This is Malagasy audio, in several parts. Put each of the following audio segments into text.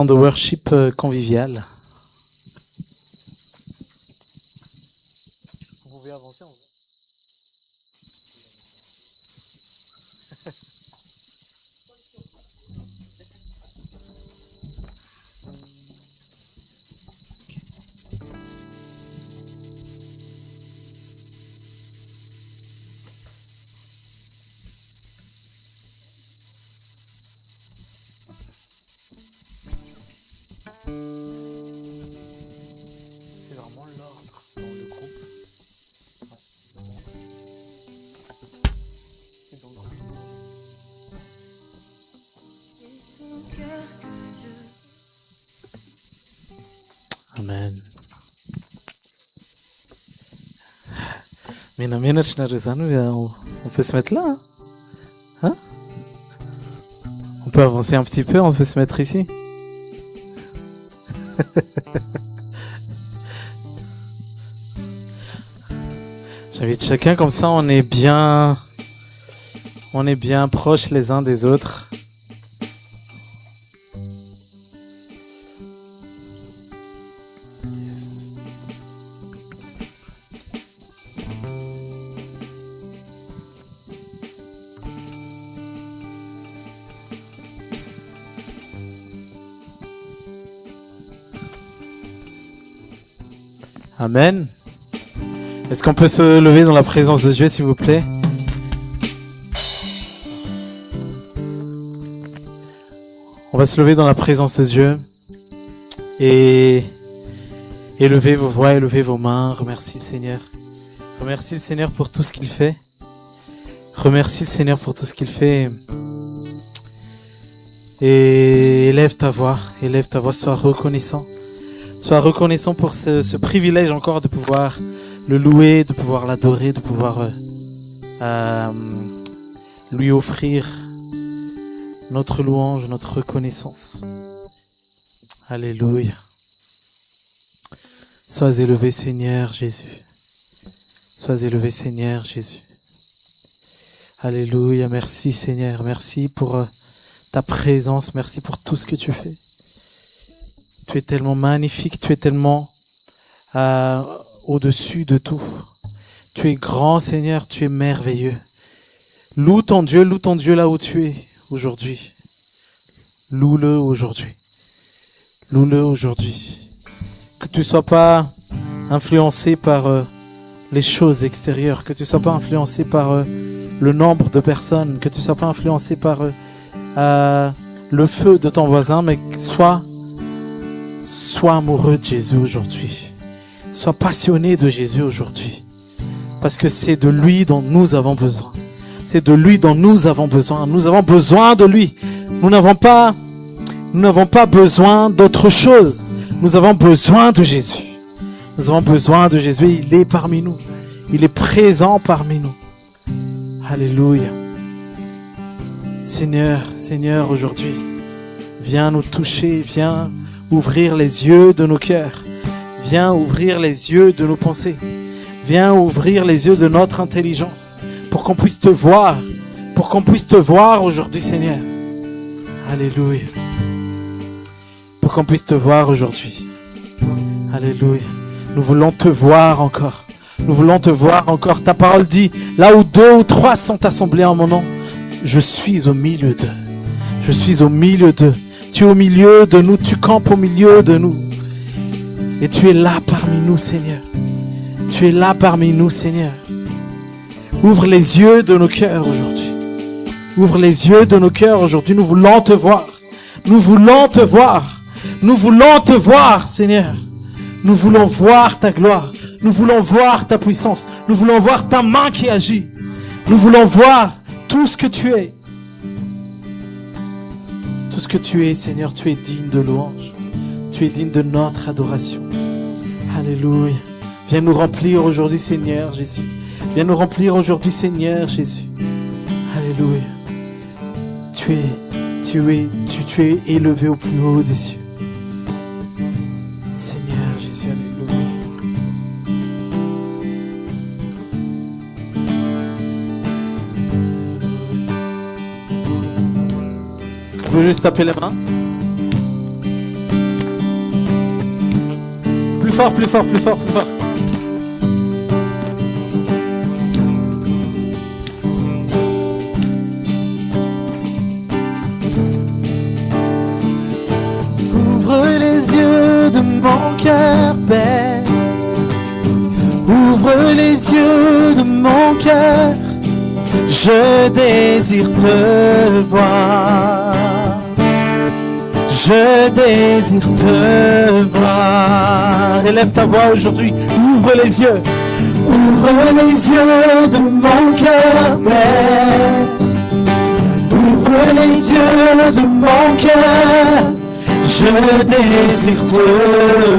De worship convivial. Vous pouvez avancer en vrai. C'est vraiment l'ordre dans le groupe. Et dans le groupe. C'est ton cœur que je... Amen. On peut se mettre là, hein? Hein? On peut avancer un petit peu, on peut se mettre ici. J'invite chacun, comme ça on est bien proches les uns des autres. Yes. Amen. Est-ce qu'on peut se lever dans la présence de Dieu, s'il vous plaît? On va se lever dans la présence de Dieu et élevez vos voix, élevez vos mains. Remercie le Seigneur. Remercie le Seigneur pour tout ce qu'il fait. Remercie le Seigneur pour tout ce qu'il fait. Et élève ta voix, sois reconnaissant. Sois reconnaissant pour ce privilège encore de pouvoir le louer, de pouvoir l'adorer, de pouvoir lui offrir notre louange, notre reconnaissance. Alléluia. Sois élevé, Seigneur Jésus. Sois élevé, Seigneur Jésus. Alléluia. Merci, Seigneur. Merci pour ta présence. Merci pour tout ce que tu fais. Tu es tellement magnifique. Tu es tellement au-dessus de tout. Tu es grand, Seigneur. Tu es merveilleux. Loue ton Dieu là où tu es aujourd'hui. Loue-le aujourd'hui. Loue-le aujourd'hui. Que tu sois pas influencé par les choses extérieures, que tu sois pas influencé par le nombre de personnes, que tu sois pas influencé par le feu de ton voisin, mais sois amoureux de Jésus aujourd'hui. Sois passionné de Jésus aujourd'hui. Parce que c'est de lui dont nous avons besoin. C'est de lui dont nous avons besoin. Nous avons besoin de lui. Nous n'avons pas besoin d'autre chose. Nous avons besoin de Jésus. Nous avons besoin de Jésus. Il est parmi nous. Il est présent parmi nous. Alléluia. Seigneur, aujourd'hui, viens nous toucher. Viens ouvrir les yeux de nos cœurs. Viens ouvrir les yeux de nos pensées. Viens ouvrir les yeux de notre intelligence. Pour qu'on puisse te voir. Pour qu'on puisse te voir aujourd'hui, Seigneur. Alléluia. Pour qu'on puisse te voir aujourd'hui. Alléluia. Nous voulons te voir encore. Nous voulons te voir encore. Ta parole dit, là où 2 ou 3 sont assemblés en mon nom, je suis au milieu d'eux. Je suis au milieu d'eux. Tu es au milieu de nous. Tu campes au milieu de nous. Et tu es là parmi nous, Seigneur. Tu es là parmi nous, Seigneur. Ouvre les yeux de nos cœurs aujourd'hui. Ouvre les yeux de nos cœurs aujourd'hui. Nous voulons te voir. Nous voulons te voir. Nous voulons te voir, Seigneur. Nous voulons voir ta gloire. Nous voulons voir ta puissance. Nous voulons voir ta main qui agit. Nous voulons voir tout ce que tu es. Tout ce que tu es, Seigneur, tu es digne de louange. Tu es digne de notre adoration. Alléluia. Viens nous remplir aujourd'hui, Seigneur Jésus. Viens nous remplir aujourd'hui, Seigneur Jésus. Alléluia. Tu es élevé au plus haut des cieux. Seigneur Jésus, alléluia. Est-ce qu'on peut juste taper les mains? fort, plus fort, plus fort, plus fort. Ouvre les yeux de mon cœur, Père. Ouvre les yeux de mon cœur. Je désire te voir. Je désire te voir. Élève ta voix aujourd'hui. Ouvre les yeux. Ouvre les yeux de mon cœur, Père. Ouvre les yeux de mon cœur. Je désire te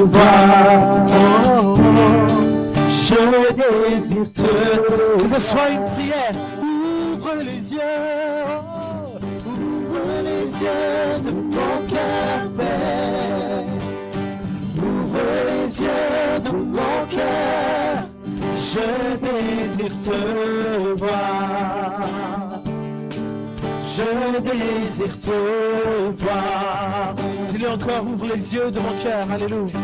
voir. Je désire te... Que ce soit une prière. Ouvre les yeux. Ouvre les yeux de mon cœur, Père. Ouvre les yeux de mon cœur. Je désire te voir. Je désire te voir. Dis-le encore, ouvre les yeux de mon cœur, alléluia.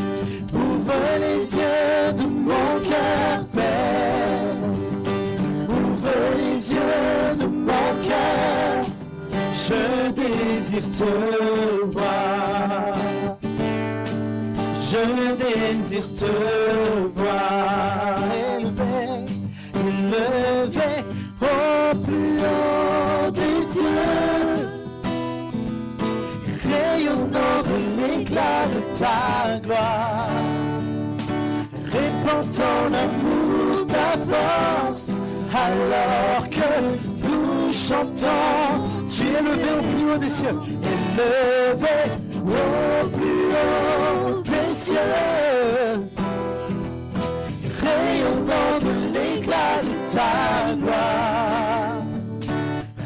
Ouvre les yeux de mon cœur, Père. Ouvre les yeux de mon cœur. Je désire te voir. Je désire te voir. Élevé, élevé au plus haut des cieux, rayonnant de l'éclat de ta gloire, répand ton amour, ta force, alors que nous chantons. Tu es élevé au plus haut des cieux, élevé au plus haut des cieux, rayonnant de l'éclat de ta gloire,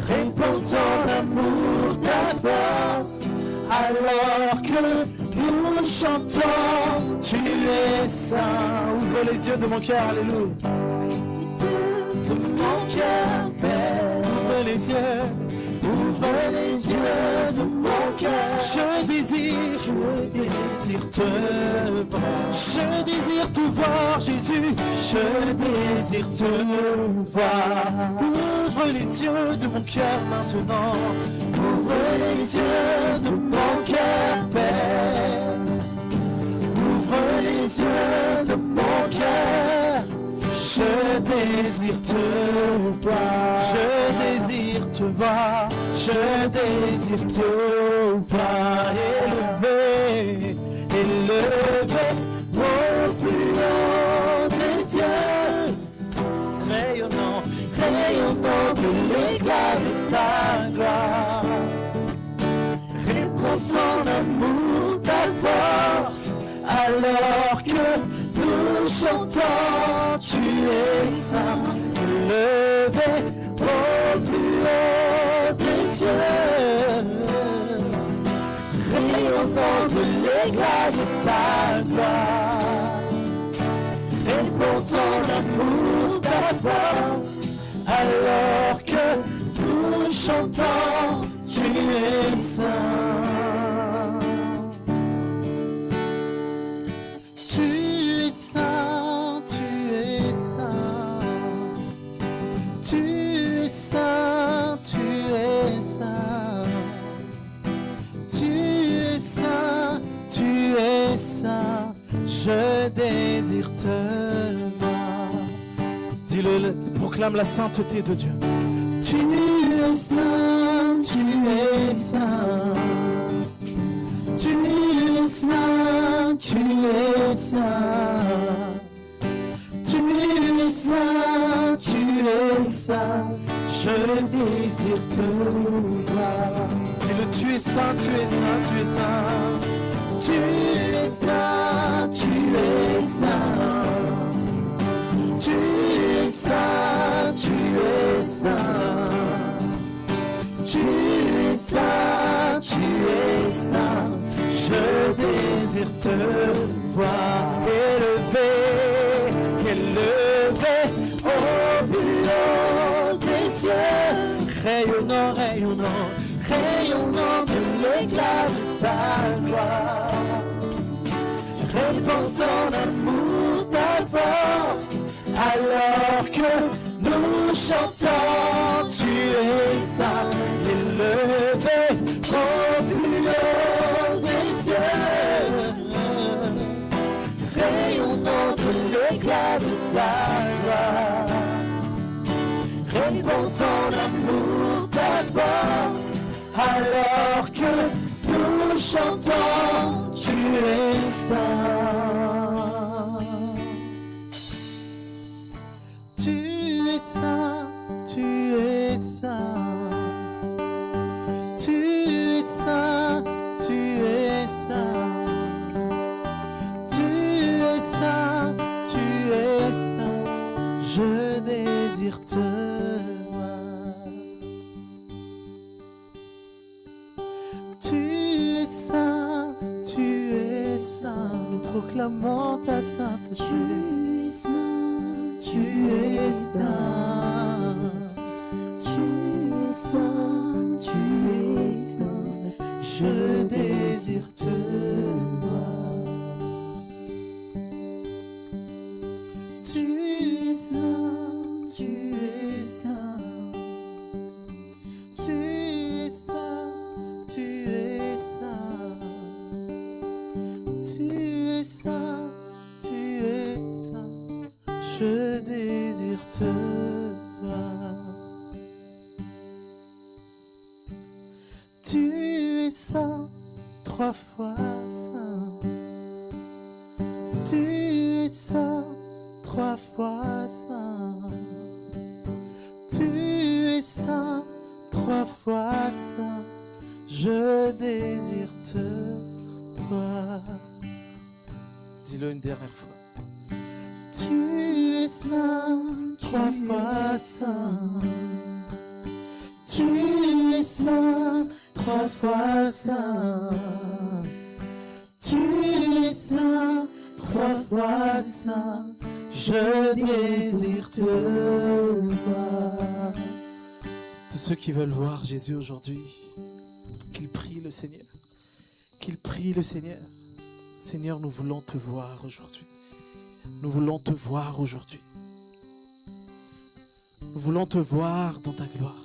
répand ton amour, ta force, alors que nous chantons. Tu es saint. Ouvre les yeux de mon cœur, alléluia. Les yeux de mon cœur, Père. Ouvre les yeux. Ouvre les yeux de mon cœur. Je désire te voir. Je désire te voir, Jésus. Je désire te voir. Ouvre les yeux de mon cœur maintenant. Ouvre les yeux de mon cœur, Père. Ouvre les yeux de mon cœur. Je désire te voir. Je désire te voir. Je désire te voir. Élevé, élevé au plus haut des cieux, rayonnant, rayonnant de l'éclat de ta gloire, répand ton amour, ta force, alors que nous chantons. Tu es saint, élevé au plus haut des cieux, rayonnant de l'éclat de ta gloire, répand ton amour, ta force, alors que nous chantons. Tu es saint. Tu es saint, tu es saint. Tu es saint, tu es saint. Tu es saint, tu es saint. Je désire te voir. Dis-le, proclame la sainteté de Dieu. Tu es saint, tu es saint. Tu es saint, tu es saint. Tu es saint, tu es saint. Je désire te voir. Dis-le, tu es saint, tu es saint, tu es saint. Tu es saint, tu es saint. Tu es saint, tu es saint. Tu es saint, tu es saint. Je désire te voir. Élevé, élevé au plus haut des cieux, rayonnant, rayonnant, rayonnant de l'éclat de ta gloire, répand ton amour, ta force, alors que nous chantons, tu es saint, élevé au plus haut des cieux. Rayonnant de l'éclat de ta gloire, répand ton amour, ta force, alors que nous chantons, tu es saint. Tu es saint, tu es saint. Tu es saint, tu es saint. Tu es saint, tu es saint. Je désire te voir. Tu es saint, tu es saint. Nous proclamons ta sainteté. Tu es saint, Tu es saint. tu es saint, tu es saint. Je désire te voir. Tu es saint, tu es saint. Tu es saint, tu es saint. Tu es saint, tu es saint. Je désire te voir. Tu es saint, trois fois saint. Tu es saint, trois fois saint. Tu es saint, trois fois saint. Je désire te voir. Dis-le une dernière fois. Tu es saint, trois fois saint. Tu es saint, trois fois saint. Tu es saint, trois fois saint. Je désire te voir. Tous ceux qui veulent voir Jésus aujourd'hui, qu'ils prient le Seigneur. Qu'ils prient le Seigneur. Seigneur, nous voulons te voir aujourd'hui. Nous voulons te voir aujourd'hui. Nous voulons te voir dans ta gloire.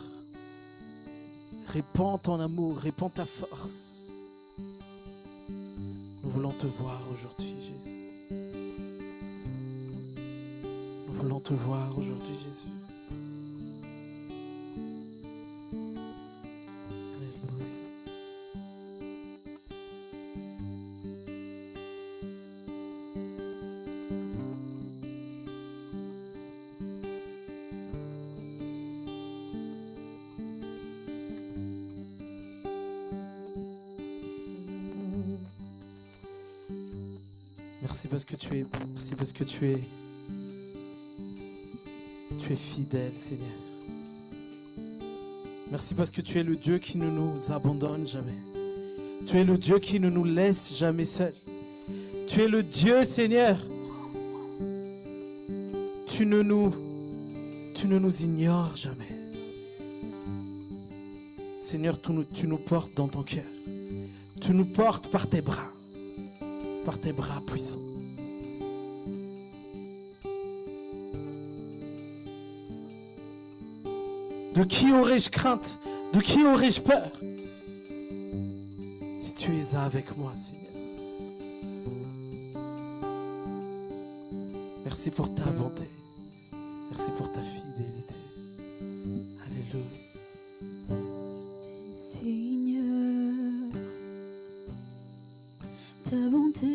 Répands ton amour, répands ta force. Nous voulons te voir aujourd'hui, Jésus. Nous voulons te voir aujourd'hui, Jésus. Alléluia. Merci parce que tu es bon. Merci parce que tu es fidèle, Seigneur. Merci parce que tu es le Dieu qui ne nous abandonne jamais. Tu es le Dieu qui ne nous laisse jamais seuls. Tu es le Dieu, Seigneur. Tu ne nous ignores jamais. Seigneur, tu nous portes dans ton cœur. Tu nous portes par tes bras puissants. De qui aurais-je crainte? De qui aurais-je peur? Si tu es avec moi, Seigneur. Merci pour ta bonté. Merci pour ta fidélité. Alléluia. Seigneur, ta bonté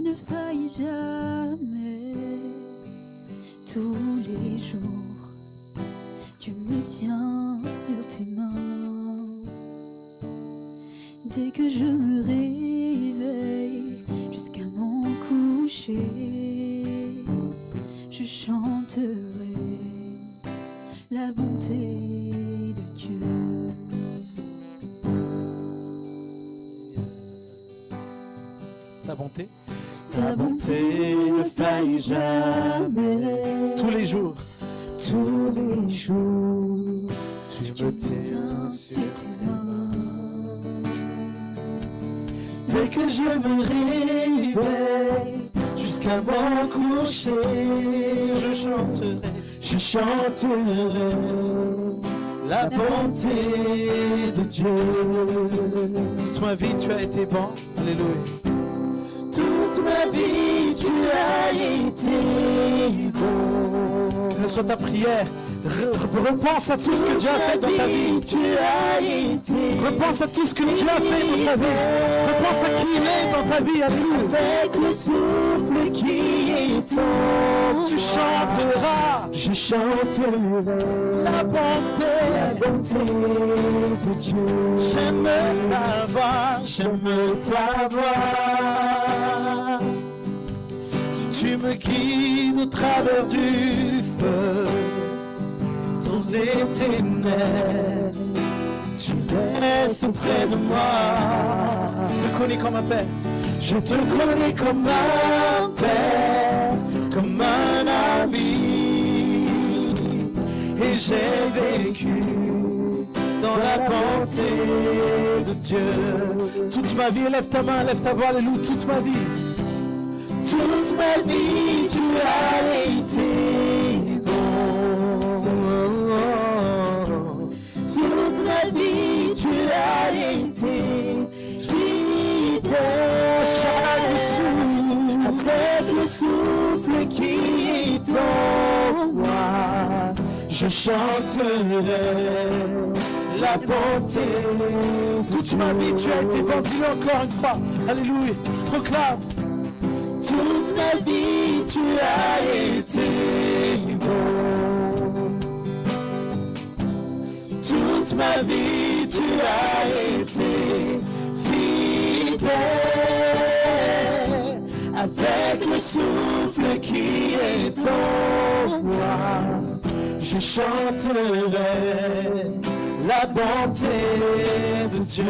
ne faillit jamais. Tous les jours, tu me tiens sur tes mains. Dès que je me réveille jusqu'à mon coucher, je chanterai la bonté de Dieu. Ta bonté? Ta bonté ne faillit jamais. Tous les jours, Tous les jours, tu tu me me tiens tiens sur sur tes mains. Dès que je me réveille jusqu'à mon coucher, je chanterai la bonté de Dieu. Toute ma vie, tu as été bon. Alléluia. Toute ma vie, tu as été bon. Que ce soit ta prière. Repense à tout ce que Dieu a fait dans ta vie. Repense à tout ce que Dieu a fait dans ta vie. Repense à qui il est dans ta vie. Alléluia. Avec le souffle qui est en Tu chanteras. je chanterai La bonté de Dieu. J'aime ta voix. Tu me guides au travers du feu. Dans les ténèbres, tu restes auprès de moi. Je te connais comme un père. Je te connais comme un père, comme un ami. Et j'ai vécu dans la bonté de Dieu. Toute ma vie, lève ta main, lève ta voix, alléluia. Toute ma vie, tu as été bon. Toute ma vie, tu as été fidèle. Chaque souffle, Avec le souffle qui est en moi, je chanterai la bonté. Toute ma vie, tu as été bon. Dis-le encore une fois. Alléluia. Proclame. toute ma vie, tu as été bon. Toute ma vie, tu as été fidèle. Avec le souffle qui est en moi, je chanterai la bonté de Dieu.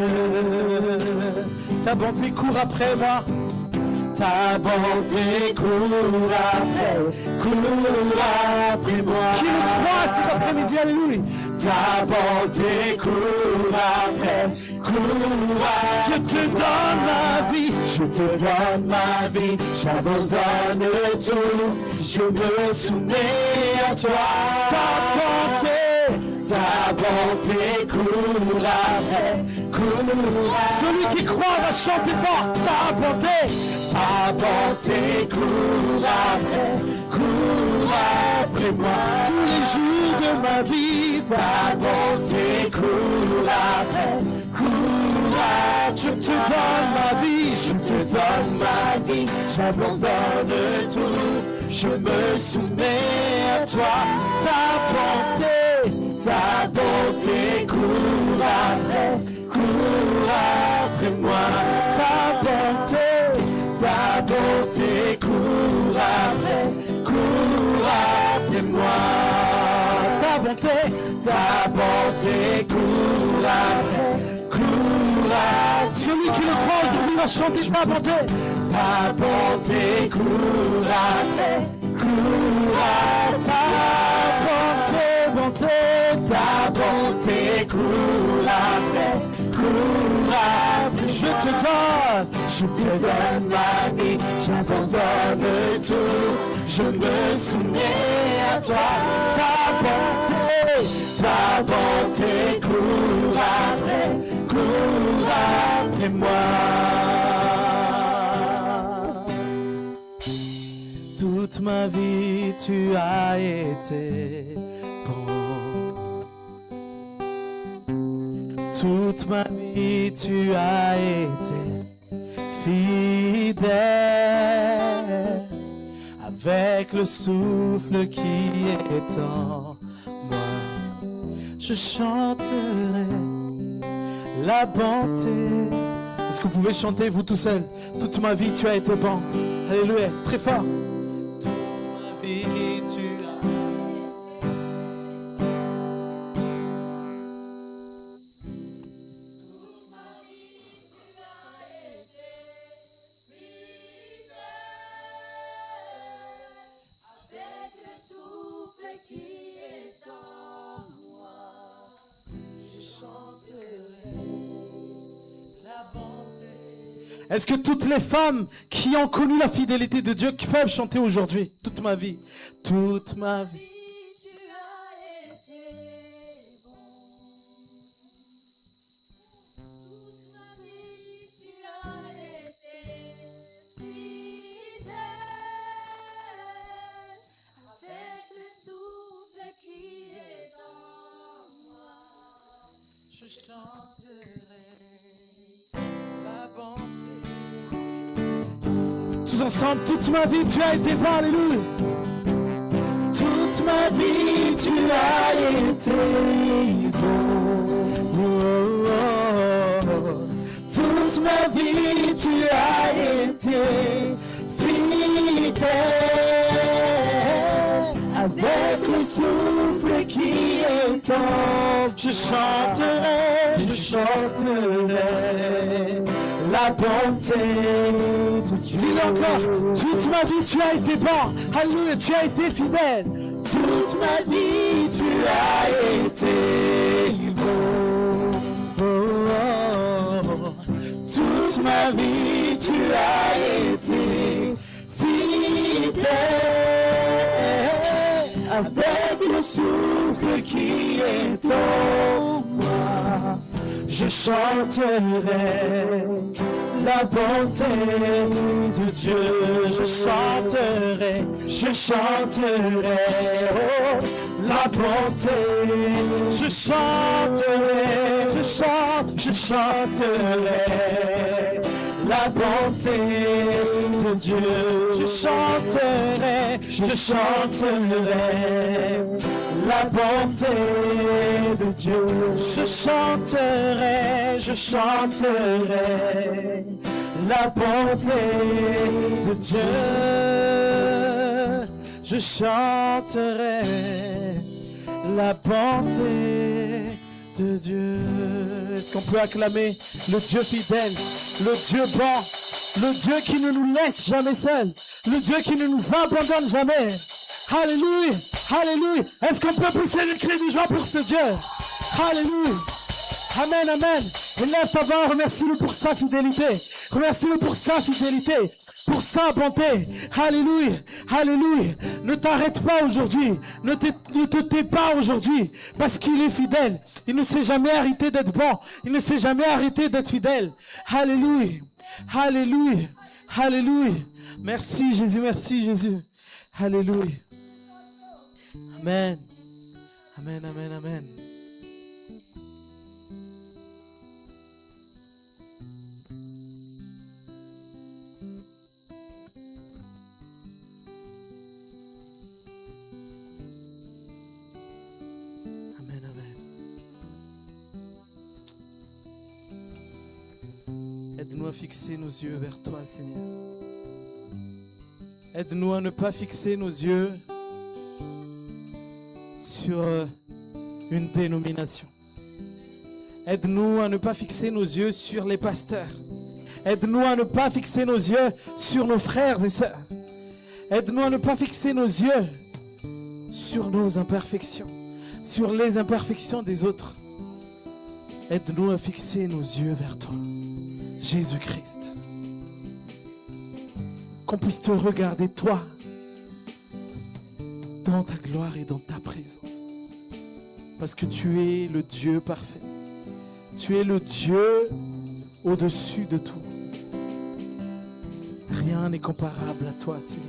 Ta bonté court après moi. Ta bonté court après moi. Qui le croit cet après-midi, alléluia. Ta bonté court après. Je te donne ma vie, j'abandonne tout, je me soumets à toi. Ta bonté court après. Celui qui croit va chanter fort. Ta bonté court après moi. Tous les jours de ma vie, ta bonté court après. Je te donne ma vie, j'abandonne tout, je me soumets à toi. Ta bonté court après moi. Ta bonté court après moi. Ta bonté court après. Celui qui le croit aujourd'hui va chanter ta bonté. Ta bonté court après. Ta bonté court après. Je te donne ma vie, j'abandonne tout, je me soumets à toi. Ta bonté court après moi. Toute ma vie, tu as été bon. Toute ma vie, tu as été fidèle. Avec le souffle qui est en moi, je chanterai la bonté. Est-ce que vous pouvez chanter vous tout seul? Toute ma vie, tu as été bon. Alléluia, très fort. Toute ma vie, tu as. Toute ma vie, tu as été fidèle. Avec le souffle qui est en moi, je chanterai La bonté. Est-ce que toutes les femmes qui ont connu la fidélité de Dieu qui peuvent chanter aujourd'hui? Toute ma vie. Toute ma vie. Tu as été bon. Toute ma vie, tu as été fidèle. Avec le souffle qui est en moi, Je chanterai la bonté. Tous ensemble, toute ma vie, tu as été bon, alléluia. Toute ma vie, tu as été bon. Oh, oh, oh. Toute ma vie, tu as été fidèle. Avec le souffle qui est en, je chanterai la bonté de Dieu. Dis-le encore, toute ma vie tu as été bon, alléluia, tu as été fidèle. Toute ma vie tu as été bon. Oh, oh, oh. Toute ma vie tu as été fidèle. Avec le souffle qui est en moi, je chanterai la bonté de Dieu. Je chanterai oh, la bonté. Je chanterai la bonté de Dieu. Je chanterai la bonté de Dieu. Je chanterai la bonté de Dieu. Je chanterai la bonté de Dieu. Est-ce qu'on peut acclamer le Dieu fidèle, le Dieu bon, le Dieu qui ne nous laisse jamais seuls, le Dieu qui ne nous abandonne jamais. Alléluia, alléluia. Est-ce qu'on peut pousser le cri de joie pour ce Dieu? Alléluia. Amen, amen. Et lève ta voix, remercie-le pour sa fidélité. Remercie-le pour sa fidélité, pour sa bonté. Alléluia, alléluia. Ne t'arrête pas aujourd'hui. Ne te tais pas aujourd'hui. Parce qu'il est fidèle. Il ne s'est jamais arrêté d'être bon. Il ne s'est jamais arrêté d'être fidèle. Alléluia, alléluia, alléluia. Merci Jésus, merci Jésus. Alléluia. Amen. Amen, amen, amen. Amen, amen. Aide-nous à fixer nos yeux vers toi, Seigneur. Aide-nous à ne pas fixer nos yeux sur une dénomination. Aide-nous à ne pas fixer nos yeux sur les pasteurs. Aide-nous à ne pas fixer nos yeux sur nos frères et sœurs. Aide-nous à ne pas fixer nos yeux sur nos imperfections, sur les imperfections des autres. Aide-nous à fixer nos yeux vers toi, Jésus-Christ. Qu'on puisse te regarder, toi, dans ta gloire et dans ta présence. Parce que tu es le Dieu parfait. Tu es le Dieu au-dessus de tout. Rien n'est comparable à toi, Seigneur.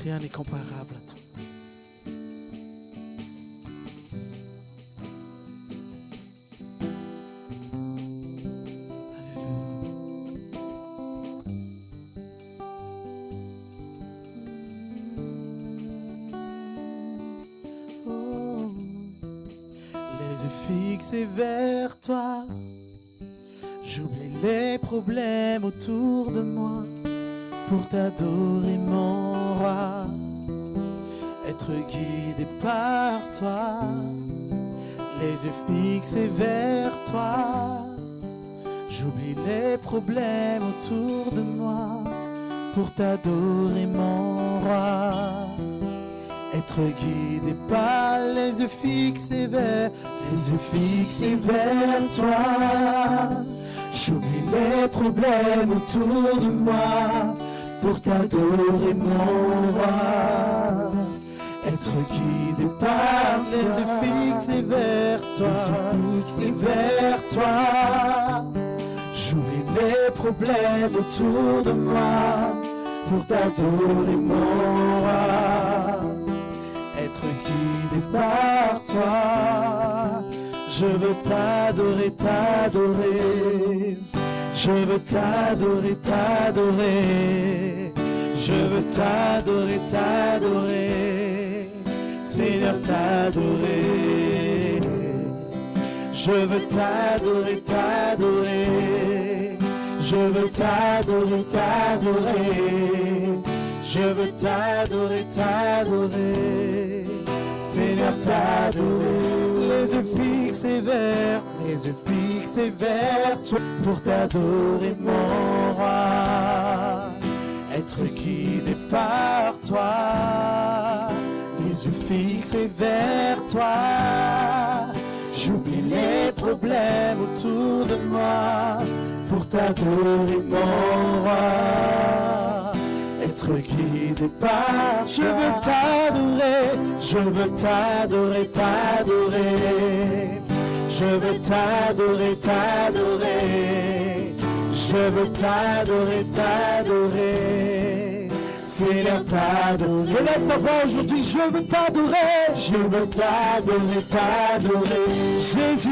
Rien n'est comparable à toi. Fixé vers toi, j'oublie les problèmes autour de moi pour t'adorer mon roi, être guidé par toi, les yeux fixés vers toi, j'oublie les problèmes autour de moi pour t'adorer mon roi. Être guidé par les yeux fixés vers toi. J'oublie les problèmes autour de moi pour t'adorer mon roi. Être guidé par Les yeux fixés vers toi, les yeux fixés vers toi. J'oublie les problèmes autour de moi pour t'adorer mon roi. Être guidé par toi. Je veux t'adorer, t'adorer. Je veux t'adorer, t'adorer. Je veux t'adorer, t'adorer. Seigneur, t'adorer. Je veux t'adorer, t'adorer. Je veux t'adorer, t'adorer. Je veux t'adorer, t'adorer. Seigneur, t'adorer. Les yeux fixés vers toi pour t'adorer mon roi. Être guidé par toi. Les yeux fixés vers toi. J'oublie les problèmes autour de moi pour t'adorer mon roi. Être guidé par toi. Je veux t'adorer, je veux t'adorer, t'adorer. Je veux t'adorer, t'adorer. Je veux t'adorer, t'adorer. Seigneur, t'adorer. Élève ta voix aujourd'hui, je veux t'adorer. Je veux t'adorer, t'adorer. Jésus,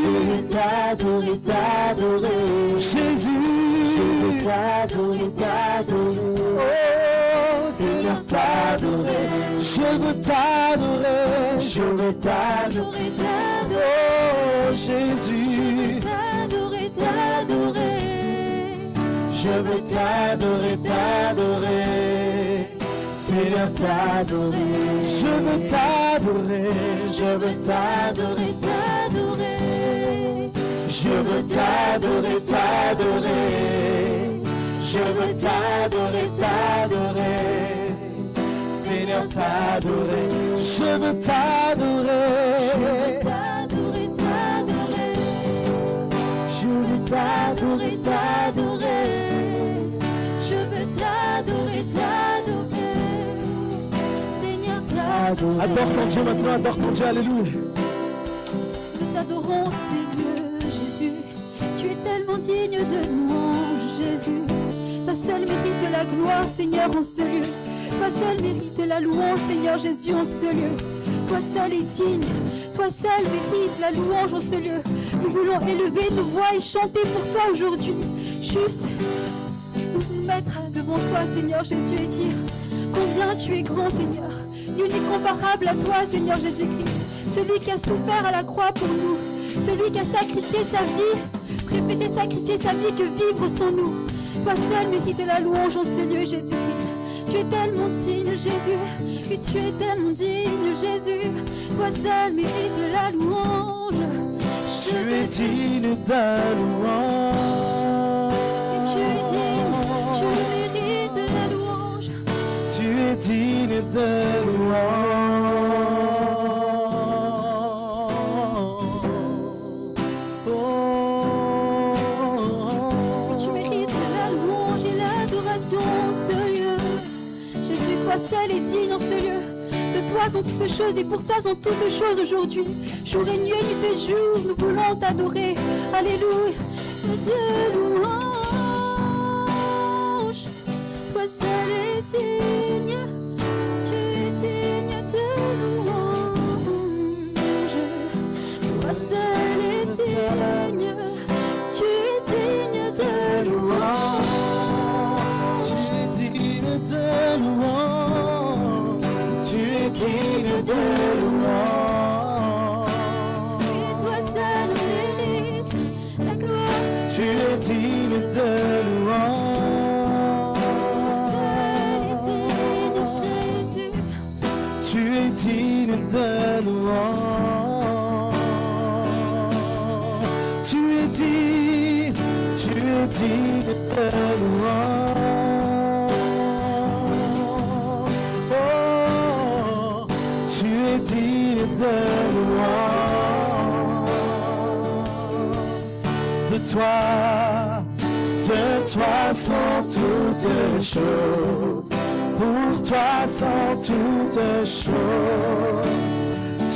je veux t'adorer, t'adorer. Jésus, je veux t'adorer, t'adorer. Oh, Seigneur, t'adorer. Je veux t'adorer, je veux t'adorer, t'adorer. Oh, Jésus, T'adorer, t'adorer. je veux t'adorer, t'adorer. Seigneur, t'adorer. Je veux t'adorer, je veux t'adorer, T'adorer, je veux t'adorer, t'adorer. Je veux t'adorer, t'adorer. Seigneur, t'adorer. Je veux t'adorer. t'adorer, t'adorer. Je veux t'adorer, T'adorer, t'adorer. Je veux t'adorer, t'adorer. Seigneur, t'adorer. adore ton Dieu maintenant, adore ton Dieu, alléluia. Nous t'adorons, Seigneur Jésus. Tu es tellement digne de louange, Jésus. Toi seul mérite la gloire, Seigneur, en ce lieu. Toi seul mérite la louange, Seigneur Jésus, en ce lieu. Toi seul est digne. Toi seul mérite la louange en ce lieu. Nous voulons élever nos voix et chanter pour toi aujourd'hui. Juste nous mettre devant toi, Seigneur Jésus, et dire combien tu es grand, Seigneur. Nul n'est comparable à toi, Seigneur Jésus-Christ. Celui qui a souffert à la croix pour nous. Celui qui a sacrifié sa vie. Préféré sacrifier sa vie que vivre sans nous. Toi seul mérite la louange en ce lieu, Jésus-Christ. Tu es tellement digne, Jésus. Oui, tu es tellement digne, Jésus. Toi seul mérite la louange. Tu es digne de louange. Tu es digne, tu mérites la louange. Tu es digne de louange. Tu mérites la louange et l'adoration en ce lieu. Jésus, toi seul est digne en ce lieu. De toi sont toutes choses et pour toi sont toutes choses aujourd'hui. Jour et nuit, nuit et jour, nous voulons t'adorer. Alléluia, Dieu louange. Toi seul est digne, tu es digne de louange. Toi seul est digne, tu es digne de louange. Tu es digne de louange. Tu es digne de louange. Et toi seul mérite la gloire. Tu es digne de louange. Toi seul est digne, Jésus. Tu es digne de louange. Tu es digne de louange. Oh, tu es digne de louange. De toi toi sont toutes choses. Pour toi sont toutes choses.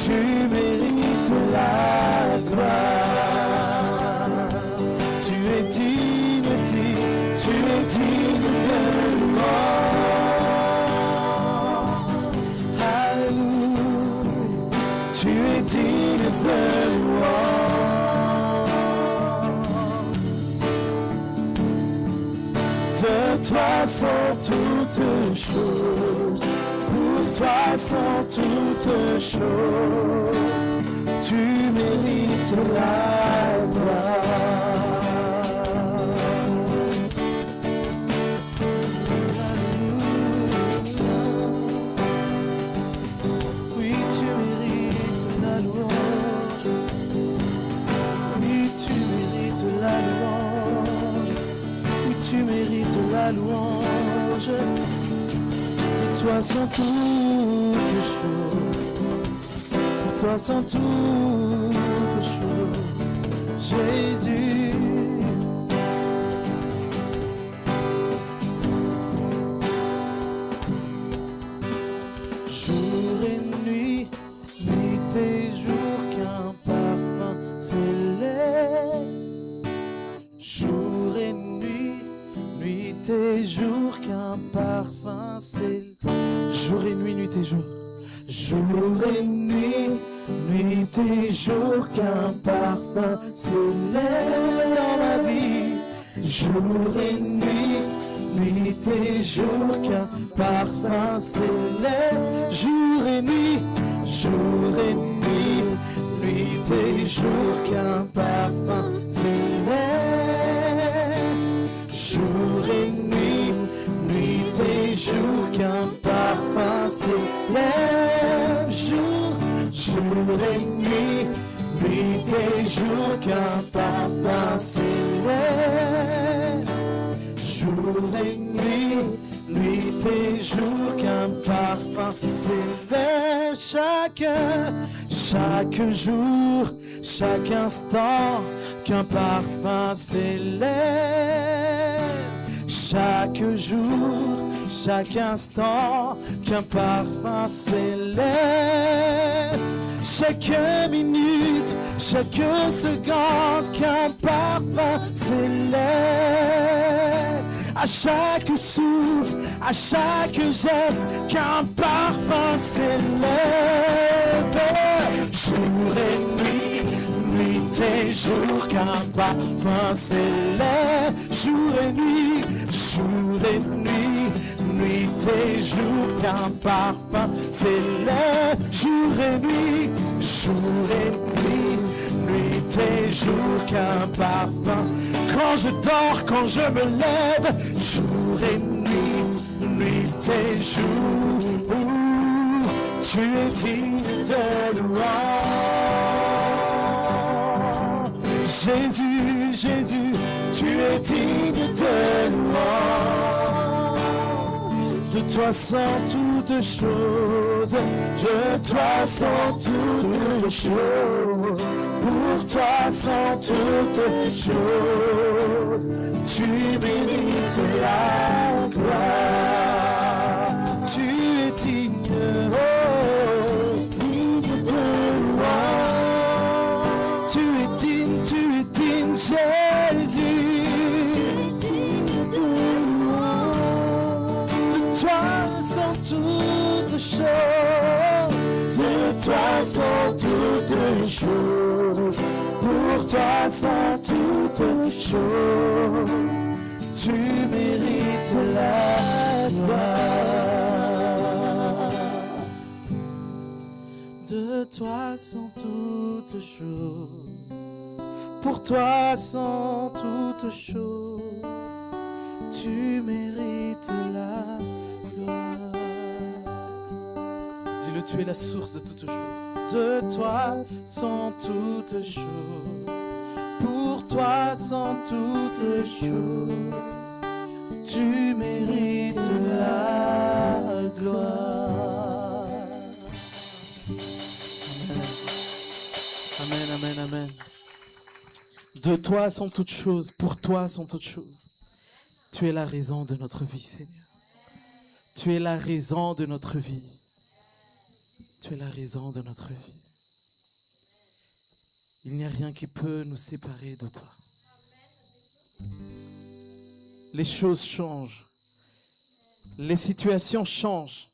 Tu mérites la gloire. Tu es digne, tu es digne de louange. Alléluia. Tu es digne de louange. De toi sont toutes choses. Pour toi sont toutes choses. Tu mérites la gloire. Oui, tu mérites la louange. Oui, tu mérites la louange. Oui, tu mérites la louange. De toi sont toutes choses. Pour toi sont toutes choses. Jésus. Jour et nuit, nuit et jour, qu'un parfum s'élève. Jour et nuit, nuit et jour, qu'un parfum s'élève. Jour et nuit, nuit et jour. Jour et nuit, nuit et jour, qu'un parfum s'élève dans ma vie. Jour et nuit, nuit et jour, qu'un parfum s'élève. Jour et nuit, nuit et jour, qu'un parfum s'élève. Jour et nuit, nuit et jour, qu'un parfum s'élève. Jour et nuit, nuit et jour, qu'un parfum s'élève. Jour et nuit, nuit et jour, qu'un parfum s'élève. Chaque jour, chaque instant, qu'un parfum s'élève. Chaque jour, chaque instant, qu'un parfum s'élève. Chaque minute, chaque seconde, qu'un parfum s'élève. À chaque souffle, à chaque geste, qu'un parfum s'élève. Jour et nuit, nuit et jour, qu'un parfum s'élève. Jour et nuit, nuit et jour, qu'un parfum s'élève. Jour et nuit, nuit et jour, qu'un parfum. Quand je dors, quand je me lève, jour et nuit, nuit et jour, tu es digne de louange. Jésus, Jésus, tu es digne de louange. De toi sont toutes choses, de toi sont toutes choses. Pour toi sont toutes choses, tu mérites la gloire. Tu es digne, oh, digne de louange. Tu es digne, Jésus. Toutes choses, de toi sont toutes choses, pour toi sont toutes choses, tu mérites la gloire. De toi sont toutes choses, pour toi sont toutes choses, tu mérites la gloire. Dis-le, tu es la source de toutes choses. De toi sont toutes choses. Pour toi sont toutes choses. Tu mérites la gloire. Amen, amen, amen. De toi sont toutes choses. Pour toi sont toutes choses. Tu es la raison de notre vie, Seigneur. Tu es la raison de notre vie. Tu es la raison de notre vie. Il n'y a rien qui peut nous séparer de toi. Les choses changent. Les situations changent.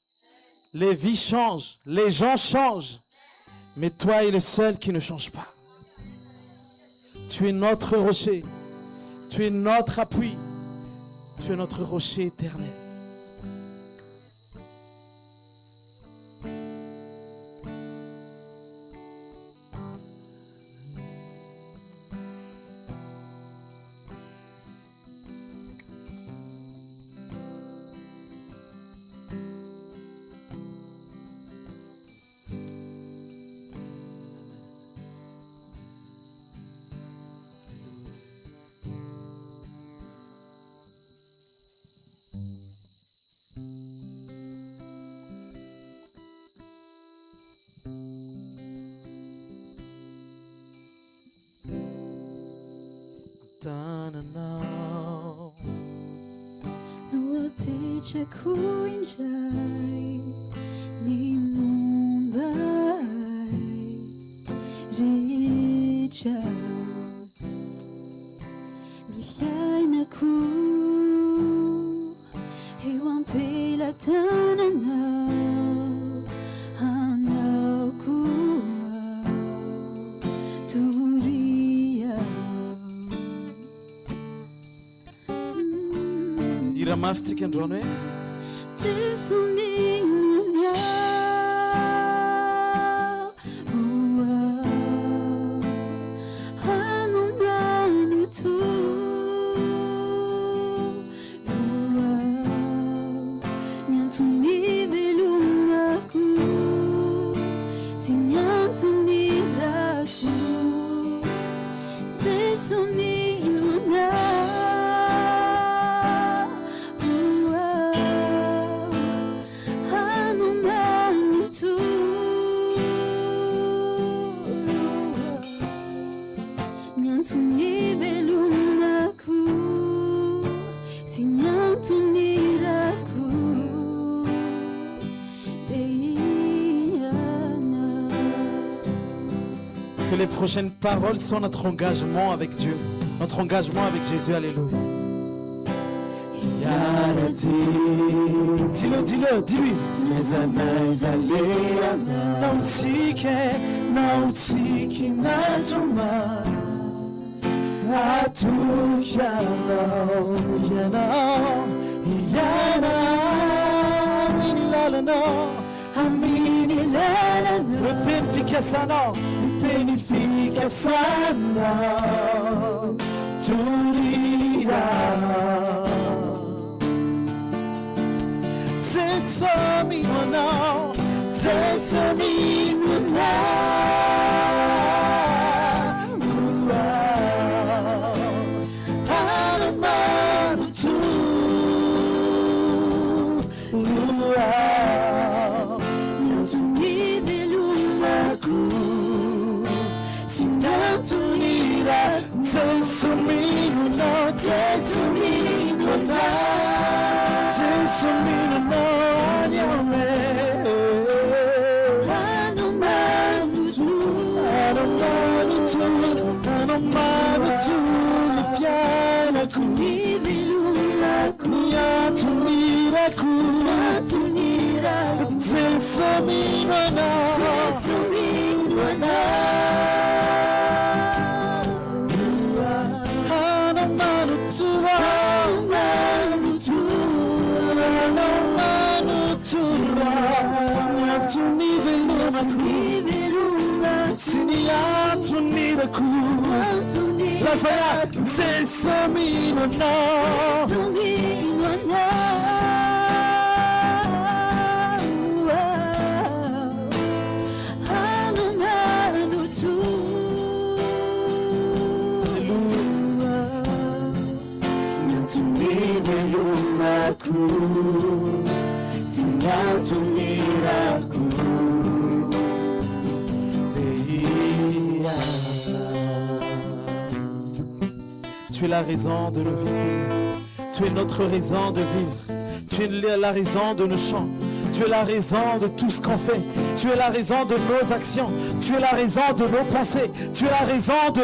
Les vies changent. Les gens changent. Mais toi es le seul qui ne change pas. Tu es notre rocher. Tu es notre appui. Tu es notre rocher éternel. Nuwapicha kuinjay ni Mumbai Richa mi fiay na ku Hewan pila tanana Hanaw ku Turiya Iramafti kendrone Tisumina Hanumanu tu Nyantuni belumaku Sinyantuni raku Tisumina Que les prochaines paroles soient notre engagement avec Dieu, notre engagement avec Jésus. Alléluia. Dis-le, dis-le, dis-lui. Nautike natuma Atukiano Yana Ilalano Amini lalano Tenifica sana Turia Tesomino Alamano tu Lua Nyantuni belumaku Sinatunira Tesomino no Anyame Anomanu tu Lifiana Tunira Tesomino na Anomanu tu Siniatuniraku Lazaya Tesomino na Sinatuniraku Tu es la raison de nos vies, Seigneur. Tu es notre raison de vivre. Tu es la raison de nos chants. Tu es la raison de tout ce qu'on fait. Tu es la raison de nos actions. Tu es la raison de nos pensées. Tu es la raison de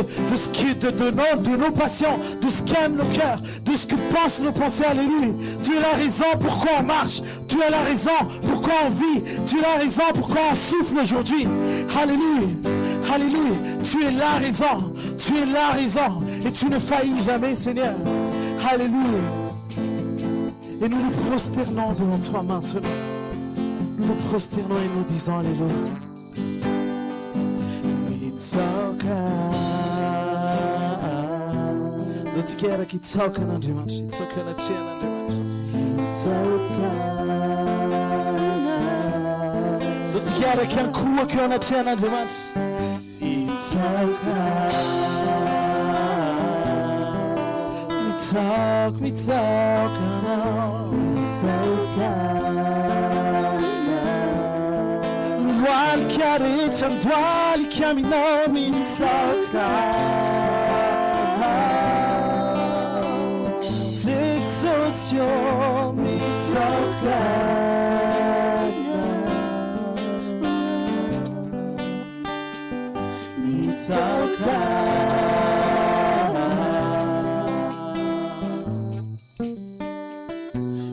nos passions, de ce qu'aiment nos cœurs, de ce que pensent nos pensées. Alléluia. Tu es la raison pourquoi on marche. Tu es la raison pourquoi on vit. Tu es la raison pourquoi on souffle aujourd'hui. Alléluia. Alléluia. Tu es la raison. Tu es la raison. Et tu ne faillis jamais, Seigneur. Alléluia. Et nous nous prosternons devant toi maintenant. Nous nous prosternons et nous disons Alléluia. Mitsoka. Ndotikera kitsoka na ndimanchi. Tsoka na chia na ndimanchi. Mitsoka. Ndotikera kiankua kiwa na chia na ndimanchi. Mitsoka. Mitsoka na. Mitsoka. Wal chiare cianduali chiamino Mitsoka. Te socio Mitsoka. Mitsoka.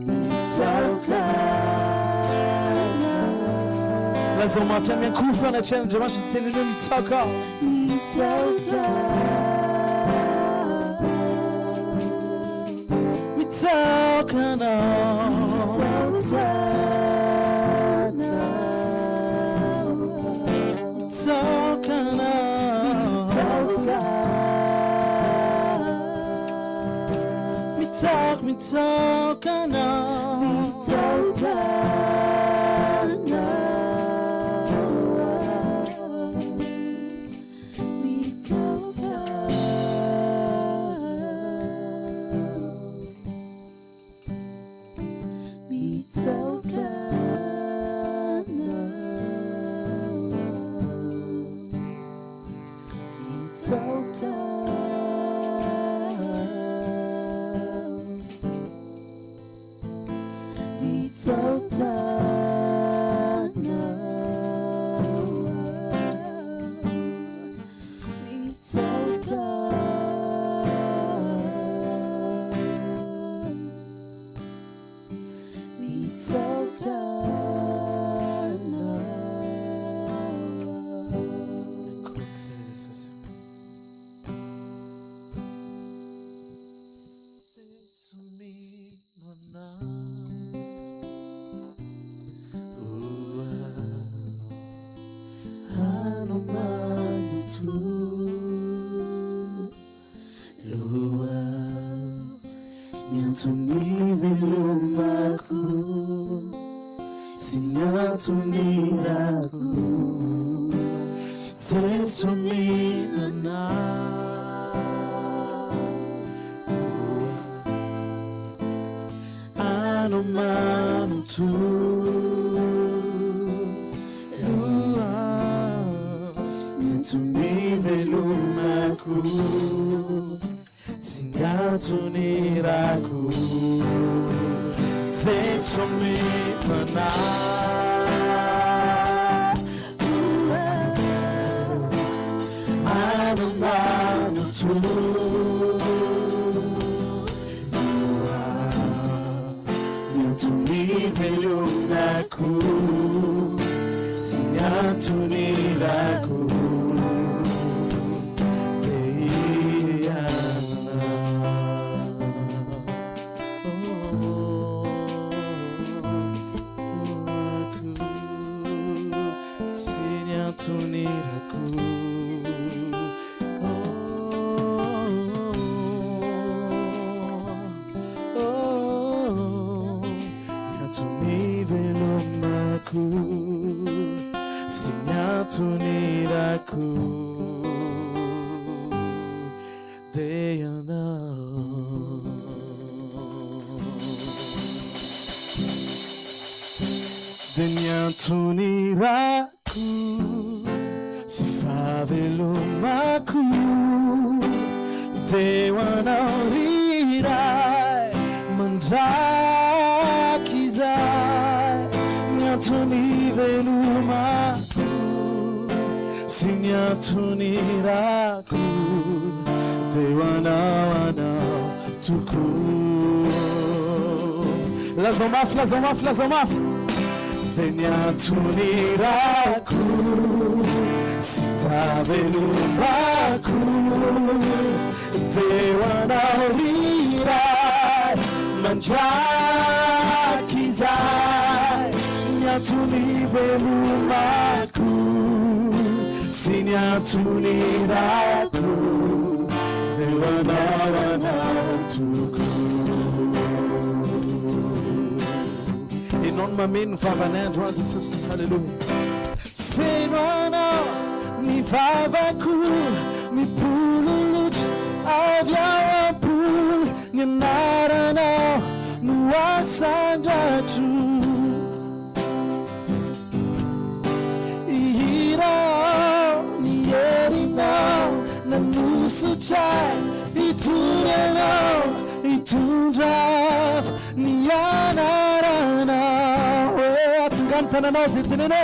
Mitsoka. Lazima afya kufa na challenge mashi tena Mitsoka. Mitsoka. Mitsoka na. Mitsoka na. Mitsoka na. Mitsoka. Mitsoka na. Mitsoka na. Tuniraku Tesuminana Anomanu tu Lua Nentunivelumaku Singatuniraku Tesuminana Anomanu tu Nentunivelumaku Singatuniraku Sinyatuniraku Deyana Denyatuniraku Sifavelumaku Dewana rirai mandraky zay miantony velomako sy ny antony rako deo anao tokoa. Lazao mafy, lazao mafy, lazao mafy. De ny antony rako sy favelomako deo anao iray mandraky zay ny antony velomako sy ny antony rako deo anao tokoa. Inon mameno vavan'andro an Jesosy. Halleluja. Feno anao ny vavako mipololotra avy ao am-poly ny anaranao no asandratro ihirao ny herinao nanosotray itory anao itondravo ny anaranao hoe atsingano tananao dia tenene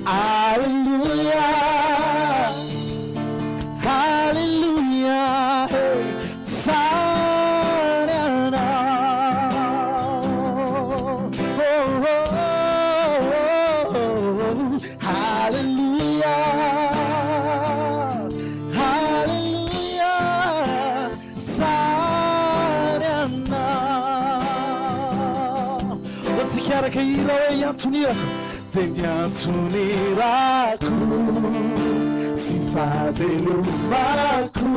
alleluia alleluia hey tsary anao oh, oh, oh, oh. Alleluia alleluia tsary anao otsikaraka ira hoe iantonirako de ny antonirako sy favelomako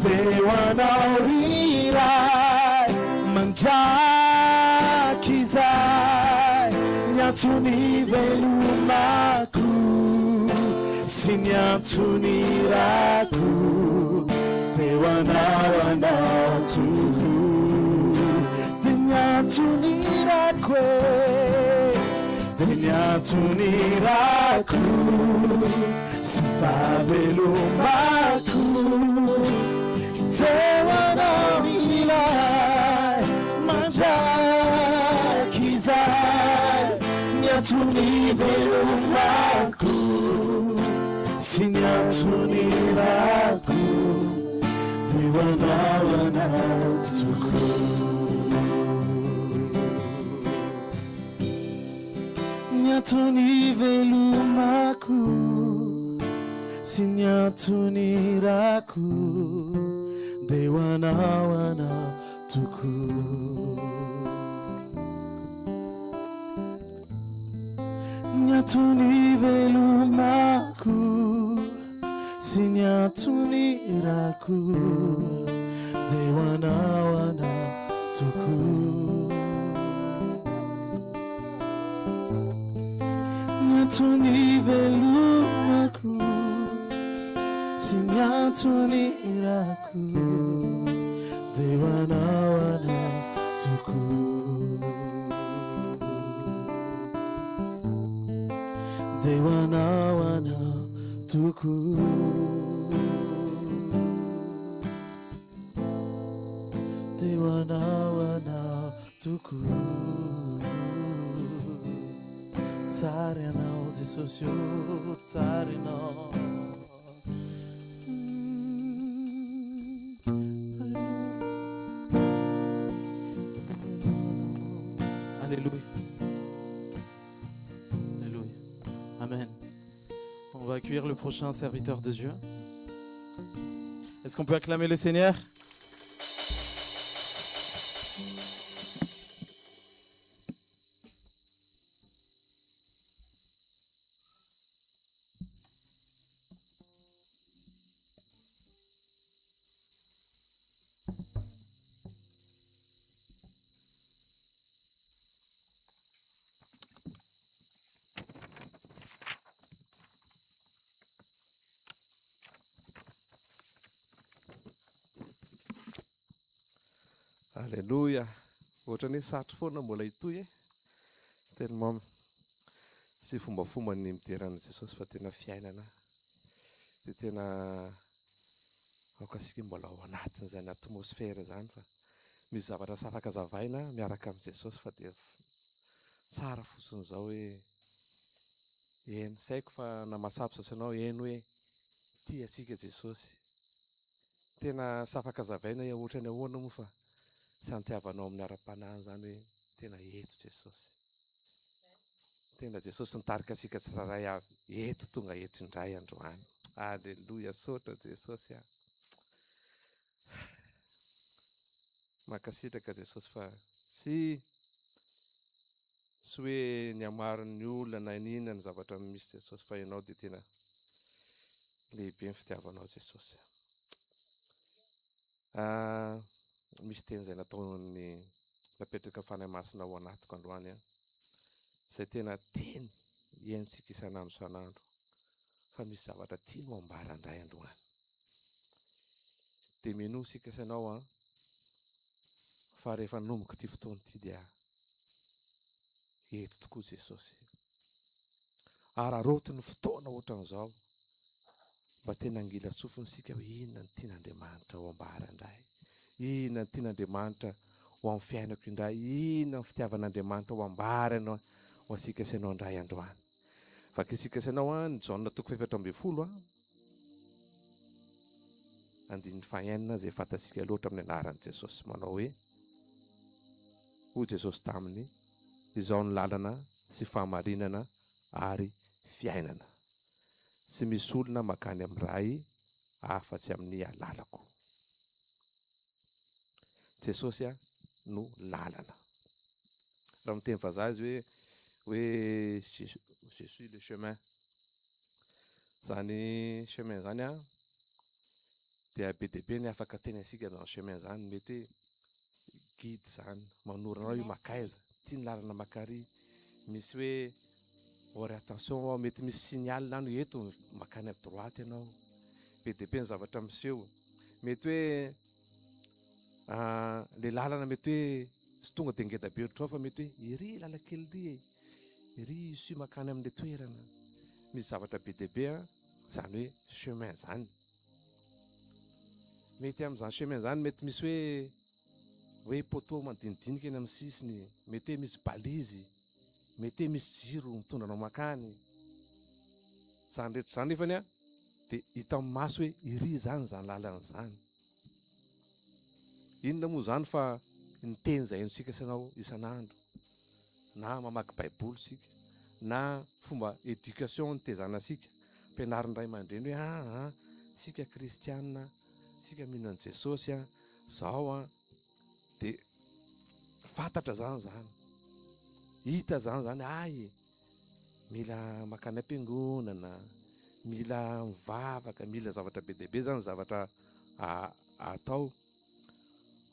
deo anao iray mandraky zay ny antony velomako sy ny antonirako deo anao tokoa. De ny antonirako de ny antonirako sy favelomako deo anao iray mandraky zay ny antony velomako sy ny antonirako deo anao tokoa. Ny antony velomako sy ny antonirako deo anao tokoa. Ny antony velomako sy ny antonirako deo anao tokoa. Ny antony velomako sy ny antonirako deo anao tokoa. Deo anao tokoa. Deo anao tokoa. Tsary anao Jesosy io, tsary anao. Alléluia. Alléluia. Amen. On va accueillir le prochain serviteur de Dieu. Est-ce qu'on peut acclamer le Seigneur? Alléluia. Ohatra ny satry foana mbola hitoy tellement sy fombafomba ny mideran'i Jesosy fa tena fiainana dia tena aokasika mbola ao anatin'izany atmosfera zany fa misy zavatra sy afaka zavaina miaraka amin'i Jesosy fa dia tsara fosiny zao hoe eny saiko fa namasapisatsy anao eny hoe tia asika Jesosy. Tena sy afaka zavaina ohatra ny ahoana moa fa sy antiavanao amin'ny ara-panahy zany hoe tena eto Jesosy. Tena Jesosy nitarika asika tsiraray avy. Eto tonga eto indray androany. Aleloia, sotra Jesosy a. Makasitraka Jesosy fa sy hoe ny amarin'ny olona na inona ny zavatra misy Jesosy fa ianao dia tena lehibe ny fitiavanao Jesosy. Misy teny izay nataony napetraka fanahy masina ao anatiko androany izay tena teny henontsika isanandro isanandro fa misy zavatra tiany ambara indray androany. Dia mino isika isanao fa rehefa nomboka ity fotoana ity dia eto tokoa Jesosy. Araroto ny fotoana ohatran'izao mba tena angila tsofiny isika hoe inona ny tian'Andriamanitra ho ambara indray, inona ny tian'Andriamanitra ho amin'ny fiainako indray, inona ny fitiavan'Andriamanitra ho ambarana ho asika isanao indray androany. Vaky isika isanao ny Jaona 4:12 andininy fahaenina izay fantasika loatra amin'ny anaran'i Jesosy manao hoe hoy Jesosy taminy, izao ny lalana sy fahamarinana ary fiainana. Tsy misy olona makany amin'ny ray afa-tsy amin'ny lalako. Jesosy no lalana. Raha miteny vazaha izy hoe Jésus le chemin. Zany chemin zany dia be dia be ny afaka teny asika amin'ny chemin zany. Mety hoe guide zany, manoro anao io makaiza, ty ny lalana makary. Misy hoe orientation, mety misy signal na no eto makany à droite ianao. Be dia be ny zavatra miseho. Mety hoe le lalana mety hoe sy tonga dia ngeda be ohatrao fa mety hoe iry lalankely iry sy makany amin'ilay toerana. Misy zavatra be dia be zany hoe chemin zany. Mety amin'izany chemin zany mety misy hoe poteau mandinidinika eny amin'ny sisiny, mety hoe misy balizy, mety hoe misy jiro mitondra anao makany. Zany rehetra zany nefany dia hita amin'ny maso hoe iry zany lalana zany. Inona moa zany fa ny teny izay haintsika isanao isanandro, na mamaky baiboly isika, na fomba éducation nitezana asika, ampianarin' ray aman-dreny hoe sika kristianina, sika mino an' Jesosy zao dia fantatra zany, hita zany mila makany am-piangonana, mila mivavaka, mila zavatra be dia be zany zavatra atao.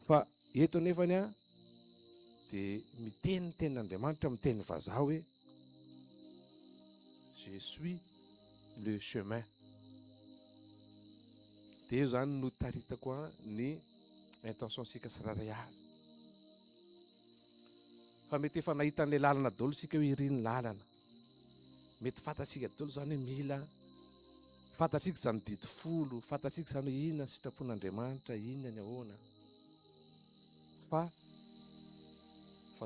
Fa eto nefany dia miteny tenin'Andriamanitra, miteny vazaha hoe je suis le chemin. Dia eo zany no taritako ny intention sika tsiraray avy. Fa mety efa nahita an'ilay lalana daholo sika hoe iry ny lalana. Mety fantatsika daholo zany hoe mila fantatsika zany didy folo, fantatsika zany hoe inona ny sitrapon'Andriamanitra, inona ny ahoana. Fa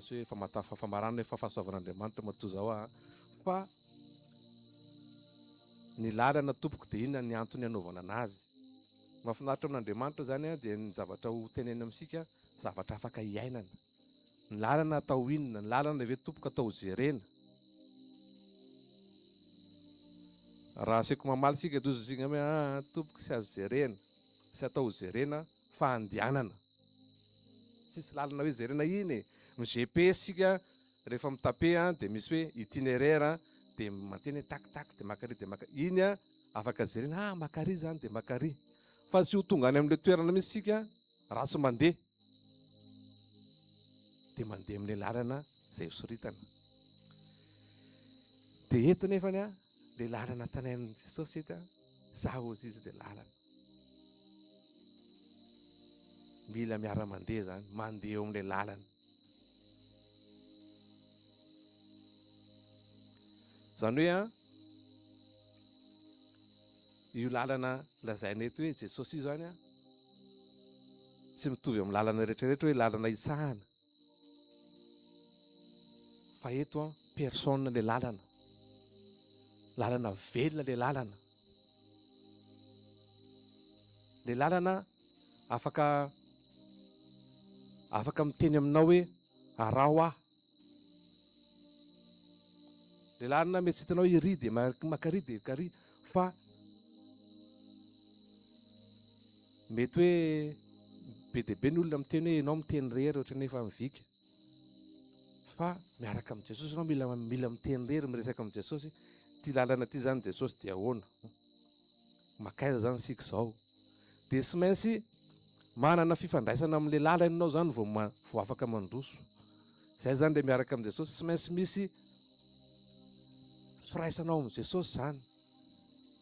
sy hoe famarana hoe fahasoavan'Andriamanitra matoa zao fa ny lalana tompoko dia inona ny antony hanaovana anazy. Mahafinaritra amin'Andriamanitra zany dia ny zavatra ho teneny amintsika zavatra afaka hiainana. Ny lalana atao inona, ny lalana ve tompoka atao jerena. Raha asaiko mamaly sika dozontsika hoe tompoka sy azo jerena, sy atao jerena fa andianana. Sisy lalana hoe jerena iny ny GPS sika rehefa mitape dia misy hoe itinéraire dia manteny hoe takitak dia makary dia makary. Iny afaka jerena makary zany dia makary. Fa sy ho tonga any amin'ilay toerana misy sika raha tsy mandeha dia mandeha amin'ilay lalana izay hosoritana. Dia eto nefany ilay lalana tanain'i Jesosy eto zaho ozy izy dia lalana. Mila miara-mandeha zany, mandeha eo amin'ilay lalana. Zany hoe io lalana lazaina eto hoe Jesosy io zany tsy mitovy amin'ny lalana rehetrarehetra hoe lalana itsahana, fa eto a personne le lalana velona le lalana afaka miteny aminao hoe arao aho, le lalana mety tsy hitanao iry de makary de kary, fa mety hoe be deabe ny olona miteny hoe ianao miteny rery ohatra ny efa mivika, fa miaraka amin'ny Jesosy ianao mila miteny rery, miresaka amin'ny Jesosy. Ty lalana ty zany Jesosy dia ahoana, makaiza zany sika zao, de sy maintsy manana fifandraisana amin'le lalana ianao zany vao afaka mandroso. Zay zany le miaraka amin'ny Jesosy, sy maintsy misy firaisanao amin'ny Jesosy zany,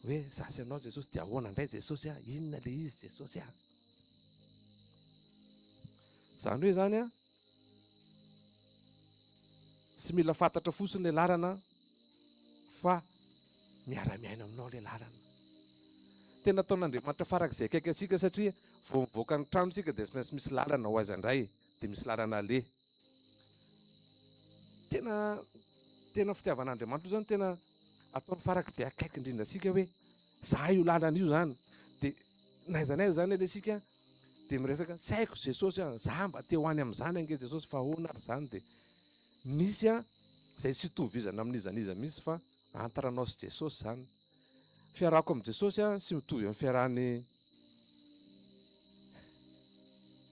hoe zasy anao Jesosy dia ahoana indray Jesosy a, inona le izy Jesosy a. Zany hoe zany a, tsy mila fantatra fotsiny le lalana, fa miara-miaina aminao le lalana. Tena ataon'Andriamanitra farak'izay akaiky atsika, satria vao mivoaka ny trano sika dia tsy maintsy misy lalana ho aiza indray, dia misy lalana le. Tena fitiavan'Andriamanitra zany, tena ataony farak'izay akaiky indrindra sika hoe za io lalana io zany, dia naiza zany ele sika dia miresaka tsy haiko Jesosy a, za mba te ho any amin'izany ange Jesosy, fa ahoana ary zany. Dia misy a zay tsy hitovizana amin'izaniza misy, fa antaranao sy Jesosy zany. Fiarahako amin'ny Jesosy a tsy mitovy amin'ny fiarahany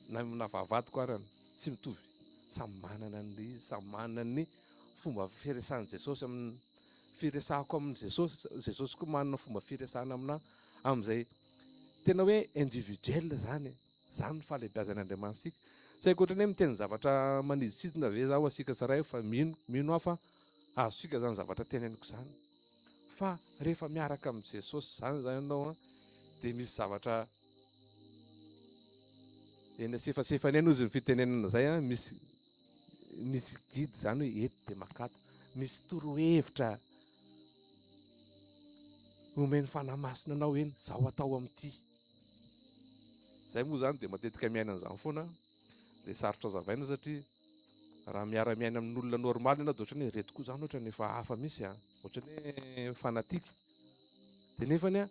na vavadiko arany, tsy mitovy. Samy manana ny izy, samy manana ny fomba firesahan'i Jesosy amin'ny firesahako amin'ny Jesosy koa manana fomba firesahana amina, amin'izay tena hoe individuel zany. Zany ny fahalebiazan'Andriamanitra sika. Tsy haiko ohatrany hoe miteny zavatra maniditsidina ve zaho asika tsaray, fa mino aho fa azosika zany zavatra teneniko zany. Fa rehefa miaraka amin'ny Jesosy zany ianao a, dia misy zavatra eny asefasefany eny ozy ny fitenenana zay a, misy guide zany hoe eto dia makato, misy torohevitra omeny fanahy masina anao eny, zao atao amin'ity. Zay moa zany dia matetika miaina an'izany foana, dia sarotra zavaina, satria raha miara-miaina amin'olona normaly ianao dia ohatrany hoe reto koa zany ohatrany efa hafa misy a, ohatrany hoe fanatika. Dia nefany a,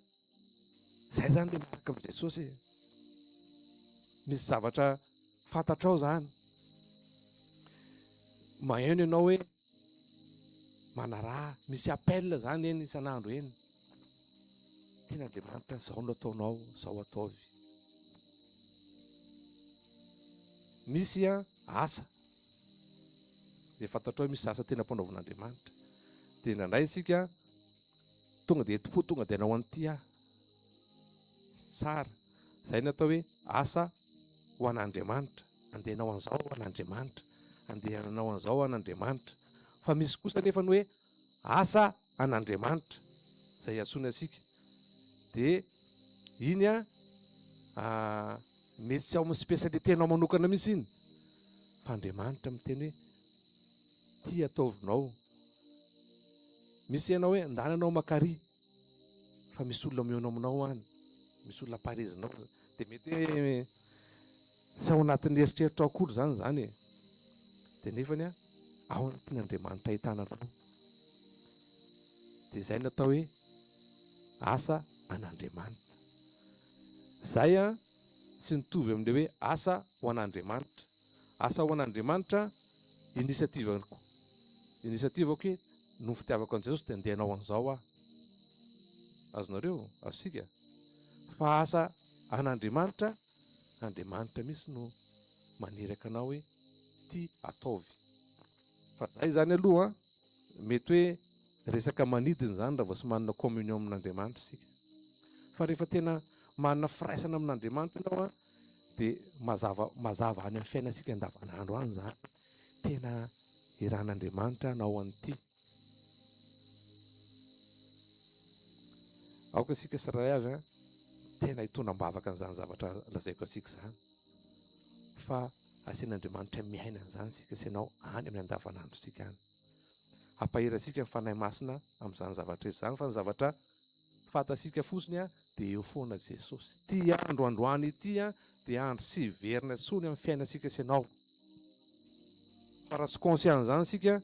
zay zany le miaraka amin'ny Jesosy, misy zavatra fantatrao zany. Maheno ianao hoe manaraha, misy appel zany eny isan'andro eny, tian'Andriamanitra zao no ataonao, zao ataovy. Misy a asa, dia fantatrao misy asa tena mpanaovan'Andriamanitra, dia indraindray isika tonga dia etopo, tonga dia anao an'ity a sara, zay no atao hoe asa ho an'Andriamanitra, andehanao an'izao ho an'Andriamanitra, andehanao an'izao ho an'Andriamanitra. Fa misy kosa nefa ny hoe asa an'Andriamanitra, zay antsoina asika, dia iny a mety tsy ao amin'ny spesialitenao manokana mihitsy iny, fa Andriamanitra miteny hoe ty ataovinao. Misy ianao hoe andananao makary, fa misy olona mihaona aminao any, misy olona parezinao, dia mety hoe tsy ao anatin'ny eritreritrao akory zany e. Dia nefany a ao anatin'Andriamanitra ahitananao, dia zay natao hoe asa an'Andriamanitra. Zay a tsy nitovy amin'le hoe asa ho an'Andriamanitra. Asa ho an'Andriamanitra inisiativako hoe no fitiavako an' Jesosy dia andehanao an'izao aho. Azonareo, azosika. Fa asa an'Andriamanitra, Andriamanitra misy no maniraka anao hoe ty ataovy. Fa zay zany aloha mety hoe resaka manidina zany raha vao sy manana communion amin'Andriamanitra sika. Fa rehefa tena manana firaisana amin'Andriamanitra ianao a, dia mazava any amin'ny fiainasika andavanandro any zany, tena iran'Andriamanitra nao an'ity. Aoka sika saray avy a, tena hitonam-bavaka an'izany zavatra lazaiko asika zany, fa asian'Andriamanitra miaina an'izany sika sy ianao any amin'ny andavanandro sika any. Hampahira sika ny fanahy masina amin'izany zavatra izany, fa ny zavatra fantasika fotsiny a dia eo foana Jesosy. Ty andro androany ity a dia andro sy verina tsony amin'ny fiainasika sy anao. Fa raha sy conscient zany sika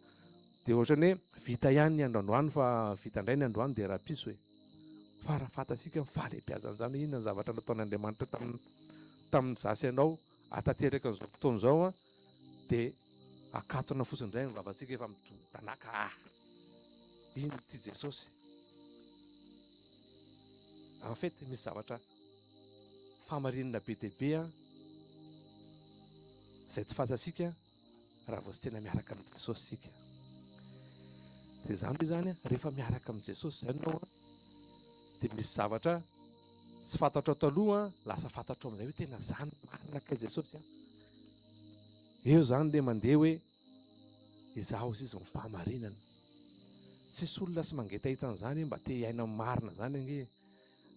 dia ohatrany hoe vita ihany ny andro androany fa vita indray ny androany dia rapiso hoe. Fa raha fantasika mifalebiazana zany hoe inona ny zavatra nataon'Andriamanitra tamin'ny zasy ianao atateraka n'izao fotoana izao a dia akatona fotsiny indray ny vavantsika efa mitanaka iny ty Jesosy. En fait misy zavatra famarinana be dia be a izay tsy fantasika raha vao sy tena miaraka amin'ny Jesosy sika. Dia zany hoe zany a rehefa miaraka amin'ny Jesosy zany ianao a dia misy zavatra tsy fantatro taloha lasa fantatro amin'izay hoe tena zany marina kay Jesosy a. Eo zany le mandeha hoe izaho izy ny fahamarinana. Tsisy olona sy mangeta an'izany mba te hiaina marina zany ange.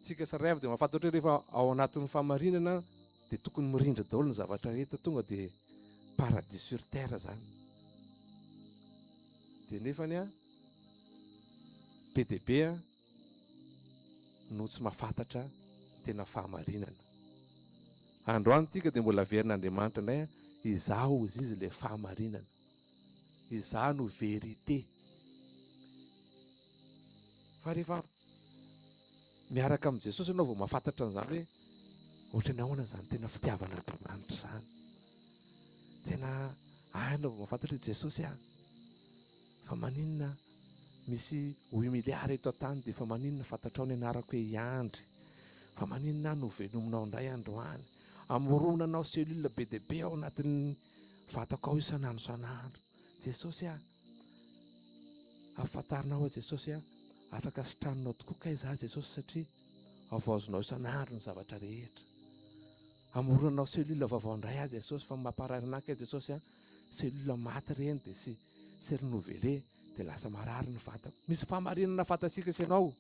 Sika saray avy dia mahafantatra hoe rehefa ao anatin'ny fahamarinana dia tokony mirindra daholo ny zavatra rehetra tonga dia paradis sur terre zany. Dia nefany a be dia be a no tsy mahafantatra tena fahamarinana. Androany tika dia mbola averin'Andriamanitra indray a izaho izy ilay fahamarinana. Izaho no vérité. Fa rehefa miaraka amin'ny Jesosy ianao vao mahafantatra an'izany hoe ohatrany ahoana zany tena fitiavan'Andriamanitra zany. Tena anao vao mahafantatra hoe Jesosy a fa maninona misy 8 milliards eto an-tany dia fa maninona fantatrao ny anarako hoe hiandry. Fa maninona no velomina indray androany. Amoronanao selula be dia be ao anatin'ny vatako ao isan'andro isan'andro. Jesosy a ahafantarinao hoe Jesosy a afaka sitranonao tokoa kay za Jesosy satria avaozonao isan'andro ny zavatra rehetra. Amoronanao selula vaovao indray a Jesosy fa mamparary anahy kay Jesosy a selula maty reny dia sy renouvelé dia lasa marary ny vatako. Misy fahamarinana fantasika sy ianao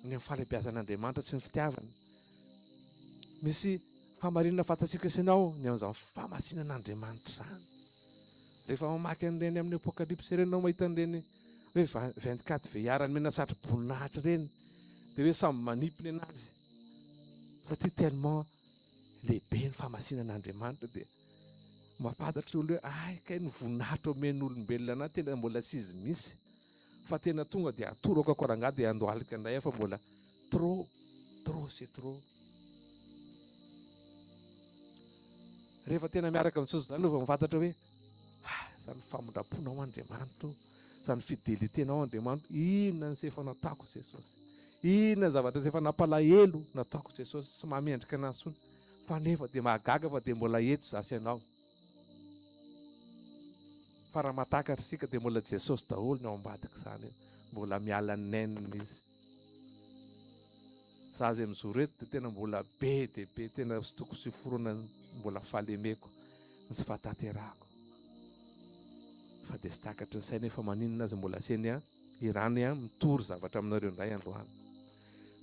ny amin'ny fahalebiazan'Andriamanitra sy ny fitiavana. Misy fahamarinana fantasika sy ianao ny amin'izany fahamasinan'Andriamanitra izany. Rehefa mamaky an'ireny amin'ny apokalypsy ireny ianao mahita an'ireny hoe 24 veillard mena satroboninahitra ireny dia hoe samy manipiny anazy satria tellement lehibe ny fahamasinan'Andriamanitra dia mampatatra olo hoe ay kay ny voninahitra omen'olombelona anahy tena mbola tsy izy misy fa tena tonga dia atorako akorangah dia andohalika indray fa mbola trop c'est trop. Rehefa tena miaraka amin'ny Jesosy zany no vao mifantatra hoe zany famondraponao Andriamanitra, zany fidélité-nao Andriamanitra, inona ny sy efa nataoko Jesosy, inona zavatra sy efa nampalahelo nataoko Jesosy, sy mahamendrika anazy tsony fa nefa dia mahagaga fa dia mbola eto zasy ianao. Fa raha mahatakatra sika dia mbola Jesosy daholo ny ao ambadika izany, mbola miala nainina izy. Za zay mijoro eto dia tena mbola be dia be, tena sy toko sy forona mbola fahalemeko ny tsy fahatanterahako. Fa dia sy takatra ny saina efa maninona azy mbola aseny a irany a mitory zavatra aminareo indray androany.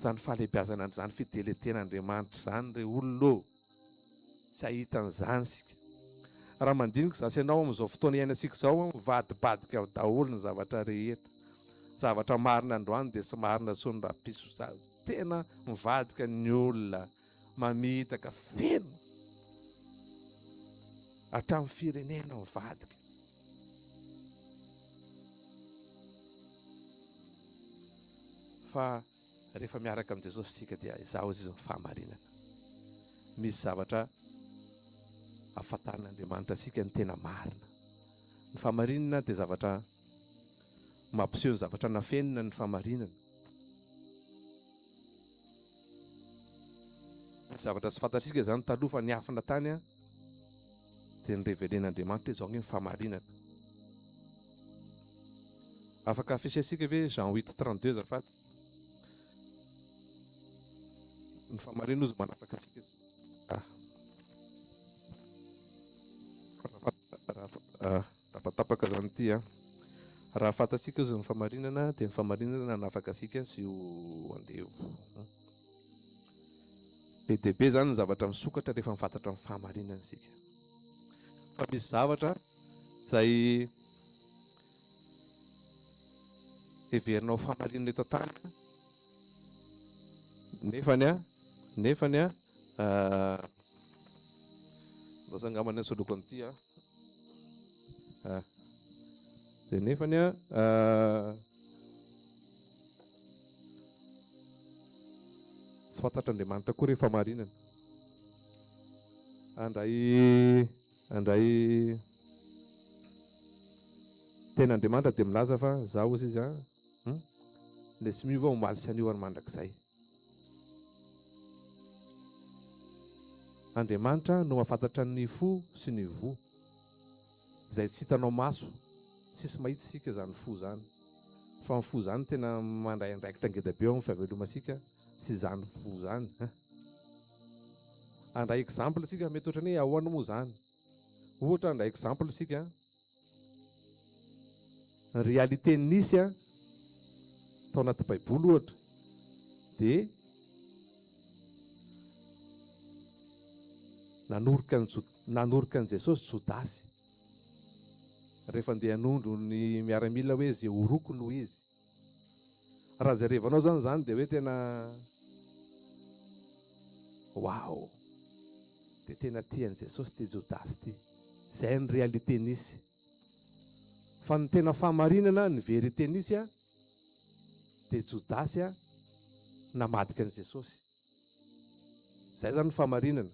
Zany fahalebiazana zany fidélité-n'Andriamanitra zany re olona tsy ahitan'izany sika. Raha mandinika zasy ianao amin'izao fotoana iainasika izao mivadibadika ao daholo ny zavatra rehetra. Zavatra marina androany dia sy marina tsony rapiso. Tena mivadika ny olona mamitaka feno hatramin'ny firenena mivadika. Fa rehefa miaraka amin'ny Jesosy sika dia izaho izy ny fahamarinana. Misy zavatra ahafantaran'Andriamanitra sika ny tena marina. Ny fahamarinana dia zavatra mampiseho ny zavatra nafenina ny fahamarinana. Misy zavatra tsy fantatsika zany taloha fa niafina tany a dia ny révélen'Andriamanitra izao ny fahamarinana. Afaka fisaisika ve Jean 8:32 zafady? Ny fahamarinana ozy manafaka antsika izy. Tapatapaka zany ity a. Raha fantatsika izy ny fahamarinana dia ny fahamarinana nanafaka asika sy ho andevo. Be dia be zany ny zavatra misokatra rehefa mifantatra amin'ny fahamarinana sika. Fa misy zavatra izay heverinao fahamarinana eto an-tany nefany a ndasa angamany soloko an'ity a dia nefany a tsy fantatr'Andriamanitra koa rehefa marinana andray ten'Andriamanitra dia milaza fa zaho ozy izy le tsy miova omaly sy anio ary mandrakizay. Andriamanitra no mahafantatra ny fo sy ny vo izay tsy hitanao maso, sisy mahita sika izany fo zany, fa ny fo zany tena mandray andraikitra ngeda be eo amin'ny fihavelomasika sy izany fo zany. Andray exemple sika mety ohatrany hoe ahoana moa zany, ohatra andray exemple sika ny réalité nisy tao anaty baiboly ohatra dia nanorika an' Jesosy Jodasy rehefa andeha hanondro ny miaramila hoe zay horoko no izy. Raha jerevanao zany dia hoe tena wow, dia tena tian'i Jesosy ty Jodasy ty. Izay ny réalité nisy. Fa ny tena fahamarinana ny vérité nisy dia Jodasy namadika an'i Jesosy. Izay zany ny fahamarinana.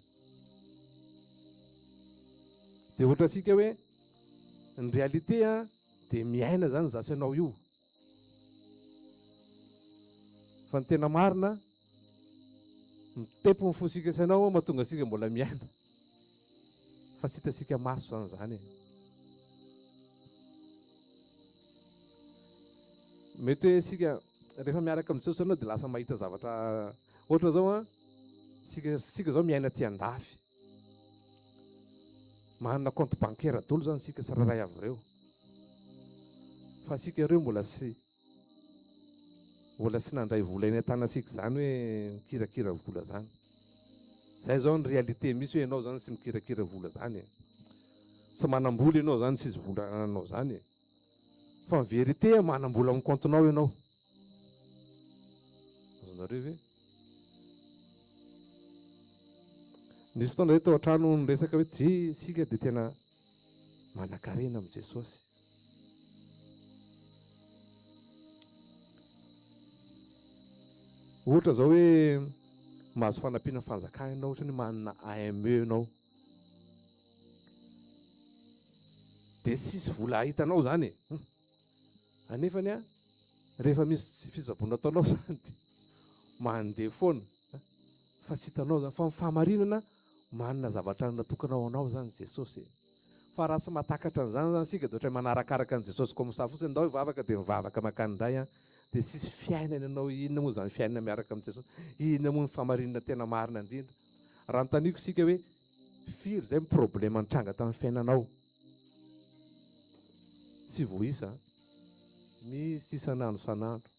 Dia ohatra sika hoe ny réalité dia miaina zany zasy anao io, fa ny tena marina mitempo ny fosika sainao mahatonga sika mbola miaina, fa tsy hitasika maso zany. Mety hoe sika rehefa miaraka amin'ny Jesosy anao dia lasa mahita zavatra ohatra zao sika zao miaina ty andafy, manana compte bancaire dolo zany sika sararay avy ireo, fa sika ireo mbola tsy nandray vola eny an-tanasika zany hoe mikirakira vola zany. Zay zao ny réalité misy hoe ianao zany tsy mikirakira vola zany, tsy manam-bola ianao zany tsy izy vola anao zany, fa ny vérité manam-bola amin'ny comptenao ianao. Azonareo ve? Nisy fotoana tao an-trano niresaka hoe sika dia tena manan-karena amin'i Jesosy. Ohatra zao hoe mahazo fanampiana fanjakana ianao, ohatra ny manana AME ianao, dia sisy vola hitanao zany anefany rehefa misy fisaboana ataonao zany dia mandeha foana, fa tsy hitanao zany. Fa ny fahamarinana manana zavatra natokana ho anao zany Jesosy. Fa raha tsy mahatakatra an'izany zany sika dia ohatra manarakaraka an' Jesosy comme ça fotsiny, ndao hivavaka dia mivavaka makany indray dia sisy fiainana ianao. Inona moa zany fiainana miaraka amin'i Jesosy? Inona moa ny fahamarinana tena marina indrindra? Raha notaniko sika hoe firy zay problème nitranga tamin'ny fiainanao, tsy voisa, misy isan'andro san'andro.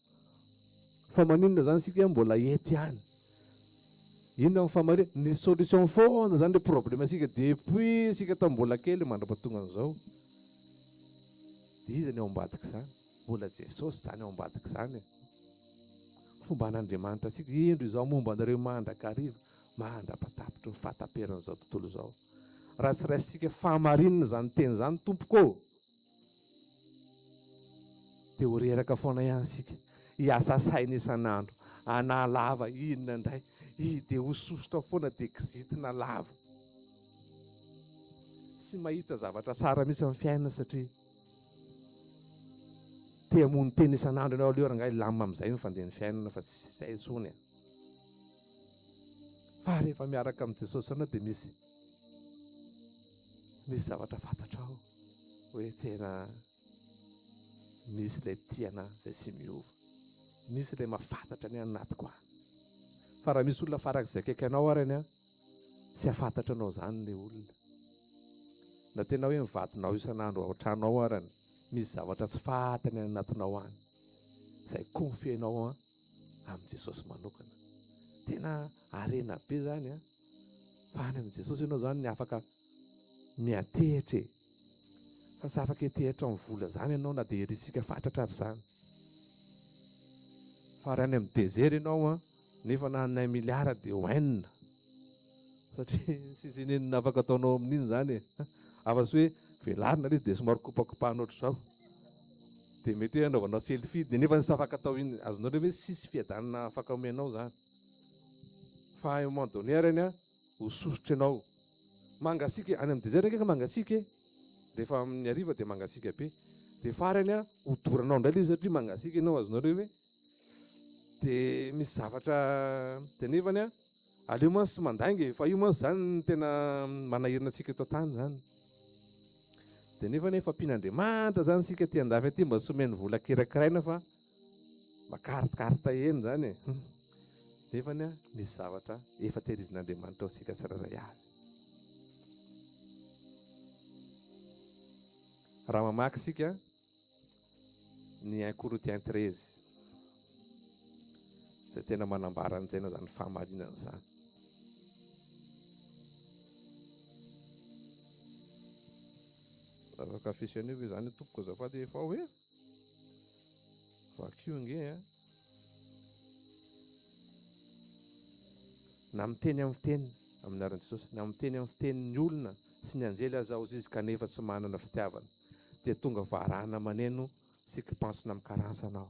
Fa maninona zany sika mbola eto ihany. Inona ny fahamarinana? Ny solution foana zany le problème sika depuis sika tao mbola kely mandra-pahatonga an'izao. Dia iza ny ao ambadika zany? Mbola Jesosy zany ao ambadika zany. Fomba an'Andriamanitra sika indro izao momba anareo mandrakariva, mandra-patapitra ny fahataperan'izao tontolo izao. Raha tsy raisitsika fahamarinana zany teny zany tompoko, dia ho reraka foana ihany sika, hiasa saina isan'andro, analava inona indray, dia ho sosotra foana dia kizitina lava, tsy mahita zavatra tsara misy amin'ny fiainana satria te hamono teny isan'andro ianao aleo rangahy lamina amin'izay mifandeha ny fiainana, fa tsy izay intsony. Fa rehefa miaraka amin'i Jesosy anao dia misy zavatra fantatrao hoe tena misy ilay tiana izay tsy miova, misy ilay mahafantatra ny anatiko any. Fa raha misy olona farak'izay akaiky anao arany tsy hafantatra anao zany ilay olona. Na tena hoe mivadinao isan'andro ao an-tranao arany, misy zavatra tsy fantany any anatinao any, izay confienao amin'i Jesosy manokana. Tena harena be zany fa any amin'i Jesosy ianao zany ny afaka miantehitra, fa tsy afaka hitehitra amin'ny vola zany ianao na dia irisika fatratra ary zany. Fa raha any amin'ny désert ianao nefa na 9 miliara dia hoenina satria sisy nenina afaka ataonao amin'iny zany afa-sy hoe velarina izy dia somary kopakopahanao ohatr'izao dia mety hoe anaovanao selfie dia nefa sy afaka atao iny azonao re hoe sisy fiadanana afaka omenao zany fa un moment donné reny a ho sosotra ianao mangasika any amin'ny désert ndraika mangasika rehefa amin'ny hariva dia mangasika be dia farany a hodoranao indray ilay izy satria mangasika ianao azonao re hoe dia misy zavatra dia nefany a aleo moa sy mandangy fa io moa zany ny tena manahirina antsika eto tany zany dia nefany efa mpian'Andriamanitra zany sika ty andafy aty mba sy omeny vola kirakiraina fa mba karitakarita eny zany nefany a misy zavatra efa tehirizin'Andriamanitra ao sika tsirairay avy. Raha mamaky sika ny 1 Corinthiens 13 izay tena manambara an'izay na zany fahamarinana zany. Afaka fisainy hoe zany tompoko azafady efa hoe vakio nge na miteny amin'ny fiteny amin'ny aran'i Jesosy na miteny amin'ny fitenin'ny olona sy ny anjely azaho izy kanefa tsy manana fitiavana dia tonga varahana maneno sy kipansina amin'ny karansanao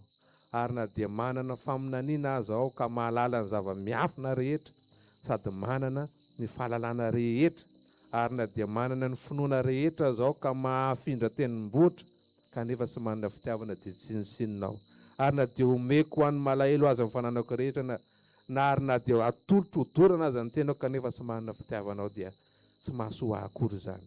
ary na dia manana faminaniana aza ao ka mahalala ny zava-miafina rehetra sady manana ny fahalalana rehetra ary na dia manana ny finoana rehetra aza ao ka mahafindra tenim-botra kanefa tsy manana fitiavana dia tsy nsinonao ary na dia omeko ho an'ny malahelo aza amin'ny fananako rehetra na ary na dia atolotro hodorana aza ny tenao kanefa tsy manana fitiavanao dia tsy mahasoa akory zany.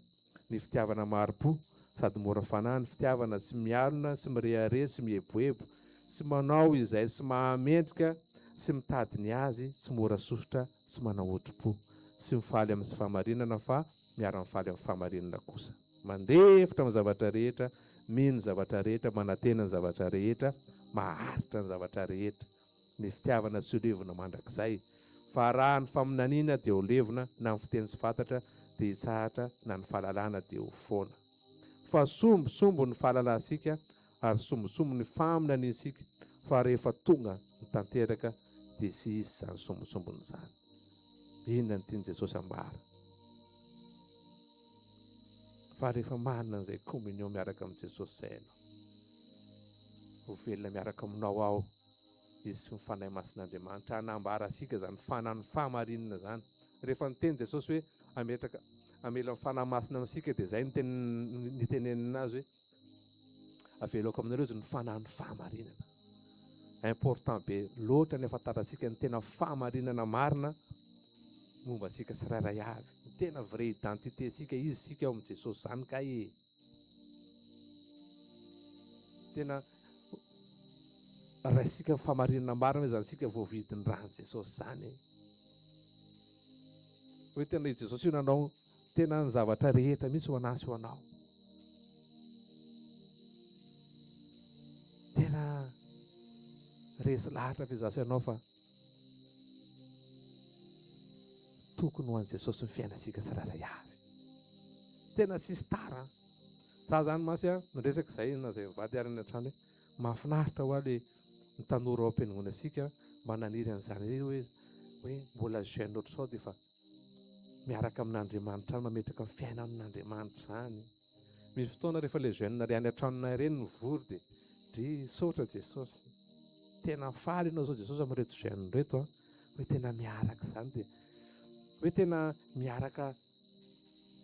Ny fitiavana maro-po sady mora fanahy ny fitiavana sy mialona sy mirehare sy mieboebo sy manao izay sy mahamendrika sy mitady ny azy sy mora sosotra sy manao otro-po sy mifaly amin'ny sy fahamarinana fa miara-mifaly amin'ny fahamarinana kosa mandefitra amin'ny zavatra rehetra mino zavatra rehetra manantena ny zavatra rehetra maharitra ny zavatra rehetra ny fitiavana sy olevona mandrakizay fa raha ny faminaniana dia ho levona na ny fiteny sy fantatra dia hitsahatra na ny fahalalana dia ho foana fa sombosombo ny fahalalasika ary sombosombo ny faminaninsika fa rehefa tonga ny tanteraka dia sy isy zany sombosombony zany. Inona ny tiany Jesosy ambara fa rehefa manana an'izay communion miaraka amin'ny Jesosy zay ianao ho velona miaraka aminao ao izy sy mifanahy masin'Andriamanitra hanambara asika zany fanany fahamarinana zany rehefa niteny Jesosy hoe ametraka amela mifanahy masina amintsika dia zay nitenenina azy hoe avelako aminareo izy ny fanany fahamarinana important be loatra ny afantarantsika ny tena fahamarinana marina momba asika tsirairay avy ny tena vrai identité sika izy sika ao amin'ny Jesosy zany ka tena raha sika fahamarinana marina hoe zany sika voavidiny rahan'i Jesosy zany hoe tena izy Jesosy io nanao tena ny zavatra rehetra mihitsy ho anasy ho anao tena resy lahatra fizasy ianao fa tokony ho an'i Jesosy ny fiainasika tsirairay avy tena sisy tara za zany masy a niresaka izay na izay mivady arany an-trano hoe mahafinaritra ho aho le ny tanora ao am-piangonana asika mba naniry an'izany hoe mbola jeune ohatr'izao dia fa miaraka amin'Andriamanitra any mametraka ny fiaina amin'Andriamanitra zany misy fotoana rehefa le jeune ry any an-tranonay ireny mivory dia dry saotra Jesosy tena faly ianao zao Jesosy amin'reto jeune reto hoe tena miaraka zany dia hoe tena miaraka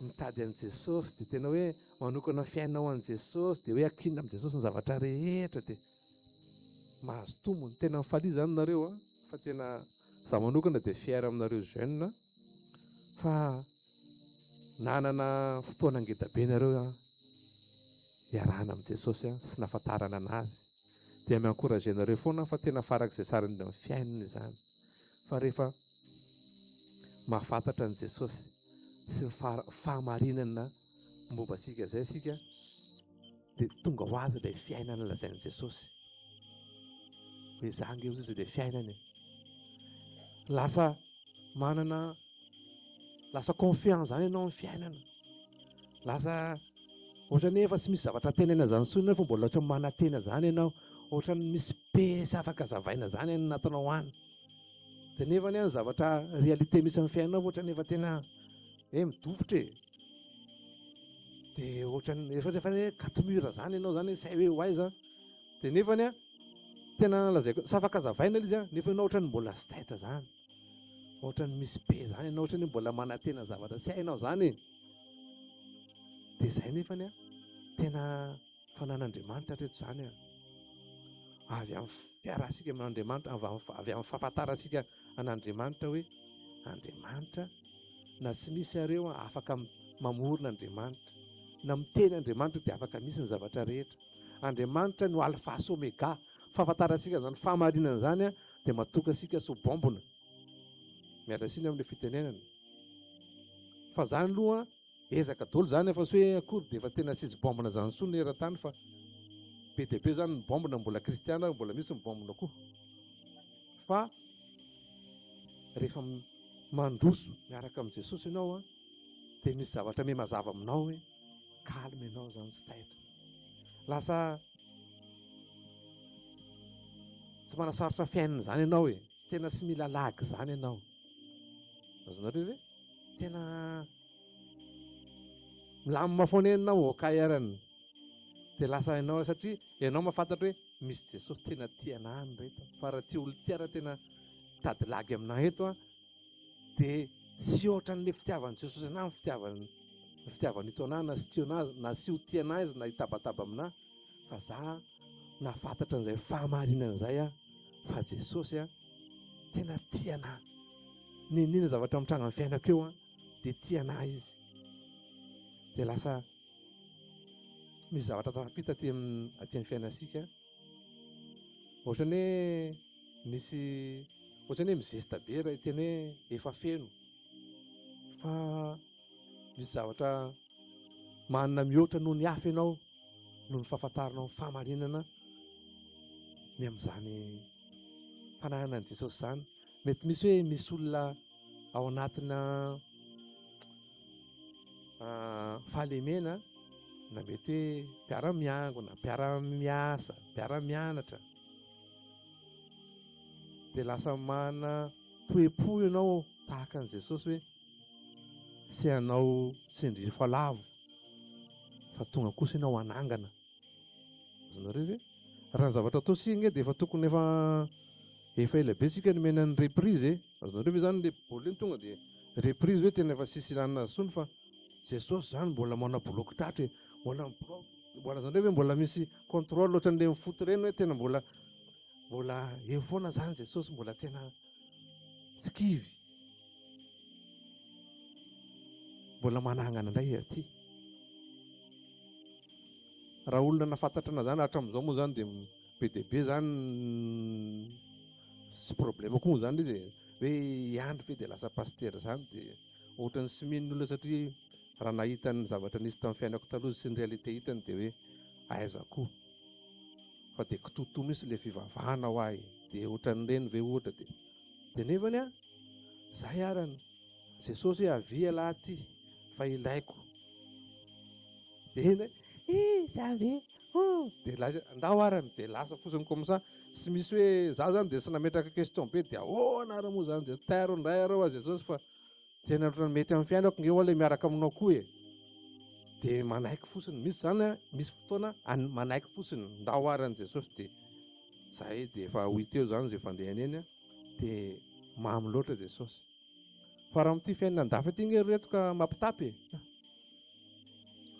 mitady an'i Jesosy dia tena hoe manokana fiainao an'i Jesosy dia hoe akinona amin'i Jesosy ny zavatra rehetra dia mahazo tombony tena mifaly zany nareo fa tena za manokana dia fier aminareo jeune fa nanana fotoana ngeda be nareo iarahana amin'i Jesosy sy nahafantarana anazy dia miankorager nareo foana fa tena farak'izay sara indrindra amin'ny fiainana izany fa rehefa mahafantatra an'i Jesosy sy ny fahamarinana momba asika zay sika dia tonga ho azy ilay fiainana lazain'i Jesosy hoe zange izy dia fiainany lasa manana lasa confiance zany ianao amin'ny fiainana lasa ohatrany efa tsy misy zavatra tenena zany sonina fa mbola ohatra manantena zany ianao ohatrany misy pesa afaka zavaina zany anatinao any dia nefany a ny zavatra réalité misy amin'ny fiainanao ohatra nefa tena midofotra e, dia ohatrany efa hoe katomura zany ianao zany say hoe ho aiza, dia nefany a tena lazaiko sy afaka azavaina izy a nefa ianao ohatrany mbola sy taitra zany, ohatrany misy be zany ianao, ohatrany mbola manantena zavatra sy hainao zany e. Dia izay nefany a tena fanan'Andriamanitra reto zany a, avy amin'ny fiarasika amin'Andriamanitra, avy amin'ny fahafantarasika an'Andriamanitra hoe Andriamanitra, na tsy misy areo a afaka mamorona Andriamanitra, na miteny Andriamanitra dia afaka misy ny zavatra rehetra. Andriamanitra no alpha sy oméga, fahafantarasika zany fahamarinana zany a dia matoka asika sy ho bombona. Miala siny amin'ilay fitenenana fa zany aloha ezaka daholo zany efa sy hoe akory dia efa tena sisy bombona zany intsony eran-tany, fa be dia be zany ny bombona, mbola kristiana mbola misy ny bombona koa. Fa rehefa mandroso miaraka amin'i Jesosy ianao a dia misy zavatra me mazava aminao hoe calme ianao zany, tsy taitra, lasa tsy manasarotra fiainana zany ianao e, tena tsy mila lagy zany ianao. Azonareo ve tena milamina foana ianao ao kaherany, dia lasa ianao satria ianao mahafantatra hoe misy Jesosy tena tia anahy ny reto, fa raha tia olo tia raha tena tady lagy aminahy eto a dia sy ohatran'ilay fitiavan'i Jesosy anahy ny fitiavany ito anahy, na sy tio anazy na sy ho tia anahy izy na hitabataba aminahy, fa za nahafantatra an'izay fahamarinana izay a fa Jesosy a tena tia anahy, ninona zavatra mitranga amin'ny fiainako eo a dia tia anahy izy. Dia lasa misy zavatra tafampita aty amin'ny fiainasika, ohatrany hoe misy ohatrany hoe mizesta be raha teny hoe efa feno, fa misy zavatra manana mihoatra noho ny hafa ianao, noho ny fahafantaranao ny fahamarinana ny amin'izany fananana Jesosy zany. Mety misy hoe misy olona ao anatina fahalemena, na mety hoe mpiara-miangona, mpiara-miasa, mpiara-mianatra, dia lasa mana toe-po ianao tahaka an'i Jesosy hoe sy hanao tsindry falavo fa tonga kosa ianao anangana. Azonareo ve raha ny zavatra atao singa dia efa tokony efa ela be sika nomena ny reprise e. Azonareo ve zany le baolina tonga dia reprise hoe tena efa sisy ilanana azy sony, fa Jesosy zany mbola manaboloky tratra e, mbola zan'ireo hoe mbola misy contrôle ohatran'ilay mifoto ireny hoe tena mbola eo foana zany Jesosy, mbola tena tsy kivy, mbola manangana indray aty. Raha olona nafantatra na zany hatramin'izao moa zany dia be dia be zany sy problème koa moa zany izy hoe hiandry fe dia lasa paster zany, dia ohatran'ny sy mino olona, satria raha nahita ny zavatra nisy tamin'ny fiainako taloha sy ny réalité hitany dia hoe aiza koa, fa dia kitoto misy ilay fivavahana ho ahy, dia ohatran'ireny ve ohatra, dia nefany a zay arany Jesosy hoe avia lahy ty fa ilaiko, dia za ve dia lasa andao arany, dia lasa fosiny comme ça, sy misy hoe za zany dia sy nametraka question be dia ahoana ara moa zany, dia tairo indray arao a Jesosy, fa tena ohatrany mety amin'ny fiainako nge ho ilay miaraka aminao koa e, dia manaiky fosiny. Misy zany a misy fotoana manaiky fosiny, ndao arany Jesosy, dia zay dia efa hoy teo zany zay fandehany eny a, dia mamy loatra Jesosy. Fa raha amin'ity fiainana andafy ity nge reto ka mampitapy e,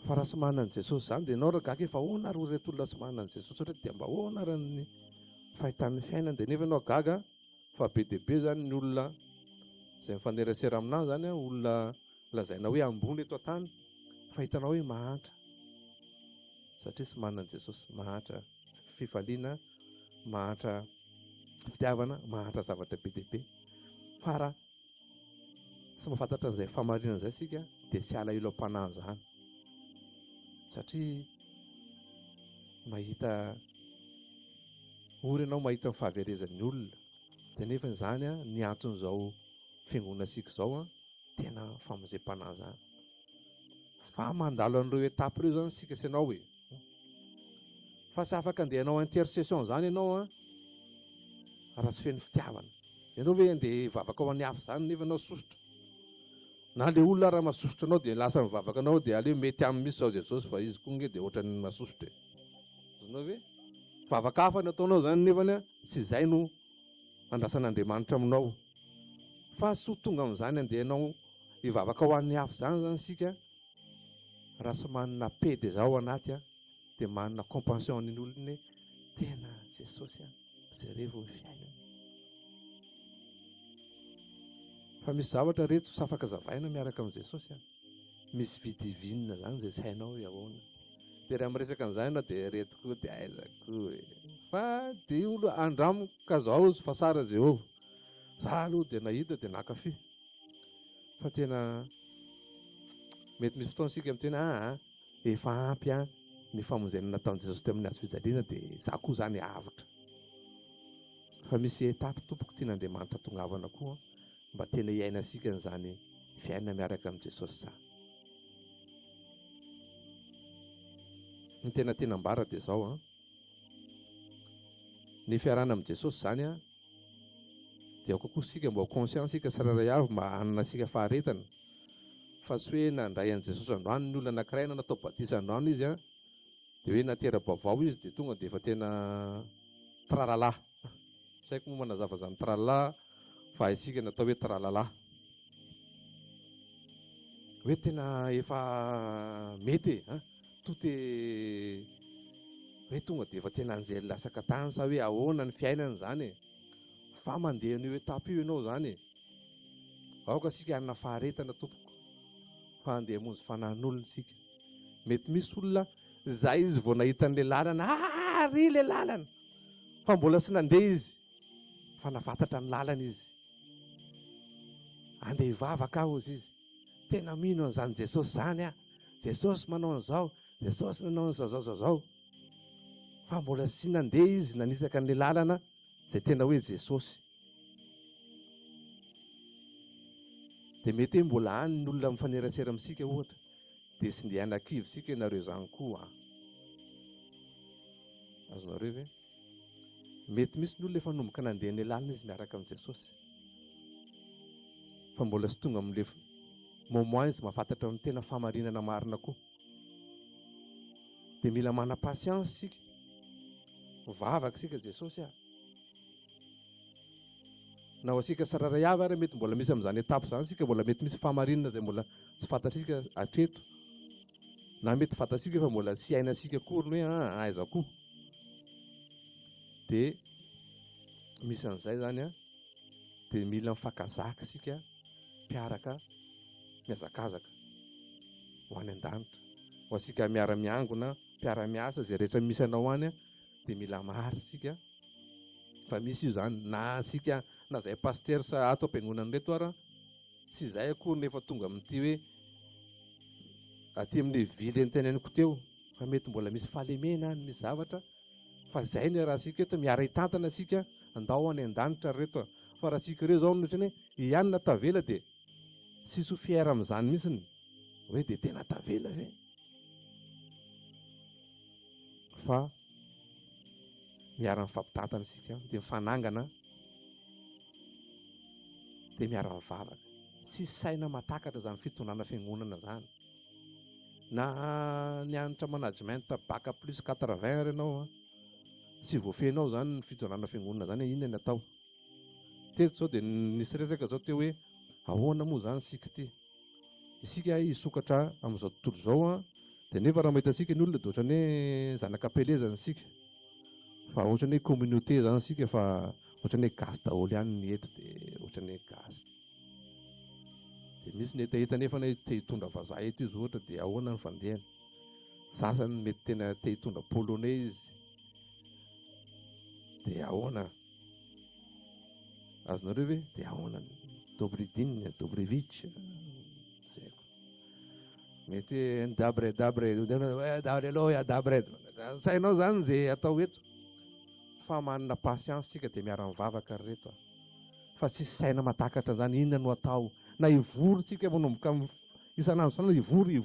fa raha sy manana an'i Jesosy zany dia ianao ragaky efa ahoana ary reto olona sy manana an'i Jesosy reto, dia mba ahoana ary ny fahitan'ny fiainana, dia nefa ianao gaga fa be dia be zany ny olona izay mifanerasera aminahy zany a, olona lazaina hoe ambony eto an-tany, fa hitanao hoe mahantra satria sy manana an'i Jesosy, mahantra fifaliana, mahantra fitiavana, mahantra zavatra be dia be. Fa raha sy mahafantatra an'izay fahamarinana izay sika dia sy ala ilo am-panahy zany, satria mahita ory ianao mahita ny fahaverezan'ny olona, dia nefa zany a ny anton'izao fiangonana sika izao a tena famonjem-panahy zany, fa mandalo an'ireo etapy ireo zany sika sy ianao e, fa sy afaka andehanao intercession zany ianao a raha tsy feno fitiavana. ianao hoe andeha hivavaka ho an'ny hafa zany nefa anao sosotra, na le olona raha mahasosotra anao dia lasa mivavaka anao dia aleo mety amin'ny misy zao Jesosy fa izy koa nge dia ohatran'ny mahasosotra anao hoe vavaka hafa ny ataonao zany nefany tsy izay no andrasan'Andriamanitra aminao. Fa sy ho tonga amin'izany andehanao hivavaka ho an'ny hafa zany sika raha sy manana pedy izao anaty dia manana compassion ny olona tena Jesosy zay revo ny fiainana. Fa misy zavatra reto sy afaka zavaina miaraka amin'ny Jesosy misy vidivinina zany zay sainao ahoana. Dia raha miresaka an'izany dia reto koa dia aizako fa dia olo andramoka zao fa sara Jehovah. Za aloha dia nahita dia nankafy. Fa tena mety misy fotoana sika mitena efa ampy ny famonjenana nataon'i Jesosy teo amin'ny hazo fijaliana dia za koa zany avotra. Fa misy etape tompoko tian'Andriamanitra tongavana koa mba tena hiaina sika n'izany fiainana miaraka amin'i Jesosy zany. Ny tena tenambara dia zao ny fiarahana amin'i Jesosy zany dia kokoa sika mba conscience sika tsirairay avy mba hanana sika faharetana. Fa tsy hoe nandray an'i Jesosy androany ny olona anankiray na natao batisa androany izy dia hoe natera-baovao izy dia tonga dia efa tena tralala. Saiko moa manazava zany tralala fa isika natao hoe tralala. Hoe tena efa mety tout est hoe tonga dia efa tena anjely lasaka tany sa hoe ahoana ny fiainana zany fa mandeha an'io etape io ianao zany. Aoka sika hanana faharetana tompoko fa andeha hamonjy fanahin'olona sika. Mety misy olona zay izy vao nahita an'ilay lalana ry ilay lalana fa mbola tsy nandeha izy fa nafantatra ny lalana izy. Andeha hivavaka aho izy tena mino an'izany Jesosy zany Jesosy manao an'izao, Jesosy nanao an'izao. Fa mbola tsy nandeha izy nanisaka an'ilay lalana zay tena hoe Jesosy. Dia mety hoe mbola any ny olona mifanerasera amintsika ohatra dia sy ndeha hanan-kivy sika ianareo zany koa azonareo ve? Mety misy ny olona efa nomboka nandeha ny lalina izy miaraka amin'i Jesosy fa mbola sy tonga amin'ilay moment izy mahafantatra amin'ny tena fahamarinana marina koa. Dia mila mana patience sika, mivavaka sika Jesosy na ho asika tsiraray avy ary mety mbola misy amin'izany etape zany sika mbola mety misy fahamarinana zay mbola tsy fantatsika hatreto, na mety fantatsika fa mbola tsy hainasika akory hoe aiza koa. Dia misy an'izay zany dia mila mifankazaka sika mpiaraka miazakazaka ho any an-danitra. Ho asika miara-miangona mpiara-miasa zay rehetra misy anao any dia mila mary sika fa misy io zany na sika na zay paster sa ato am-piangonana reto ara tsy izay akory nefa tonga amin'ity hoe aty amin'ny vily nyteneniko teo fa mety mbola misy fahalemena any misy zavatra fa zay ny raha sika eto miara hitantana sika andao any an-danitra reto. Fa raha sika ireo zao nohatra hoe hianina tavela dia sisy ho fiera amin'izany mihitsiny hoe dia tena tavela ve. Fa miara mifampitantana sika dia mifanangana dia miara mivavaka. Sisy saina matakatra zany fitondrana fiangonana zany. Na nianatra management bac plus 80 ary ianao sy voafenao zany ny fitondrana fiangonana zany inona ny atao. Teto zao dia nisy resaka zao teo hoe ahoana moa zany sika ty isika hisokatra amin'izao tontolo izao dia nefa raha mahita sika ny olona dia ohatrany hoe zanak'ampelezana sika fa ohatrany hoe communauté zany sika fa ohatrany hoe gasy daholo ihany ny eto dia ohatrany hoe gasy. Dia misy ny hetaheta nefa na te hitondra vazaha eto izy ohatra dia ahoana ny fandehany. Sasany mety tena te hitondra polonais izy dia ahoana. Azonareo ve? Dia ahoana Dobridin, Dobrevich mety dabre aloha dabre sainao zany zay atao eto. Fa manana patience sika dia miara mivavaka reto fa tsisy saina matakatra zany inona no atao na ivory sika manomboka isan'andro sana ivory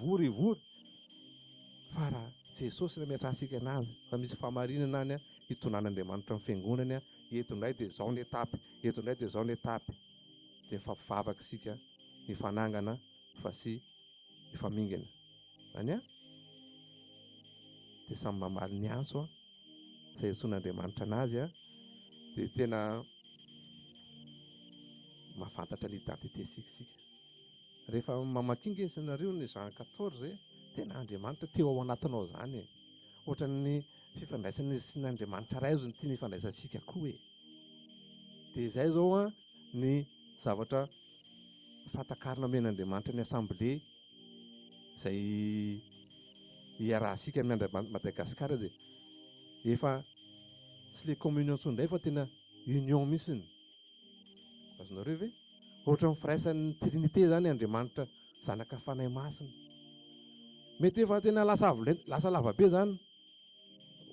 fa raha Jesosy no miatrasika anazy fa misy famarinana any a hitonan'Andriamanitra amin'ny fiangonany a eto indray dia zao ny etapy eto indray dia zao ny etapy dia mifampivavaka isika mifanangana fa sy mifamingana zany a dia samy mamaly ny anso a izay antsoin'Andriamanitra anazy a dia tena mahafantatra ny identité sikasika rehefa mamakinga isanareo ny Jean 14 tena Andriamanitra teo ao anatinao zany ohatra ny fifandraisany sy ny Andriamanitra ray azo ny tia ny ifandraisansika koa dia izay zao a ny zavatra fatakarina men'Andriamanitra ny assemblée izay iarahsika amin'ny Madagasikara dia efa sy le communion tsondray fa tena union mihitsiny azonareo ve ohatra mifiraisan'ny trinité zany Andriamanitra zanaka fanahy masina mety efa tena lasa lavabe zany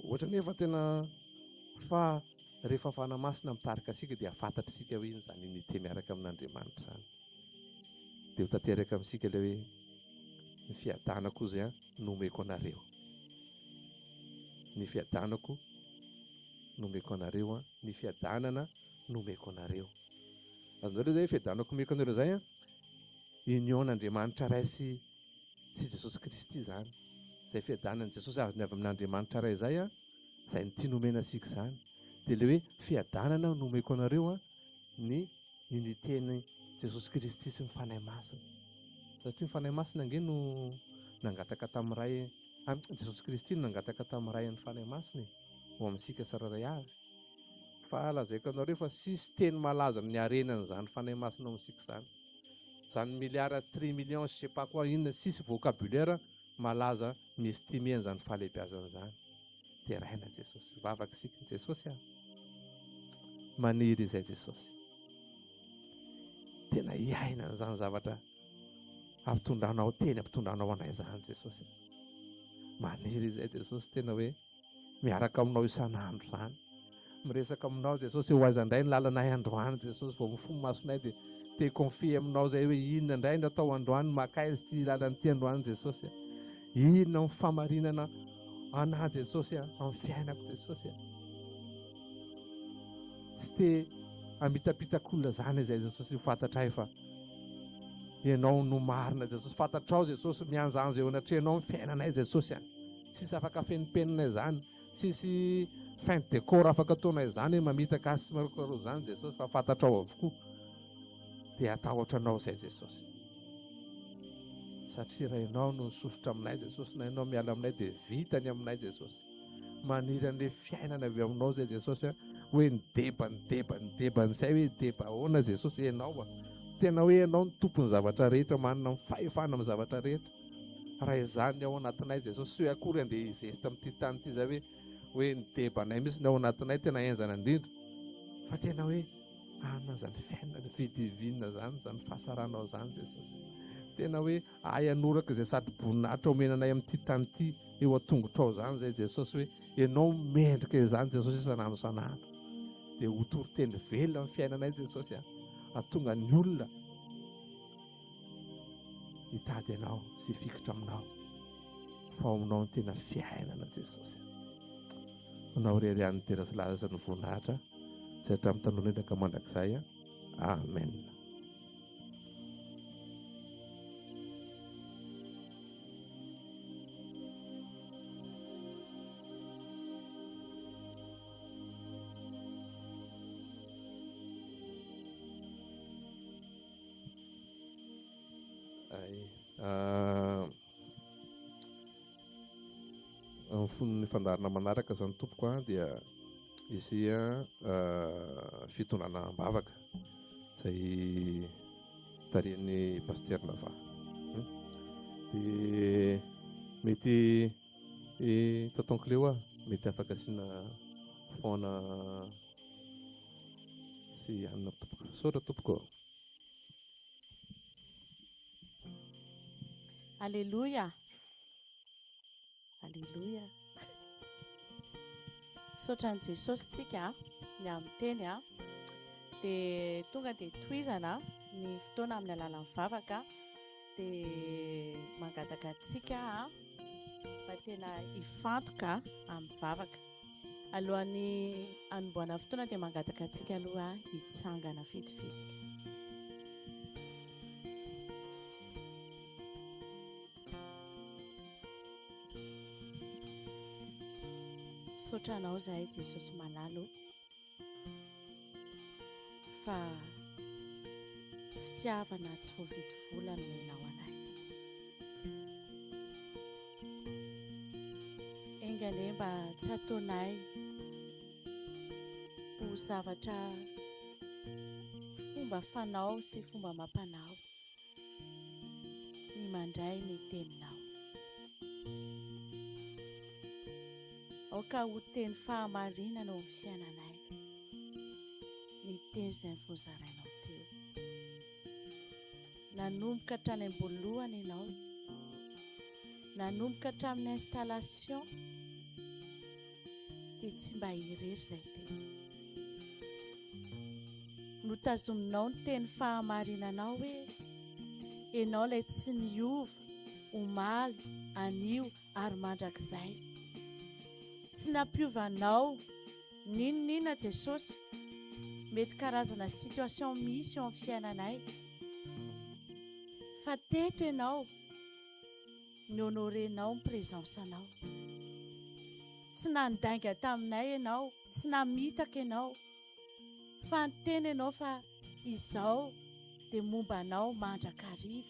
ohatra ny efa tena fa rehefa fanahy masina mitarika asika dia afantatra isika hoe iny zany unité miaraka amin'Andriamanitra zany dia ho tanteraka amintsika ilay hoe ny fiadanako izay nomeko anareo ny fiadanako nomeko anareo ny fiadanana nomeko anareo azonareo zay fiadanako nomeko anareo zay union'Andriamanitra ray sy Jesosy Kristy zany zay fiadanana Jesosy avy amin'Andriamanitra ray zay izay ny tia nomena asika zany dia ilay hoe fiadanana nomeko anareo ny unité-ny Jesosy Kristy sy ny fanahy masina satria ny fanahy masina ange no nangataka tamin'ny ray Jesosy Kristy no nangataka tamin'ny ray ny fanahy masina ho amintsika tsiraray avy fa lazaiko anareo fa sisy teny malaza amin'ny arenana zany fanahy masina amintsika zany milliard trimillion je sais pas quoi inona sisy vocabulaire malaza miestime an'izany fahalehibiazana zany dia raina Jesosy vavaka isika ny Jesosy maniry izay Jesosy tena iaina n'izany zavatra ampitondranao teny ampitondranao anay zany Jesosy maniry izay Jesosy tena hoe miaraka aminao isan'andro zany miresaka aminao Jesosy ho aiza indray ny lalanay androany Jesosy vao mifono masonay dia te confie aminao zay hoe inona indray no atao androany makaizy ty lalan'ity androany Jesosy inona ny famarinana anahy Jesosy amin'ny fiainako Jesosy tsy te amitapitak'olona zany izay Jesosy ho fantatray fa ianao no marina Jesosy fantatrao Jesosy mianjanja eo anatrehanao ny fiainanay Jesosy tsisy afaka fenipeninay zany tsisy fin de décor afaka ataonay zany mamitaka asy marokaro zany Jesosy fa fantatrao avokoa dia atahotra anao izay Jesosy satria raha ianao no nisosotra aminay Jesosy na ianao miala aminay dia vitany aminay Jesosy maniry an'ilay fiainana avy aminao zay Jesosy hoe nidebanyzay hoe deba ahoana Jesosy ianao tena hoe ianao ny tompony zavatra rehetra manana ny fahefana amin'ny zavatra rehetra raha izany ao anatinay Jesosy sy hoe akory andeha hizesta amin'ity tany ity zay hoe nidebanay mihitsy ny ao anatinay tena enjana indrindra fa tena hoe anona zany fiainana ny fidivinina zany fahasaranao zany Jesosy tena hoe ay anoraka izay sady boninahitra omenanay amin'ity tany ity eo atongotrao zany zay Jesosy hoe ianao mendrika izany Jesosy isan'andro isan'andro dia ho toriteny velona amin'ny fiainanay Jesosy atonga ny olona hitady ianao sy fikitra aminao fa aminao ny tena fiainana Jesosy anao rery tera sy laza ny voninahitra zay hatramin'ny tanona endrika mandrakizay amen. Amin'ny fonony fandarina manaraka zany tompoko dia izy fitondrana am-bavaka izay tarihan'ny paster Nava dia mety tonton Cléo mety afaka asiana foana sy anona tompoko saotra tompoko. Alléluia. Alléluia. Saotran'i Jesosy tsika ny amin'ny teny dia tonga dia tohizana ny fotoana amin'ny alalan'ny vavaka dia mangataka antsika mba mba tena ifantoka amin'ny vavaka. Alohan'ny anomboana fotoana dia mangataka antsika aloha hitsangana fetifitika. Saotranao zahay Jesosy malalo fa fitiavana tsy voavidy vola no menao anay. Engane mba tsy ataonay ho zavatra fomba fanao sy fomba mampanao ny mandray ny teninao. Aoka ho teny fahamarinana ao amin'ny fiainanay ny teny izay vozarainao teo. Nanomboka hatrany am-boalohany ianao, nanomboka hatramin'ny installation dia tsy mba irery izay teto. Notazominao ny teny fahamarinanao hoe ianao ilay tsy miova, omaly, anio ary mandrakizay. Tsy nampiovanao ninona Jesosy mety karazana situation misy eo amin'ny fiainanay, fa teto ianao ny honorenao ny présencenao. Tsy nandainga taminay ianao, tsy namitaka ianao, fa niteny ianao fa izao dia mombanao mandrakariva.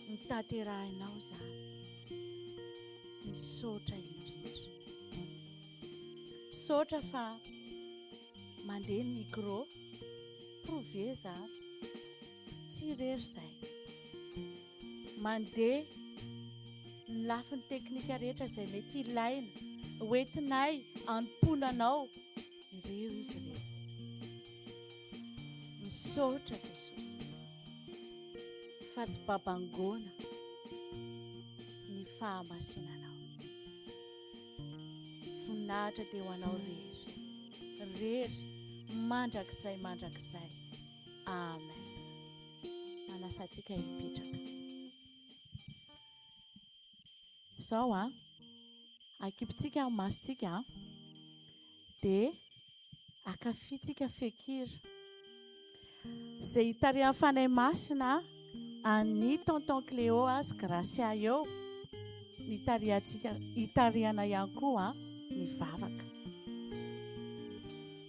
Nitanterahinao izany, misaotra indrindra. Misaotra fa mandeha ny micro, proveza tsy irery izay. Mandeha ny lafiny teknika rehetra izay mety ilaina, hoentinay anomponanao, ireo izy ireo. Misaotra Jesosy fa tsy babangona ny fahamasinanao. Voninahitra dia ho anao rery mandrakizay. Amen. Anasantsika hipetraka. Izao akipitsika amin'ny masontsika dia akafitsika fekira izay hitarihan'ny fanahy masina any tonton Cléo azy Gracia eo, hitarihana ihany koa ny vavaka.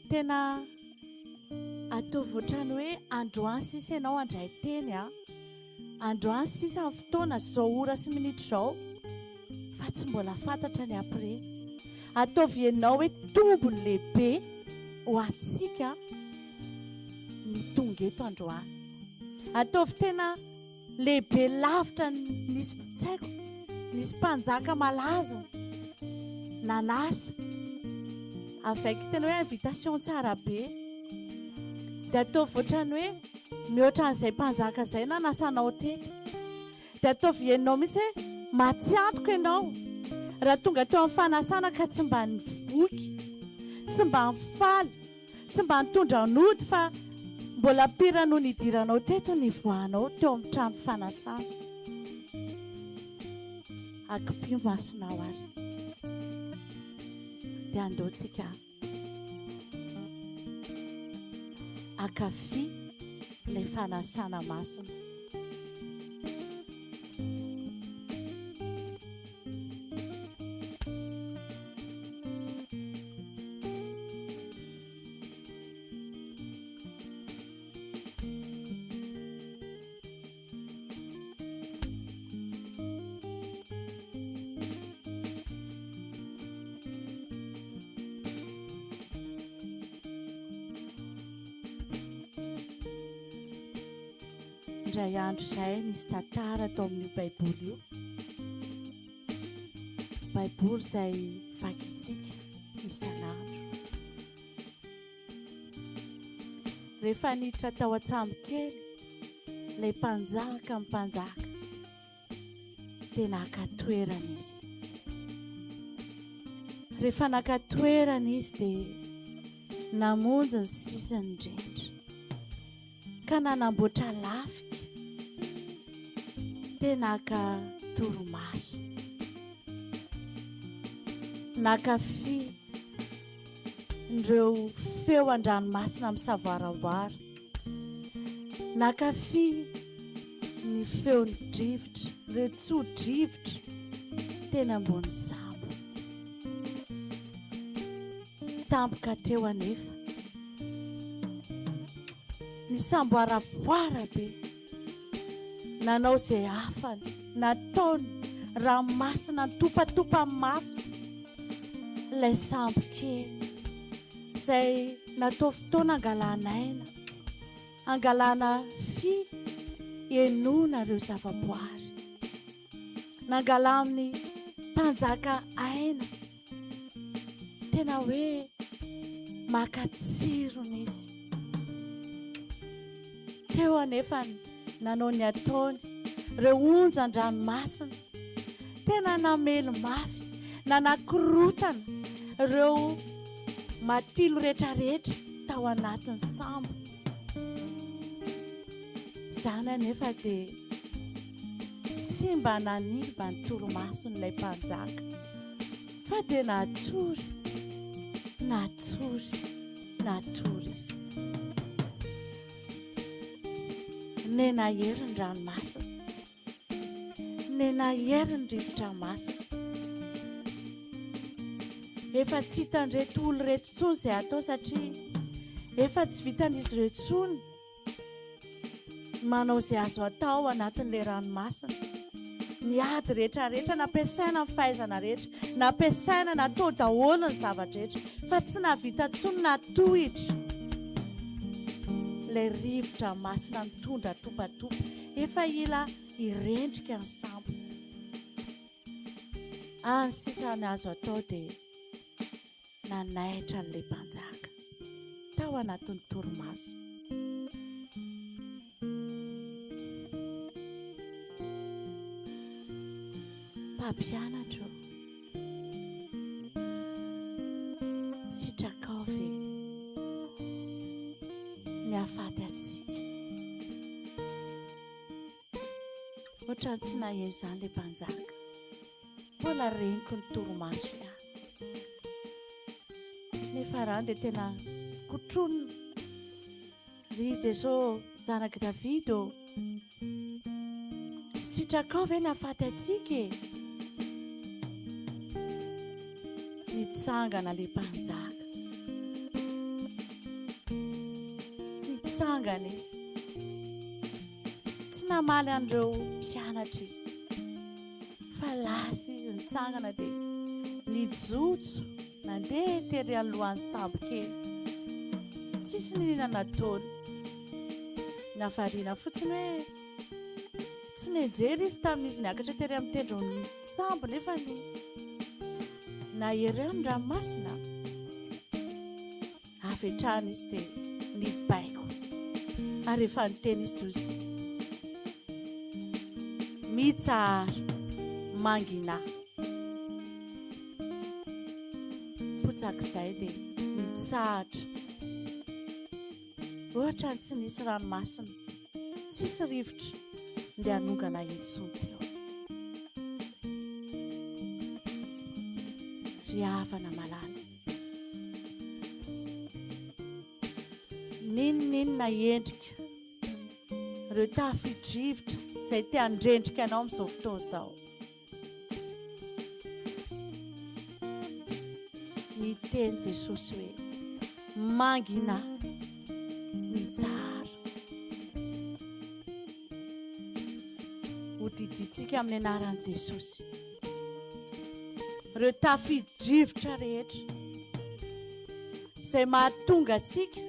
Tena ataovy ohatrany hoe androany sisa ianao andray teny, androany sisa amin'ny fotoana zao ora sy minitra izao, fa tsy mbola fantatra ny après. Ataovy ianao hoe tombony lehibe ho atsika ny tonga eto androany. Ataovy tena lehibe lavitra nisy mpanjaka malaza nanasa avec tena hoe invitation tsara be. Dia ataovy ohatrany hoe mihoatra an'izay mpanjaka izay na nasanao teto. Dia ataovy ianao mihitsy hoe matsiantoka ianao raha tonga teo amin'ny fanasana ka tsy mba nivoky, tsy mba nifaly, tsy mba nitondra nody, fa mbola pira no nidiranao teto ny voanao teo amin'ny trano fanasana. Akipio masonao ary dia andeontsika akafy ilay fanasana masina. Indray andro izay nisy tantara tao amin'io baiboly io, baiboly izay vakitsika isan'andro. Rehefa niditra tao an-tsambo-kely ilay mpanjaka mpanjaka dia naka toerana izy. Rehefa naka toerana izy dia namonjy ny sisiny indrindra ka nanamboatra lafika dia naka toromaso Nakafy ndreo feo an-dranomasina misavoaravoara. Nakafy ny feony drivotra, ireo tso-drivotra tena ambony sambo. Tampoka teo anefa ny sambo aravoara be nanao izay afany, nataony ranomasina topatopa mafy ilay sambo kely izay natao fotoana angalana aina, angalana fy enona ireo zavaboary, nangala amin'ny mpanjaka aina. Tena hoe makatsirony izy. Teo anefa nanao ny ataony ireo onjan-dranomasina tena namely mafy, nanakorotana ireo matilo rehetrarehetra tao anatin'ny sambo. Izany anefa dia tsy mba nanimba ny toromason'ilay mpanjaka, fa dia natory izy. Nenahery ny ranomasina, nenahery ny rivotra masina. Efa tsy hitan'ireto olo reto intsony izay atao, satria efa tsy vitan'izy ireo intsony manao izay azo atao anatin'ilay ranomasina. Ny ady rehetrarehetra nampiasaina ny fahaizana rehetra, nampiasaina natao daholo ny zavatra rehetra, fa tsy navita intsony natohitra. Ilay rivotra masina mitondra topatopa efa ila irendrika ny sambo. Any sisa ny azo atao dia nanaitra n'ilay mpanjaka tao anatin'ny torimaso. Mpampianatra sitraka ve ny afaty atsika, ohatrany tsy naheo izany ilay mpanjaka, mbola reniko ny torimaso ihany. Nefa raha dia tena kotronina ry Jesosy zanaka Davidy, sitraka ve ny afaty atsika e? Nitsangana ilay mpanjaka, nitsangana izy, tsy namaly an'ireo mpianatra izy, fa lasa izy nitsangana dia nijotso nandeha tery alohan'ny sambo kely. Tsisy ninona nataony, nafariana fotsiny hoe tsy nijery izy tamin'izy niakatra tery amin'ny tendron'ny sambo, nefa nahery eo ny ranomasina. Avetrany izy dia nibaiko, ary efa niteny izy toy izy, mitsara mangina. Potsak'izay dia nitsahatra. Ohatra ny tsy nisy ranomasina, tsisy rivotra ndia hanongana intsony teo. Ry havana malala, ninona endrika ireo tafidrivotra izay te handrendrika anao amin'izao fotoana izao. Niteny Jesosy hoe mangina, mitsara. Hodiditsika amin'ny anaran'i Jesosy ireo tafidrivotra rehetra izay mahatonga atsika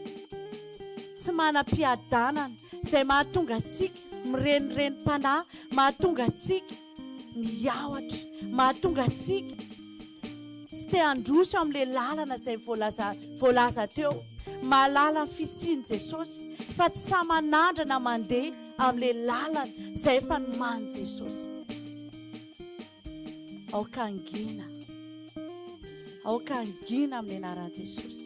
tsy manam-piadanana, izay mahatonga atsika mirenireni-panahy, mahatonga atsika miaotra, mahatonga atsika tsy te handroso amin'ilay lalana izay voalaza teo, mahalala ny fisian'i Jesosy, fa tsy sa manandrana mandeha amin'ilay lalana izay efa nomanin'i Jesosy. Aoka angina amin'ny anaran'i Jesosy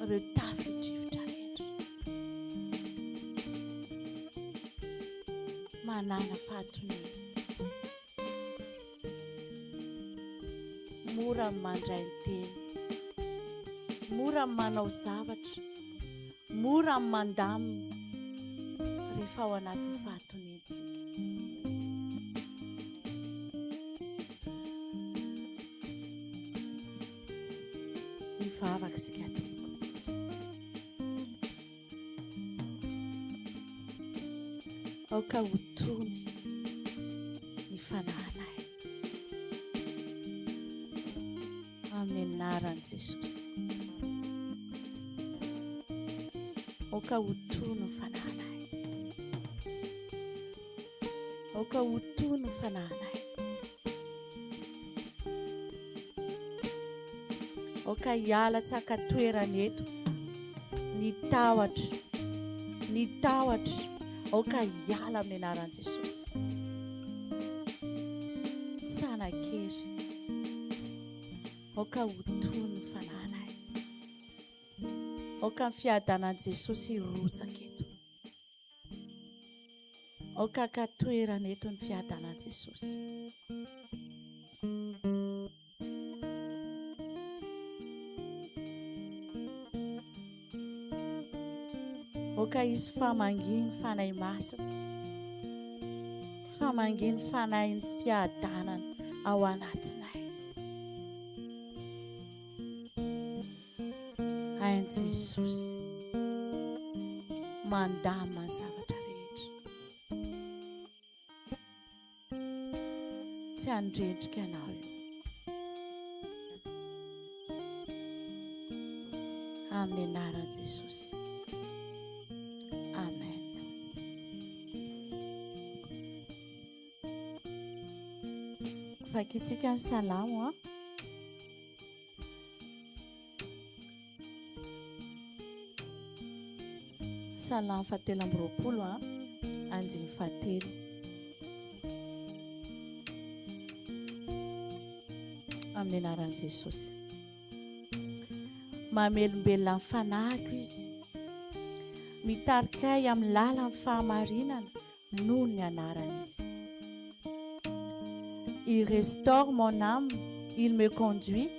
ireo tafidrivotra rehetra. Manana fahatonena, mora mandray ny teny, mora manao zavatra, mora mandamina rehefa ao anatin'ny fahatonentsika. Mivavaka isika tompoko. Aoka ho tony ny fanahinay amin'ny anaran'i Jesosy. Aoka ho tony ny fanahinay. Aoka ho tony ny fanahinay. Aoka hiala-tsaka toerana eto ny tahotra, aoka hiala amin'ny anaran'i Jesosy. Tsy anakery, aoka ho tony ny fanahinay. Aoka ny fiadanan'i Jesosy hirotsaka eto. Aoka ka toerana eto ny fiadanan'i Jesosy. Aoka izy famanginy fanahy masina, famanginy fanahy ny fiadanana ao anatinay. Hain'i Jesosy mandamina ny zavatra rehetra, tsy handrendrika anao io. Amin'ny anaran'i Jesosy. Amen. Vakitsika ny salamo Salamo 7:20 andiny 7. Amin'ny anaran'i Jesosy. Mamelombelona ny fanahiko izy, mitarika amin'ny lalan'ny fahamarinana noho ny anaran'izy. Il restaure mon âme, il me conduit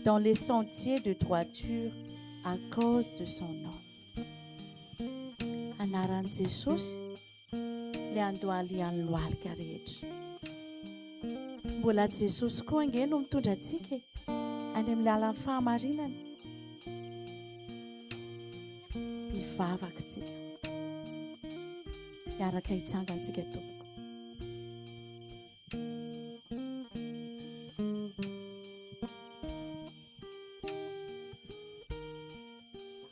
dans les sentiers de droiture à cause de son nom. Anaran'i Jesosy le andohalian'ny lohalika rehetra. Mbola Jesosy koa ange no mitondra antsika any amin'ny lalan'ny fahamarinana. Mivavaka tsika, miaraka hitsangantsika tompoko.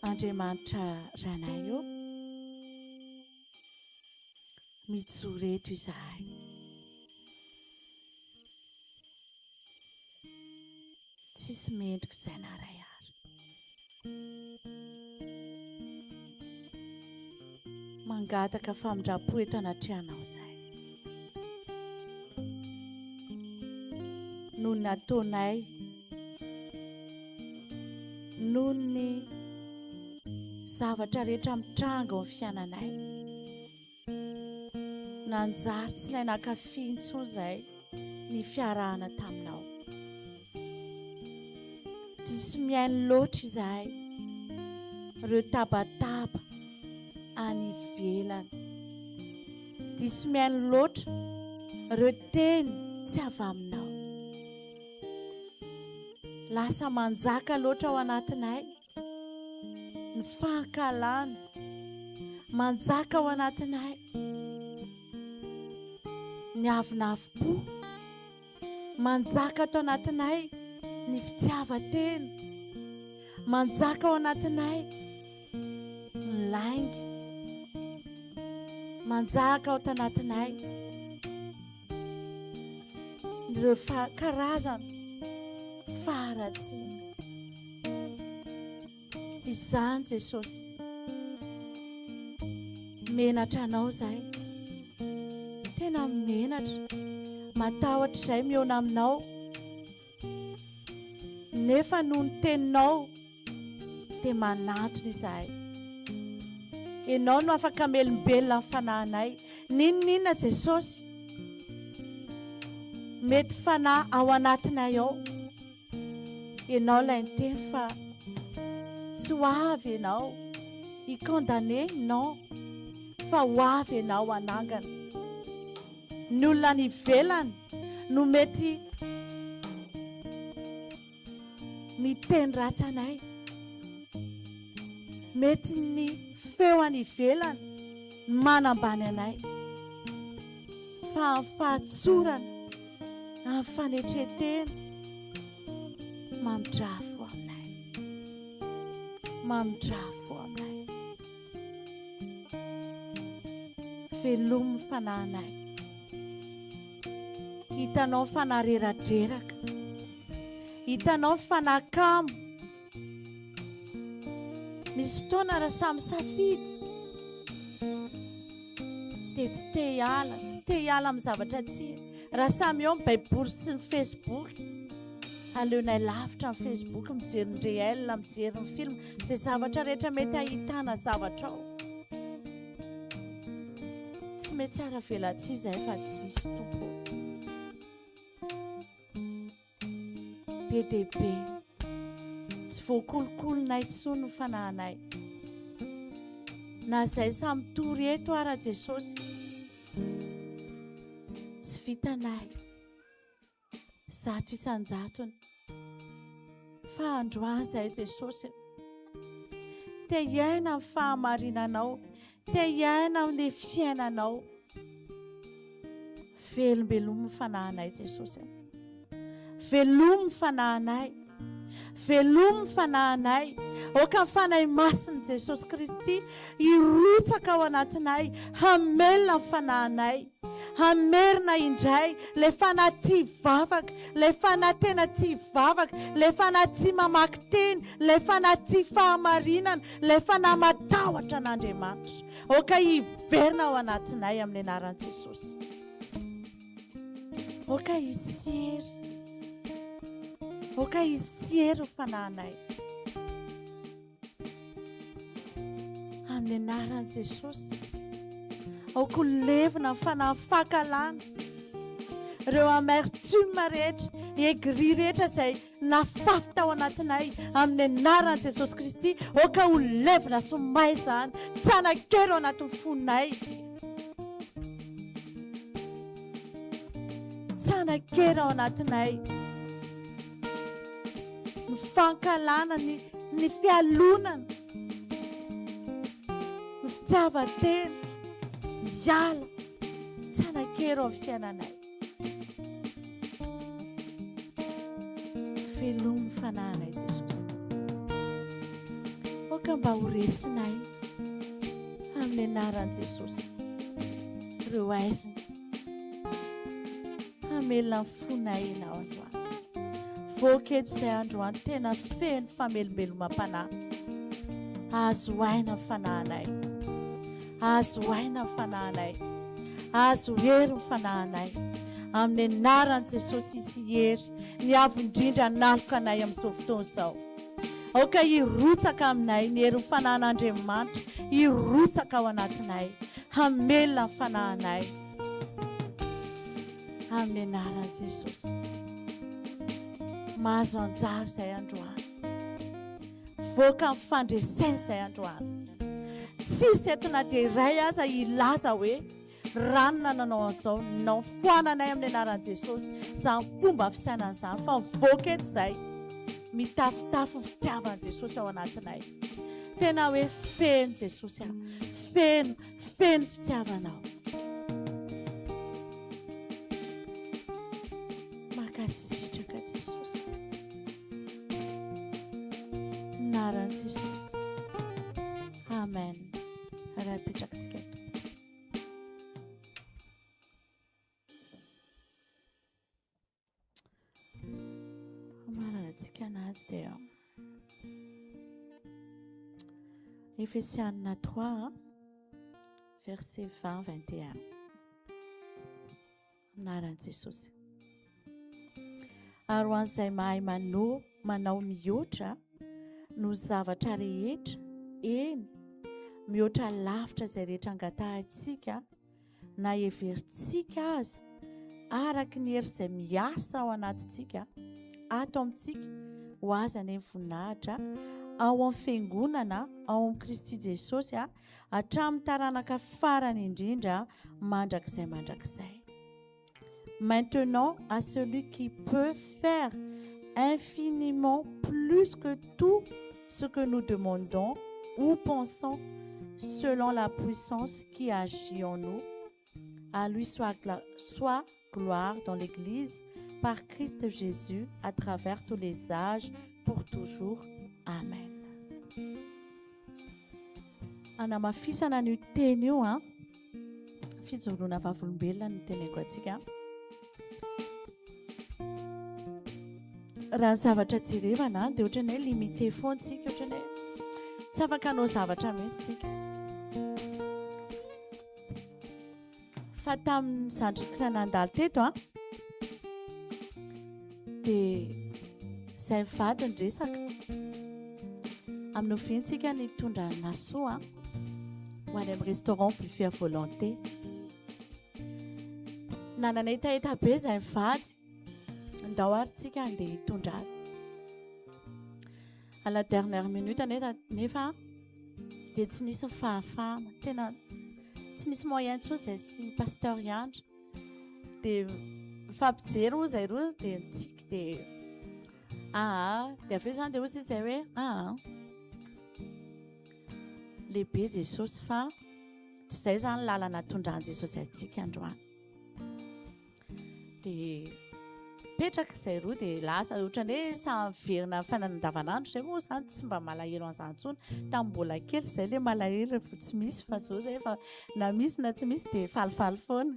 Andriamanitra ranay eo, mijoro eto izahay. Tsisy mendrika izay naray ary. Mangataka famindrapo eto anatrehanao izahay. Noho ny nataonay, noho ny zavatra rehetra mitranga ao amin'ny fiainanay, nanjary tsy ilay nankafy intsony izahay ny fiarahana taminao. Diso miaino loatra izahay ireo tabataba any ivelany. Diso miaino loatra ireo teny tsy avy aminao. Lasa manjaka loatra ao anatinay ny fahankalana, manjaka ao anatinay ny avinavim-po, manjaka ato anatinay ny fitiavan-tena, manjaka ao anatinay ny laingy, manjaka ao anatinay ireo karazana faharatsiana. Izany Jesosy, menatra anao izahay, tena menatra, matahotra izay mihaona aminao, nefa noho ny teninao dia manatona izahay. Ianao no afaka melombelona amin'ny fanahinay. Ninona Jesosy mety fanahy ao anatinay ao, ianao ilay niteny fa tsy ho avy ianao hikondane non fa ho avy ianao hanangana. Ny olona ny ivelany no mety miteny ratsy anay, mety ny feo any ivelany manambany anay, fa amin'ny fahatsorana, amin'ny fanetretena mamidrafo aminay, mamidrafo aminay. Velomy fanahinay, hitanao fanareradraraka, hitanao fanakamo. Misy fotoana raha samy safidy dia tsy te hiala, tsy te hiala amin'ny zavatra tia. Raha samy eo amin'ny baiboly sy ny Facebook, aleonay lavitra amin'ny Facebook, mijery ny réel, mijery ny film, izay zavatra rehetra mety ahitana zavatra ao. Tsy mety tsara velatsia izay fa diso tompo. Be dia be, tsy voakolokolonay intsony ny fanahinay. Na izay samy tory eto ara Jesosy, tsy vitanay zato isan-jatony. Fa androany izay Jesosy, te hiaina amin'ny fahamarinanao, te hiaina amin'ny fiainanao. Velombelomony fanahinay Jesosy, velomy fanahinay, velomy fanahinay. Oka ny fanahy masiny Jesosy Kristy hirotsaka ao anatinay, hamelona ny fanahinay, hamerina indray le fanahy tia vavaka, le fanahy tena tia vavaka, le fanahy tia mamaky teny, le fanahy tia fahamarinana, le fanahy matahotra an'Andriamanitra. Oka hiverina ao anatinay amin'ny anaran'i Jesosy. Oka hisiery, oka hisiery ny fanahinay amin'ny anaran'i Jesosy. Aoko levina ny fanahy fahakalana, ireo amertume rehetra, aigri rehetra izay nafafi tao anatinay amin'ny anaran'i Jesosy Kristy. Oka ho levina sy may izany, tsanakero ao anatin'ny fonay, tsanakero ao anatinay. Ny fankalana, ny fialonana, ny fitiavan-tena, miala, tsanakero amin'ny fiainanay. Velomy fanahinay Jesosy. Oka mba ho resinay amin'ny anaran'i Jesosy. Ireo aizina, hamelona ny fonay ianao androany. Voaketo izay androany tena feno famelombelomam-panahy. Azo aina ny fanahinay, azo aina ny fanahinay, azo hery ny fanahinay. Amin'ny anaran'i Jesosy isy hery, ny avo indrindra naloka anay amin'izao fotoana izao. Aoka hirotsaka aminay ny hery ny fanahin'Andriamanitra, hirotsaka ao anatinay, hamelona ny fanahinay amin'ny anaran'i Jesosy. Mahazo anjara izay androany, voaka amin'ny fandresena izay androany. Tsisy eto na dia iray aza ilaza hoe ranona nanao an'izao, nanao foananay amin'ny anaran'i Jesosy, izany fomba fisainana izany, fa voaka eto izay mitafitafy ny fitiavan'i Jesosy ao anatinay. Tena hoe feno Jesosy aho, feno fitiavanao. Makasitraka Jesosy, anaran'i Jesosy, amen. Raha-petraka tsika eto. Amaranantsika anazy dia Ephésiens 3, verset 20-21. Anaran'i Jesosy. Ary ho an'izay mahay manao mihoatra no zavatra rehetra, eny, mihoatra lavitra izay rehetra angatahantsika na heverintsika azy, araka ny hery izay miasa ao anatintsika, ato amintsika, ho azy any voninahitra ao amin'ny fiangonana ao amin'ny Kristy Jesosy hatramin'ny taranaka farany indrindra mandrakizay. Maintenant à celui qui peut faire infiniment plus que tout ce que nous demandons ou pensons selon la puissance qui agit en nous. À lui soit gloire dans l'Église par Christ Jésus à travers tous les âges pour toujours. Amen. Anamafisana ny teny io fijoroana vavolombelona ny teneko atsika. Raha zavatra jerevana dia ohatrany hoe limité foana tsika, ohatrany hoe tsy afaka hanao zavatra mihitsy tsika. Fa tamin'ny zandrikina nandalo teto dia izay mivady ny resaka amin'ny oviantsika ny tondra nasoa ho any amin'ny restaurant buffet à volonté. Nananetaeta be izay mivady ndao ary tsika andeha hitondra azy. À la dernière minute nefa dia tsy nisy fahafahana, tena tsy nisy moyen intsony izay sy pasteur Iandra dia fampijery moa izay roa dia nitsiky dia dia avy eo izany dia hozy izay hoe lehibe Jesosy fa tsy izay izany lalana tondran Jesosy atsika androany. Dia petraka izay roa dia lasa ohatrany hoe samiverina fiainana-davanandro izay moa izany tsy mba malahelo an'izany intsony. Tamin'ny mbola kely izay ilay malahelo rehefa tsy misy, fa izao izay efa na misy na tsy misy dia falifaly foana.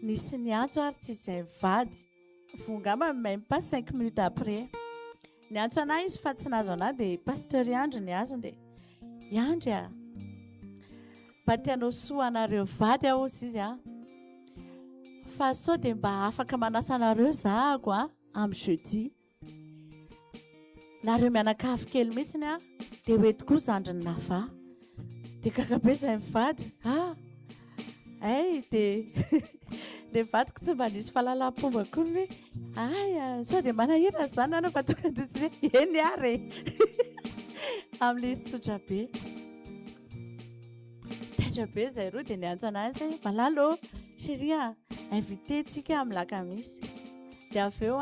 Nisy niantso ary tsy izay mivady vongama même pas 5 minutes après niantso anahy izy fa tsy nazo anahy dia pasteur Iandra ny azo dia Iandra mba tianao soa anareo vady aho izy fa sao dia mba afaka manasa anareo zahako amin'ny jeudi. Nareo mianakavy kely mihitsiny dia hoentiko zandriny nava dia kakabe izay mivady dia le vadiko tsy mba nisy fahalalam-pomba koa hoe sao dia manahirana izany anao fa tonga dia sy hoe eny ary amin'ilay izy tsotra be. Taitra be izay roa dia niantso anazy malalo chérie invité tsika amin'ny lakamisy dia avy eo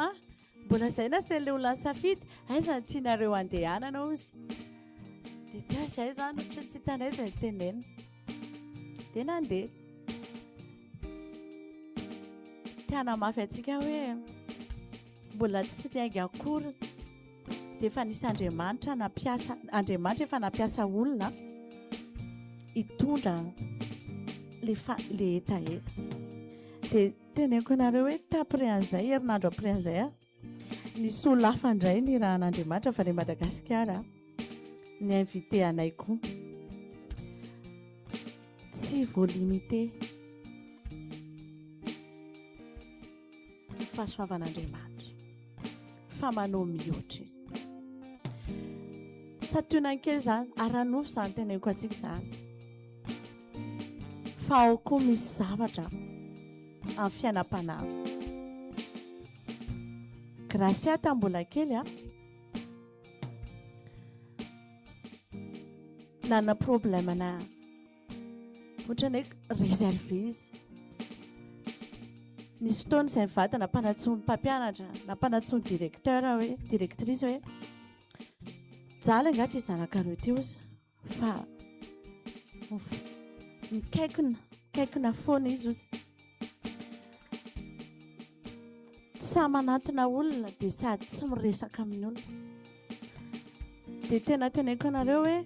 mbola izay na se le olona safidy aiza ny tianareo andehanana ozy dia teo izay izany ohatra tsy hitanay izay tenenina dia nandeha. Tiana mafy atsika hoe mbola tsy liainga akory dia efa nisy Andriamanitra efa nampiasa olona hitondra le etaeta. Dia teneniko anareo hoe tapre an'izay herinandro apre an'izay nisy olona hafa indray ny rahan'Andriamanitra fa le Madagasikara ny invité anay koa tsy voalimité. Fahasoavan'Andriamanitra fa manao mihoatra izy. Satona kely izany aranofo izany teneniko atsika izany fa ao koa misy zavatra amin'ny fiainam-panahy. Gracia tambola kely nana problème na ohatrany hoe réservé izy. Nisy fotoana izay mivady nampanatsony mpampianatra nampanatsony directeur hoe directrice hoe jaly angaty zanakareo ty ozy fa mikaikina foana izy ozy sa manatona olona dia sady tsy miresaka amin'ny olona. Dia tena teneniko anareo hoe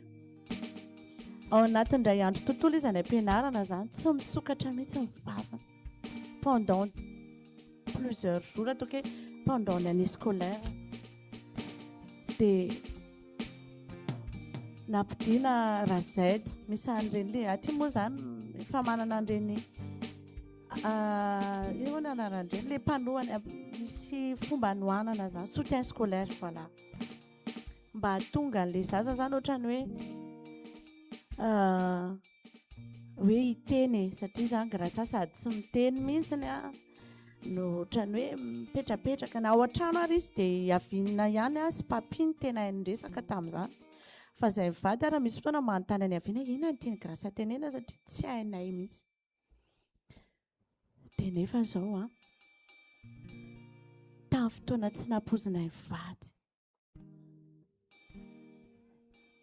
ao anatin'indray andro tontolo izy any am-pianarana izany tsy misokatra mihitsy mivavana pendant plusieurs jours ataoko hoe pendant ny année scolaire. Dia nampidiana razety misy an'ireny le aty moa izany efa manana an'ireny ino ny anaran'ireny le mpanohany misy fomba anohanana izany soutien scolaire voilà mba hatonga an'ilay zaza izany ohatrany hoe hiteny satria izany grasa sady tsy miteny mihitsiny no otrany hoe mipetrapetraka na ao an-trano ary izy dia avinina ihany sy papiny tena nresaka tamin'izany fa izay mivady raha misy fotoana manontany any aviana ina ny tiany grasy tenena satria tsy hainay mihitsy dia nefa izao a tamin'ny fotoana tsy nampozinay vady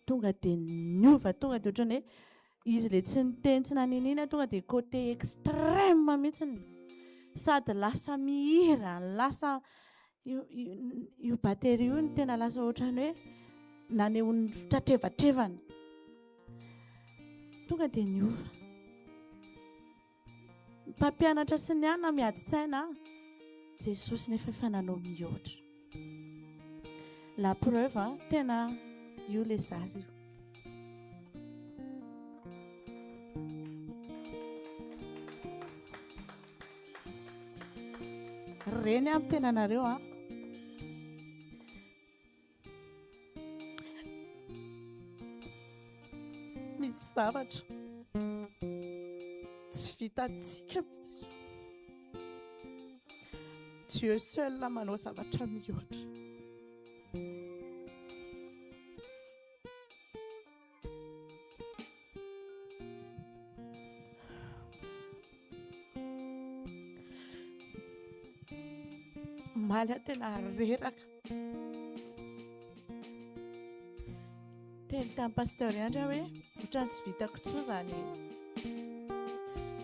tonga dia niova tonga dia ohatrany hoe izy le tsy niteny tsy naninina tonga dia côté extrême mihitsiny sady lasa mihira lasa io batery io ny tena lasa ohatrany hoe naneho ny fitratrevatrevana tonga dia niova mpampianatra sy ny ana miadi-tsaina Jesosy nefa efa nanao mihoatra la preuve tena io le zaza io reny amin'ny tenanareo misy zavatra tsy vitantsika mihitsy Dieu seul manao zavatra mihoatra maly tena reraka teny tamin'ny pasteur andra hoe ohatrany tsy vitako tsoa zany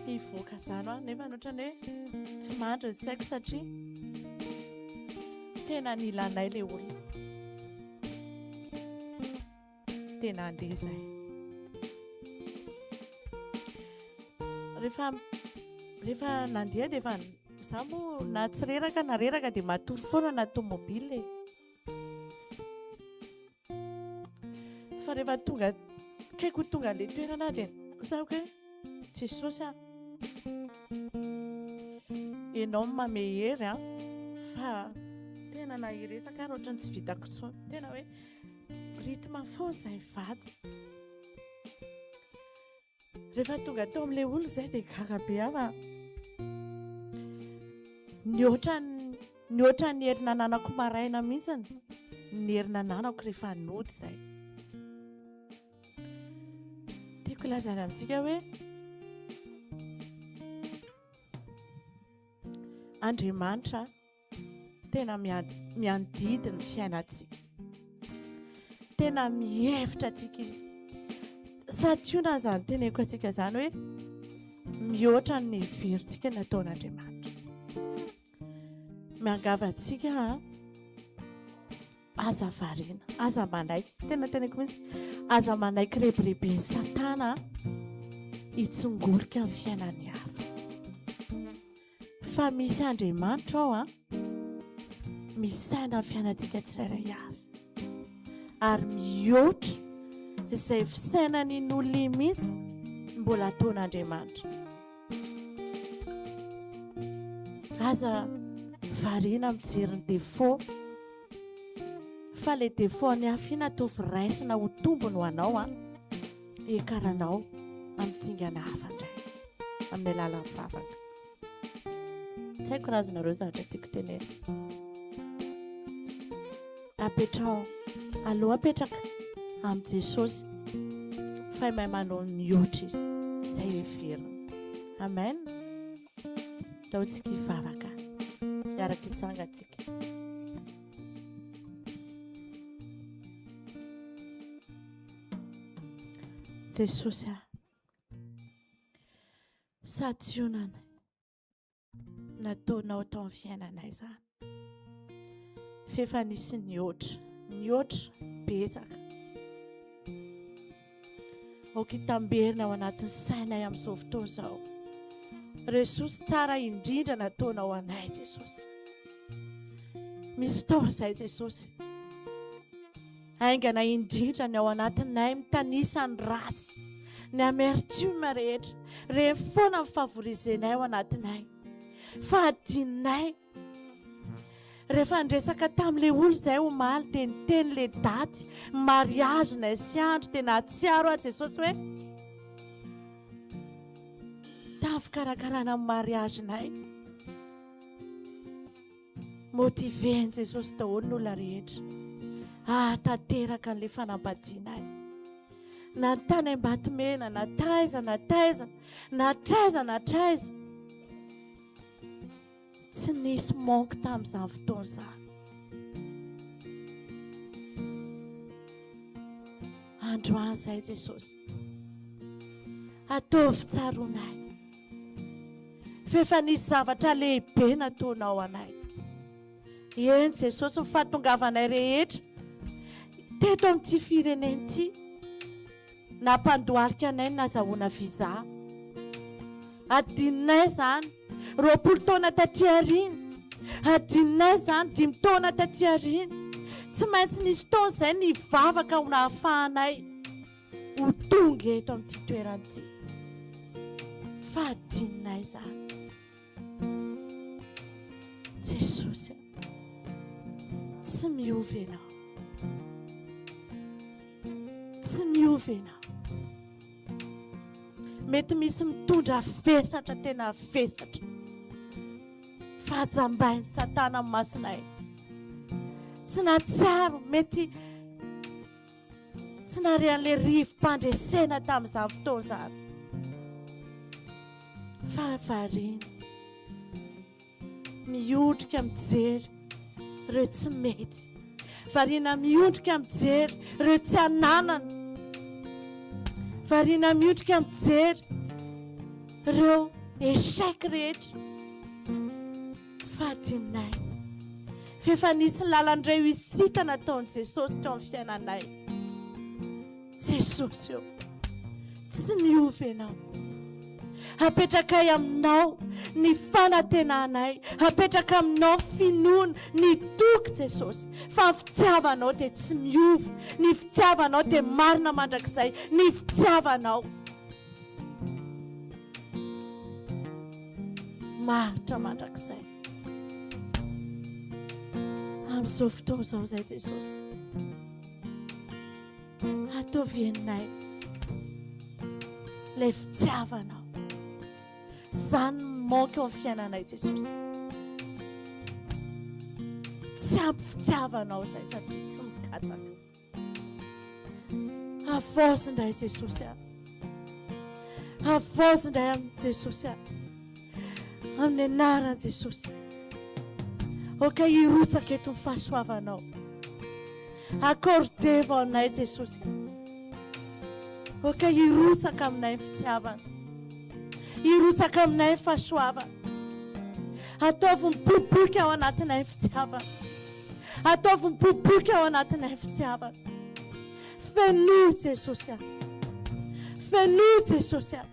hivoaka zany nefa ohatrany hoe tsy mandry ny saiko satria tena nilanay le olona tena andeha zay rehefa nandeha dia efa za moa na tsy reraka na reraka dia matory foana na tomobile fa rehefa tonga kaiko tonga le toerana dia kosako hoe Jesosy ianao mame hery fa tena nahiresaka ary ohatrany tsy vitako tsoa tena hoe rythme fo zay vady rehefa tonga tao amin'ilay olo zay dia gaga be fa ny ohatrany hery nananako maraina mihitsiny ny hery nananako rehefa nody zay tiako lazana amintsika hoe Andriamanitra tena miandidi ny fiainantsika tena mihevitra atsika izy sady io na zany teneko atsika zany hoe mihoatra ny heverintsika nataon'Andriamanitra miangavantsika aza variana aza manaiky tena teneko mihitsy aza manaiky rebrebeny Satana hitsongolika amin'ny fiainan'ny hafa fa misy Andriamanitra ao misy saina amin'ny fiainantsika tsirairay avy ary mihoatra izay fisainany n'olona mihitsy mbola ataon'Andriamanitra aza variana mijery ny défaut fa le défaut ny hafa iny ataovy raisina ho tombony ho anao ekaranao amin'ny dingana hafa indray amin'ny alalan'ny vavaka tsy haiko razanareo zavatra tiako tenena apetrao aloha apetraka amin'ny Jesosy fa mahay manao mihoatra izy izay heverina amen taontsika hivavaka miaraka hitsangatsika Jesosy satsionana nataonao tao amin'ny fiainanay zany fefa nisy nihoatra betsaka okitamberina ao anatin'ny sainay amin'izao fotoana izao resosy tsara indrindra nataonao anay Jesosy misy tao izay Jesosy aingana indrindra ny ao anatinay mitanisa ny ratsy ny amertume rehetra rehefoana ny favorizenay ao anatinay fahadininay rehefa ndresaka tamin'ilay olo izay omaly dia niteny le daty mariage nay sy andro dia nahatsiaro Jesosy hoe tafy karakarana amin'ny mariagenay motiveny Jesosy daholo ny olona rehetra tanteraka an'ilay fanambadiana ay na ny tany Ambatomena na taiza na traiza tsy nisy manko tamin'izany fotoana izany. Androany izay Jesosy ataovy tsaronay fa efa nisy zavatra lehibe nataonao anay. Eny Jesosy mifahatongavanay rehetra teto amin'ity fireneny ity, nampandoharika anay nazahoana viza. Adininay izany 20 taona taty aoriana, adininay izany 10 taona taty aoriana. Tsy maintsy nisy taona izay nivavaka ho nahafahanay ho tonga eto amin'ity toerana ity. Fa adininay izany. Jesosy, tsy miovy ianao. Tsy miovy ianao. Mety misy mitondra vesatra tena vesatra. Fahajambainy Satana amin'ny masonay. Tsy nahatsiaro, mety tsy narehan'ilay rivo-pandresena tamin'izany fotoana izany. Fa variana miondrika mijery ireo tsy mety. Variana miondrika mijery ireo tsy ananana. Variana miondrika mijery ireo échec rehetra. Fadininay. Fa efa nisy lalandray isita nataon'i Jesosy teo amin'ny fiainanay. Jesosy eo, tsy miovy ianao. Hapetraka aminao ny fanantenanay, hapetraka aminao finoana, ny toky Jesosy. Fa ny fitiavanao dia tsy miovy, ny fitiavanao dia marina mandrakizay, ny fitiavanao maritra mandrakizay. Amin'izao fotoana izao izay Jesosy, ataovy aminay ilay fitiavanao. Izany manko eo amin'ny fiainanay Jesosy. Tsy ampy fitiavanao izay satria tsy mikatsaka. Avaozy indray Jesosy aho. Avaozy indray amin'ny Jesosy aho. Amin'ny anaran'i Jesosy. Oka hirotsaka eto ny fahasoavanao. Accordeva aminay Jesosy. Oka hirotsaka aminay ny fitiavana. Hirotsaka aminay ny fahasoavana. Ataovy miboboka ao anatinay ny fitiavana. Ataovy miboboka ao anatinay ny fitiavana. Fenoy Jesosy aho. Fenoy Jesosy aho.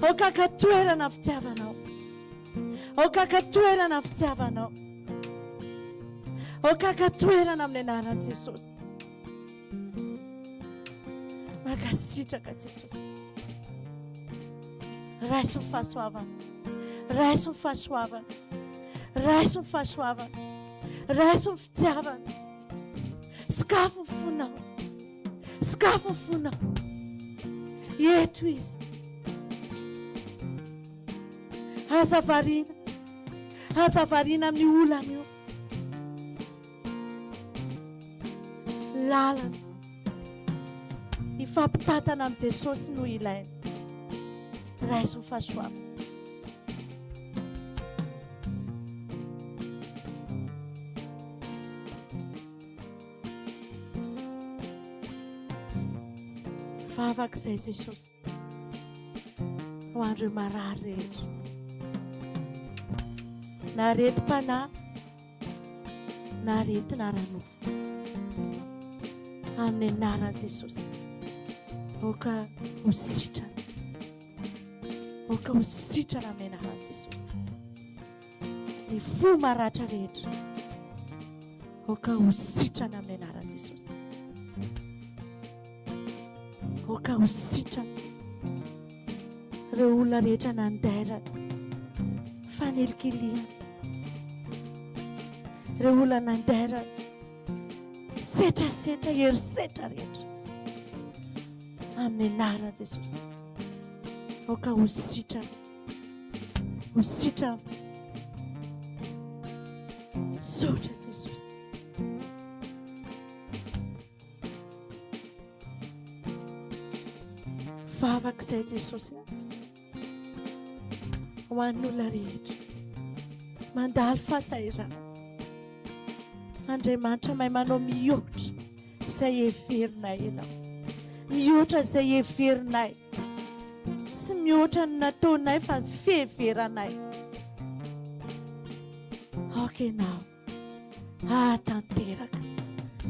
Oka katoerana fitiavanao. Oka katoerana fitiavanao. Oka katoerana amin'ny anaran'i Jesosy. Mankasitraka Jesosy. Raiso ny fahasoavana. Raiso ny fahasoavana. Raiso ny fahasoavana. Raiso ny fitiavana. Sakafo ny fonao. Sakafo ny fonao. Eto izy. Hazavariana. Hazavariana amin'ny olana io. Lalana. Ifampitatana amin'ny Jesosy no ilaina. Raiso ny fahasoavana. Vavaka izay Jesosy. Ho andreo marary rehetra. Na retim-panahy, na retina-ranofo. Amin'ny anaran'i Jesosy. Oka ho sitrana. Oka ho sitrana amin'ny anaran'i Jesosy. Ny fo maratra rehetra. Oka ho sitrana amin'ny anaran'i Jesosy. Oka ho sitrana. Ireo olona rehetra nandairana. Fanelikiliana. Ireo olona nandairana. Setrasetra, herisetra rehetra. Amin'ny anaran'i Jesosy. Oka ho sitrana. Ho sitrana. Misaotra Jesosy. Vavak'izay Jesosy ho an'ny olona rehetra mandalo fahasairana. Andriamanitra mahay manao mihoatra izay heverinay ianao, mihoatra izay heverinay, tsy mihoatra ny nataonay fa ny fiheveranay. Aokenao tanteraka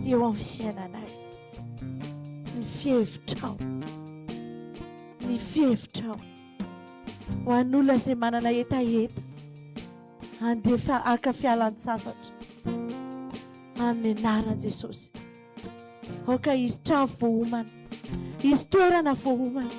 eo amin'ny fiainanay ny fihevitrao, ny fihevitrao ho an'olona izay manana hetaheta handefa aka fialan-tsasatra amin'ny anaran'i Jesosy. Aoka izy trano voahomana, izy toerana voahomana,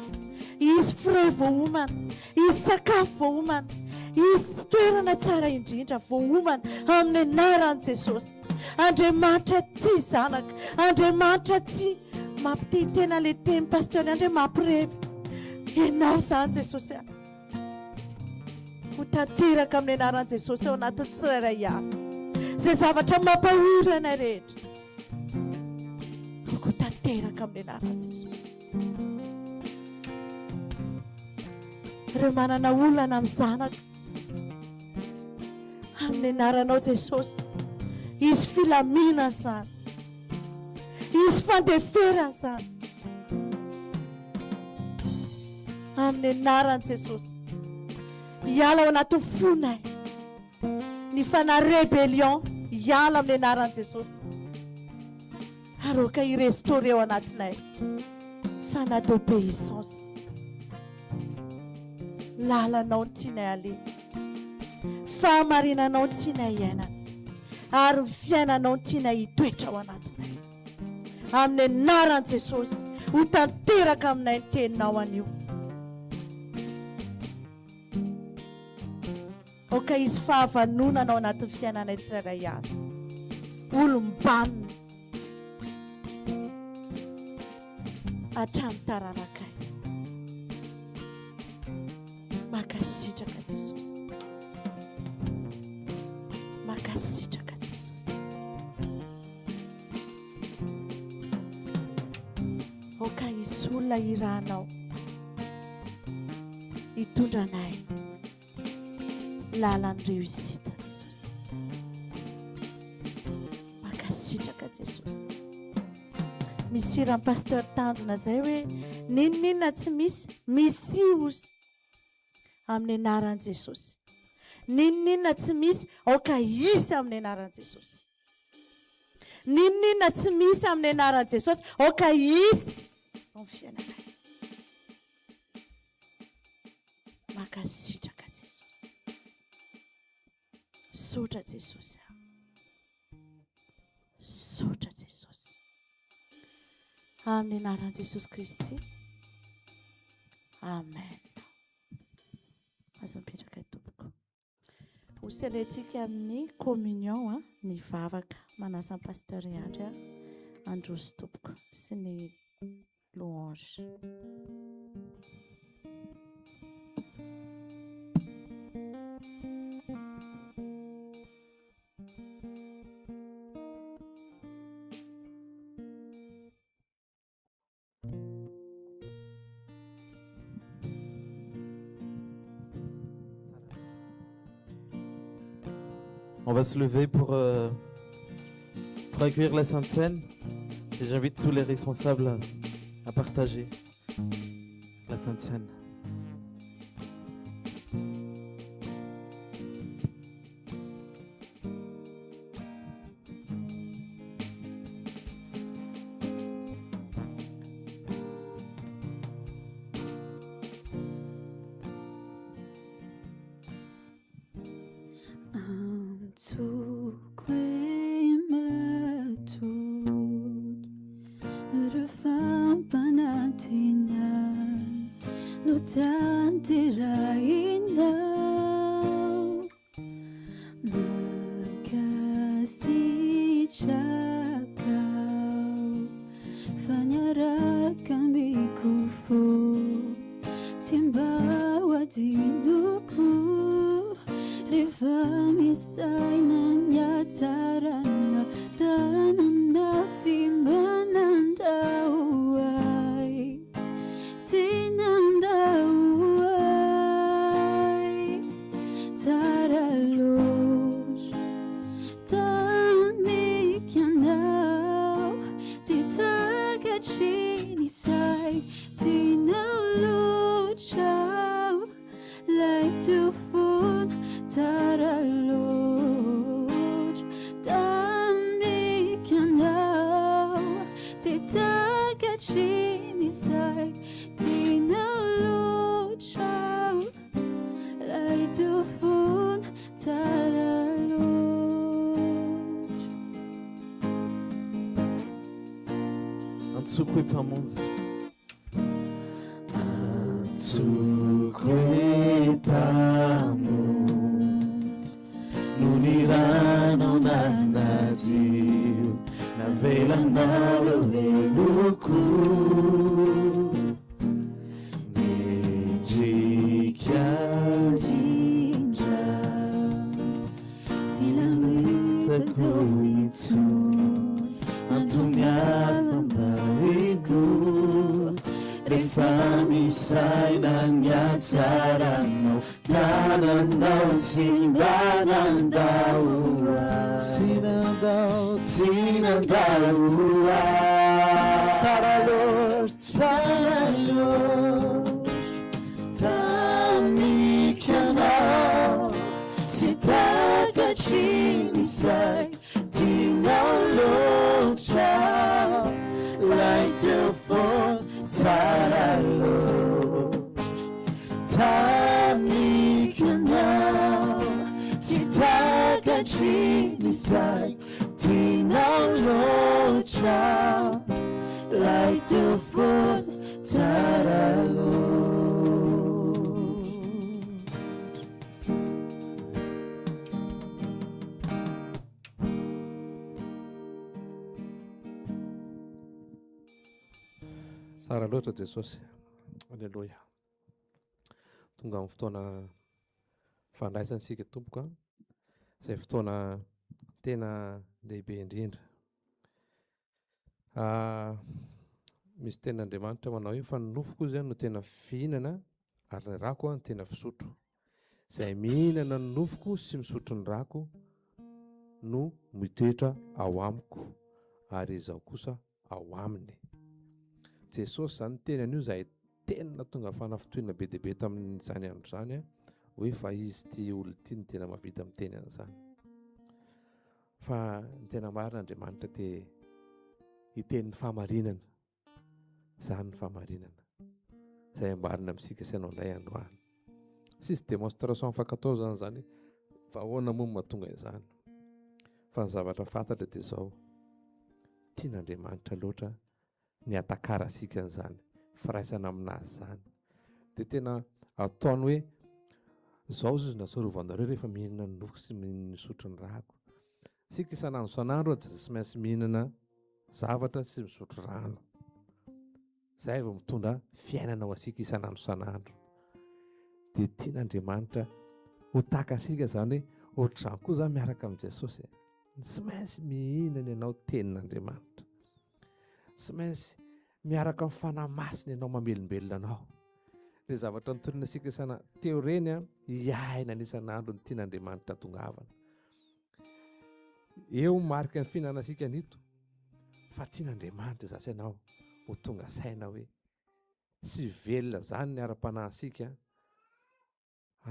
izy fray voahomana, izy sakafo voahomana, izy toerana tsara indrindra voahomana amin'ny anaran'i Jesosy. Andriamanitra tsy zanaka, Andriamanitra tsy mampitehitena le teny pasteur André mampirevy ianao zany Jesosy. Ho tanteraka amin'ny anaran'i Jesosy ao anatin'ny tsirairay avy izay zavatra mampahory anay rehetra. Ho tanteraka amin'ny anaran'i Jesosy. Ireo manana olana amin'ny zanaka amin'ny anaranao Jesosy, izy filamina zany, izy fandeferana zany amin'ny anaran'i Jesosy. Hiala ao anatin'ny fonay ny fanahy rébellion, hiala amin'ny anaran'i Jesosy. Aroka hirestore ao anatinay fanahy d'obéissance. Lalanao ny tianay ale, fahamarinanao ny tianay iainana, ary ny fiainanao ny tianay hitoetra ao anatinay. Amin'ny anaran'i Jesosy ho tanteraka aminay ny teninao anio. Oka izy fahavanonana ao anatin'ny fiainanay tsirairay avy. Olom-banona hatramin'ny taranakay. Makasitraka Jesosy. Makasitraka Jesosy. Oka izy olona iranao hitondranay lalan'ny réussite Jesosy. Makasitraka Jesosy. Misy iran'ny pasteur Tanjona zay hoe ninona tsy misy, misy ozy amin'ny anaran'i Jesosy. Ninona tsy misy, aoka isy amin'ny anaran'i Jesosy. Ninona tsy misy amin'ny anaran'i Jesosy, aoka isy amin'ny fiainanay. Makasitraka Jesosy. Sotra Jesosy. Sotra Jesosy. Amin'ny anaran'i Jesosy Kristy. Amen. Azo mipetraka tompoko. Ho selentsika amin'ny communion ny vavaka manasa ny pasteur André androso tompoko sy ny louange. On va se lever pour accueillir la Sainte Seine et j'invite tous les responsables à partager la Sainte Seine. Reva mi sai na nyata antsoko hoe mpamonjy antsoko hoe mpamonjy no ny ranao nanadio navelanao eloko mendrika indra tsy namitako intsony antony avambariko rehefa misaina ny atsaranao tananao tsy mba nandao tsy nandao tsara loatra tamikanao tsy takatry ny say tinao loatra lay teo foana tsara loatra tamikanao tsy takatry ny say tinao loatra lay teo foana tsara loatra. Tsara loatra Jesosy. Alleluia. Tonga amin'ny fotoana fandraisansika tompoka, izay fotoana tena lehibe indrindra. Misy ten'Andriamanitra manao io fa ny nofoko izany no tena fihinana ary ny rako no tena fisotro. Izay mihinana ny nofoko sy misotro ny rako no mitoetra ao amiko ary izaho kosa ao aminy. Jesosy zany teny an'io izay tena tonga fanafitoana be dia be tamin'izany andro izany hoe fa izy ty olona ty no tena mahavita miteny an'izany. Fa ny tena marina Andriamanitra te hitenin'ny famarinana, izany ny famarinana izay ambarina amintsika sy ianao indray androany. Sisy démonstration afaka atao zany fa ahoana moa no mahatonga izany. Fa ny zavatra fantatra dia izao, tian'Andriamanitra loatra ny atakara asika an'izany, firaisana aminazy izany. Dia tena ataony hoe izao izy natsarovanareo rehefa mihinana ny nofoko sy misotro ny rako. Sika isan'andro tsy maintsy mihinana zavatra sy misotro rano. Izay vao mitondra fiainana ho asika isan'andro. Dia tian'Andriamanitra ho taka asika izany hoe ohatr'izany koa izany miaraka amin'ny Jesosy. Tsy maintsy mihinana ianao tenin'Andriamanitra. Tsy maintsy miaraka amin'ny fanahy masina ianao mamelombelona anao. Ilay zavatra nitoriana asika teo ireny hiaina isan'andro ny tian'Andriamanitra tongavana. Eo marika ny fihinana asika nito fa tian'Andriamanitra zasy ianao ho tonga saina hoe sy velona zany ny ara-panahisika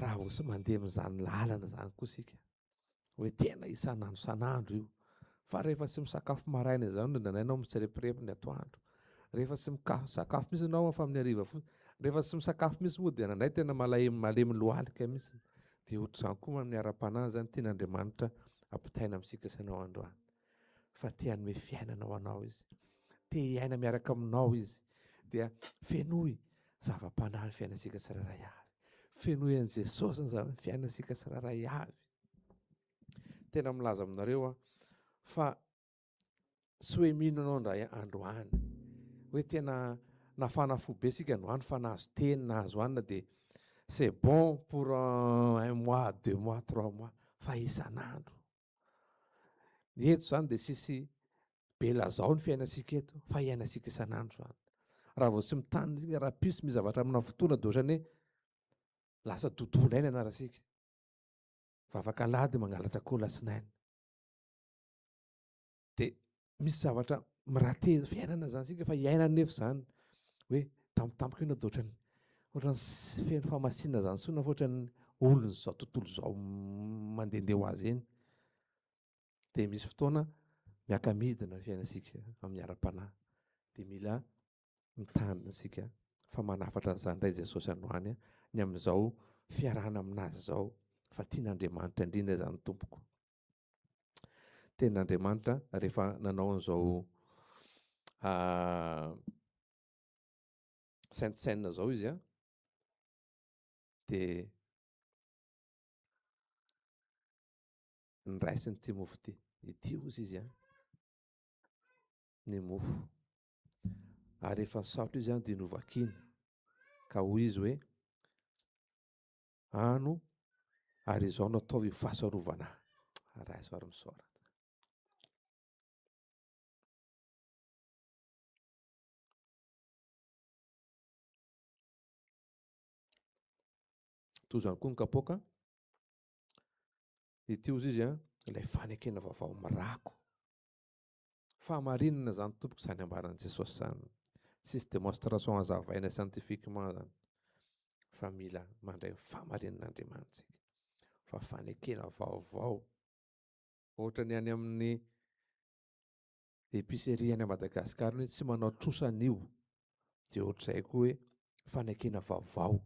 raha ho sy mandeha amin'izany lalana zany koa isika. Hoe tena isan'andro io. Fa rehefa sy misakafo maraina izany nanainao mitsirepirepy ny atoandro. Rehefa sy misakafo misy ianao fa amin'ny hariva fotsiny. Rehefa sy misakafo misy moa dia nanay tena malemy lohalika misy. Dia ohatr'izany koa amin'ny ara-panahy zany tian'Andriamanitra ampitaina amintsika sy ianao androany. Fa te hanome fiainana ho anao izy. Te hiaina miaraka aminao izy. Dia fenoy zava-panahy ny fiainantsika tsirairay avy. Fenoy an'i Jesosy ny fiainantsika tsirairay avy. Tena milaza aminareo fa tsy hoe mihinanao indray androany hoe tena nafana fo be sika androany fa nahazo teny nahazo anina dia c'est bon pour 1 mois, 2 mois, 3 mois fa isan'andro. Eto zany dia sisy be lazao ny fiainantsika eto fa iainantsika isan'andro zany. Raha vao sy mitany isika raha pisy mizavatra amina fotoana dia ohatrany hoe lasa dodoina aina anarasika. Fa afaka alady mangalatra koa lasinaina. Dia misy zavatra mirate fiainana zany sika fa iainana nefa zany hoe tampotampoka ina dia ohatrany feno famasina zany sona fa ohatrany olona izao tontolo izao mandehandeha ho azy eny. Dia misy fotoana miaka-midina ny fiainantsika amin'ny ara-panahy. Dia mila mitandrina isika fa manafatra an'izany indray Jesosy androany ny amin'izao fiarahana aminazy izao. Fa tian'Andriamanitra indrindra izany tompoko. Tenin'Andriamanitra rehefa nanao an'izao Sainte-Seine zao izy a, dia niraisiny ty mofo ty. Ity ozy izy a, ny mofo. Ary rehefa nisaotra izy a dia novakiny. Ka hoy izy hoe, ano ary izao no ataovy ho fahasarovana ahy. Raiso ary misaora. Toy izany koa ny kapoaka. Ity ozy izy a, ilay fanekena vaovao mirako. Fahamarinana zany tompoko, izany ambaran'i Jesosy zany. Tsisy démonstration hazavaina scientifiquement zany. Fa mila mandray fahamarinan'Andriamanitra. Fa fanekena vaovao. Ohatra ny any amin'ny épicerie any Madagasikara hoe tsy manao trosan'io. Dia ohatr'izay koa hoe fanekena vaovao.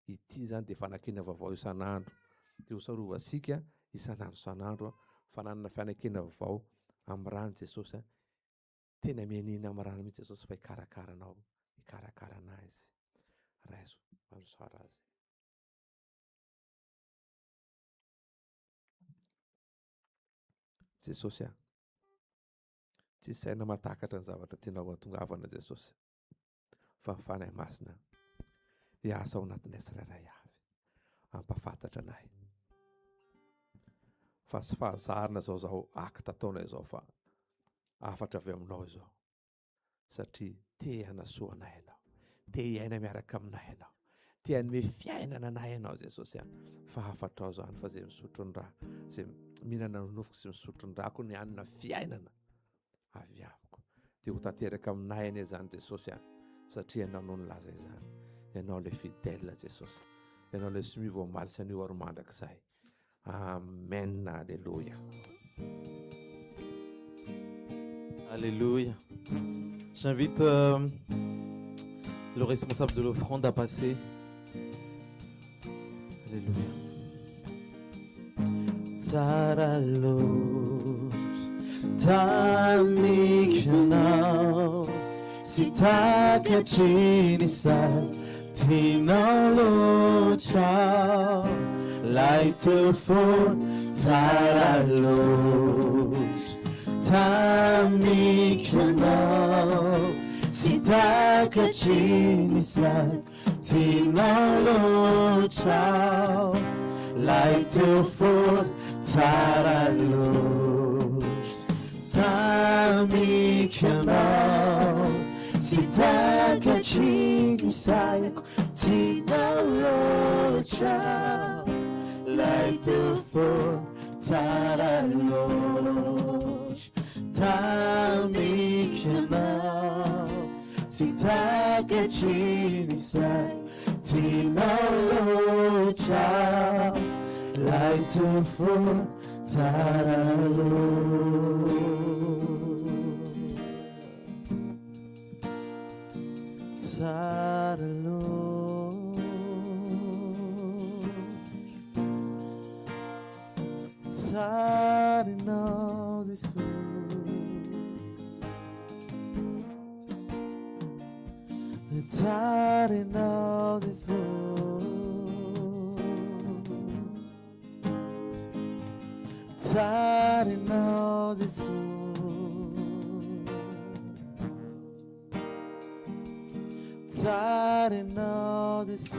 Ity zany dia fanekena vaovao isan'andro. Dia hosarovasika isan'andro isan'andro fa nanana fanekena vaovao amin'ny rany Jesosy. Tena mianina amin'ny rano mihitsy Jesosy fa hikarakaranao, hikarakarana azy. Raiso manosara azy. Jesosy tsy saina matakatra ny zavatra tianao hatongavana Jesosy, fa ny fanahy masina hiasa ao anatinay tsirairay avy, ampafantatra anay. Fa tsy fahazarana zao akta ataonay izao, fa afatra avy aminao izao, satria te hanasoa anay ianao, te hiaina miaraka aminay ianao, te hanome fiainana anay ianao Jesosy. Fa afatrao zany, fa izay misotro ny rà, izay mihinana ny nofoko sy misotro ny ràko ny hanina fiainana avy amiko. Dia ho tanteraka aminay anie zany Jesosy, satria ianao no nilaza izany. Ianao ilay fidèle Jesosy, ianao ilay tsy mivoamaly sy anio ary mandrakizay. Amen, alléluia. Alléluia. J'invite le responsable de l'offrande à passer. Alléluia. Tsaralos, tamiknao, sitakatrinisa, tinalocha, laitofon, tsaralos, tamiknao, sitakatrinisa, tinalocha, laitofon, tsaralos, tamiknao, sitakatrinisa, tinalocha, laitofon, tsaralos, tamiknao, sitakatrinisa, tinalocha, laitofon, tsaralos. Tsaralos, tsaranos Jesus, tsaranos Jesus, tsaranos Jesus. Tsaranos Jesus,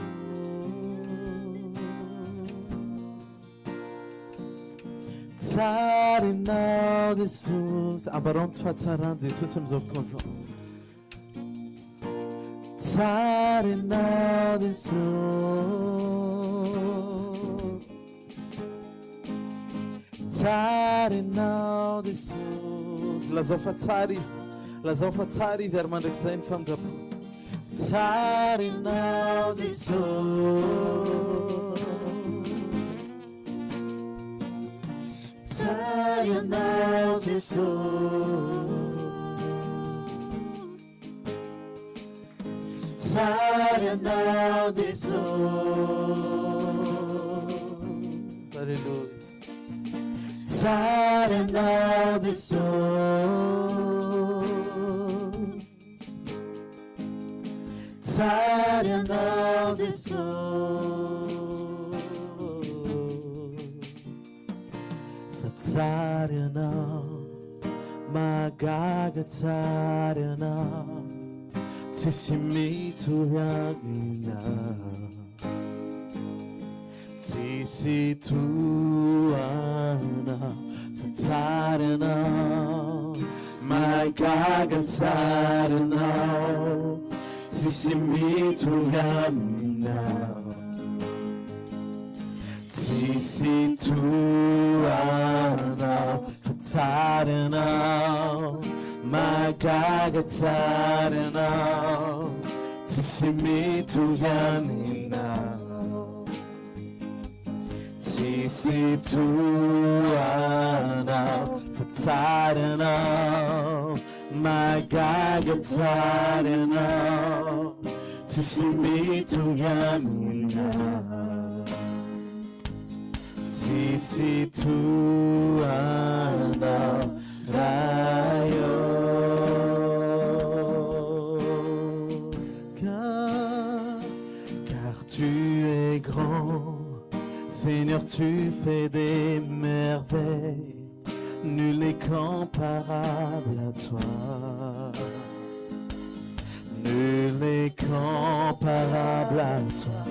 tsaranos Jesus. Ambaronto fa tsarano Jesosy amin'izao fotoana izao. Tsaranos Jesus, tsaranos Jesus. Lazao fa tsara izy, lazao fa tsara izy ary mandrakizay ny famindrapo. Tsaranos Jesus, tsaranos Jesus, tsaranos Jesus. Alléluia. Tsaranos Jesus, tsara ianao Jesô fa tsara ianao magaga tsara ianao tsisy mitovy aminao tsisy toanao fa tsara ianao magaga tsara ianao tsisy mitovy aminao tsisy toanao fa tsara ianao magaga tsara ianao tsisy mitovy aminao tsisy toanao fa tsara ianao magaga tsara ianao tsisy mitovy aminao tsisy toanao raio car tu es grand Seigneur, tu fais des merveilles, nul n'est comparable à toi. Nul n'est comparable à toi,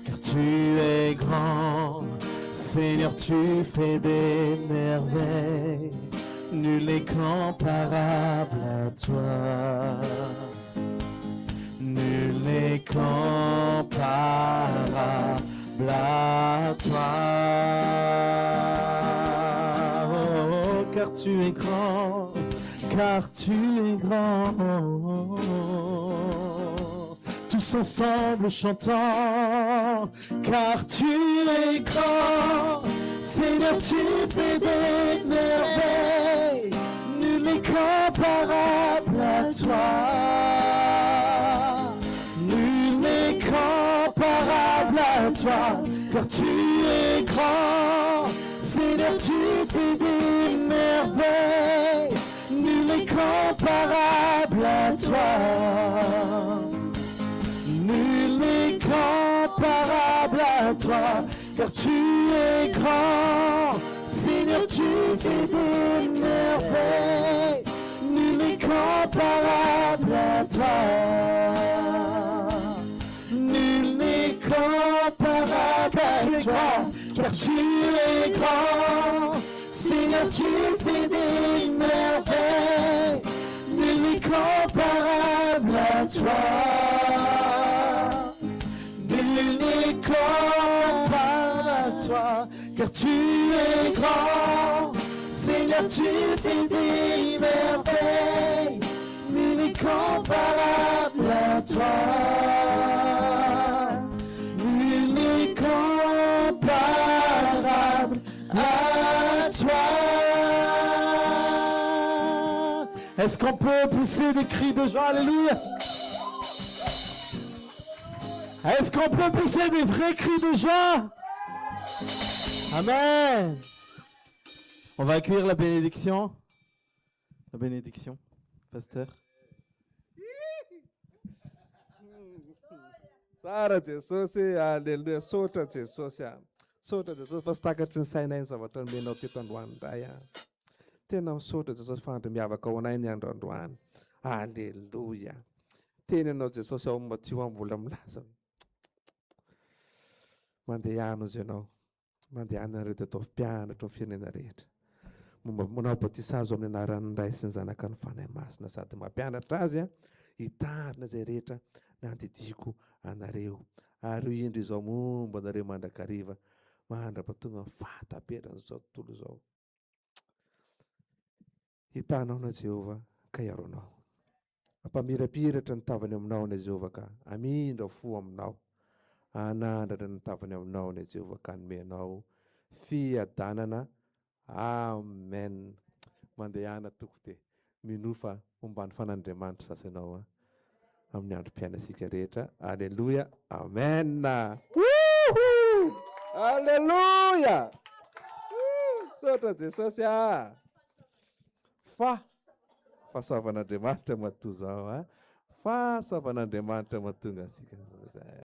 car tu es grand. Seigneur, tu fais des merveilles, nul n'est comparable à toi. Nul n'est comparable à toi, oh, car tu es grand, car tu es grand. Tous ensemble chantons, car tu es grand. Seigneur, tu fais des merveilles, nul n'est comparable à toi. Nul n'est comparable à toi, car tu es grand. Seigneur, tu fais des merveilles, nul n'est comparable à toi. Nul n'est comparable à toi, car tu es grand. Seigneur, tu fais des merveilles, nul n'est comparable à toi. Nul n'est comparable à toi, car tu es grand. Seigneur, tu fais des merveilles, nul n'est comparable à toi. Nul n'est comparable à toi, car tu es grand. Seigneur, tu fais des merveilles, nul n'est comparable à toi. Nul n'est comparable à toi. Est-ce qu'on peut pousser des cris de joie? Alléluia. Est-ce qu'on peut pousser des vrais cris de joie? Amen. On va accueillir la bénédiction. La bénédiction, pasteur. Tsara Jesosy, haleluya. Sotra Jesosy. Sotra Jesosy fa sy takatry ny sainay ny zavatra nomenao teto androany indray. Tena misaotra Jesosy fa andro miavaka ao anay ny andro androany. Haleluya. Teny anao Jesosy ao Mattio mbola milaza. Mandehana izy ianao. Mandehana ireo atao mpianatra ny firenena rehetra. Manao batisa azo amin'ny anaran'ny Ray sy ny Zanaka ny fanahy masina sady mampianatra azy hitarina izay rehetra nandidiko anareo. Ary indro izao momba anareo mandrakariva mandra-patonga fahataperana izao tontolo izao. Hitanao na Jehovah ka iaronao. Ampamirapiratra ny tavany aminao na Jehovah ka amindra fo aminao. Anandratra ny tavany aminao na Jehovah ka nomenao fiadanana. Amen. Mandehana toko te minofa momba ny fanandriamanitra sasanao amin'ny androm-piainasika rehetra. Alleluia. Amen. Alleluia. Sotra Jesosy fahasavan'Andriamanitra matoa zao fahasavan'Andriamanitra mahatonga asika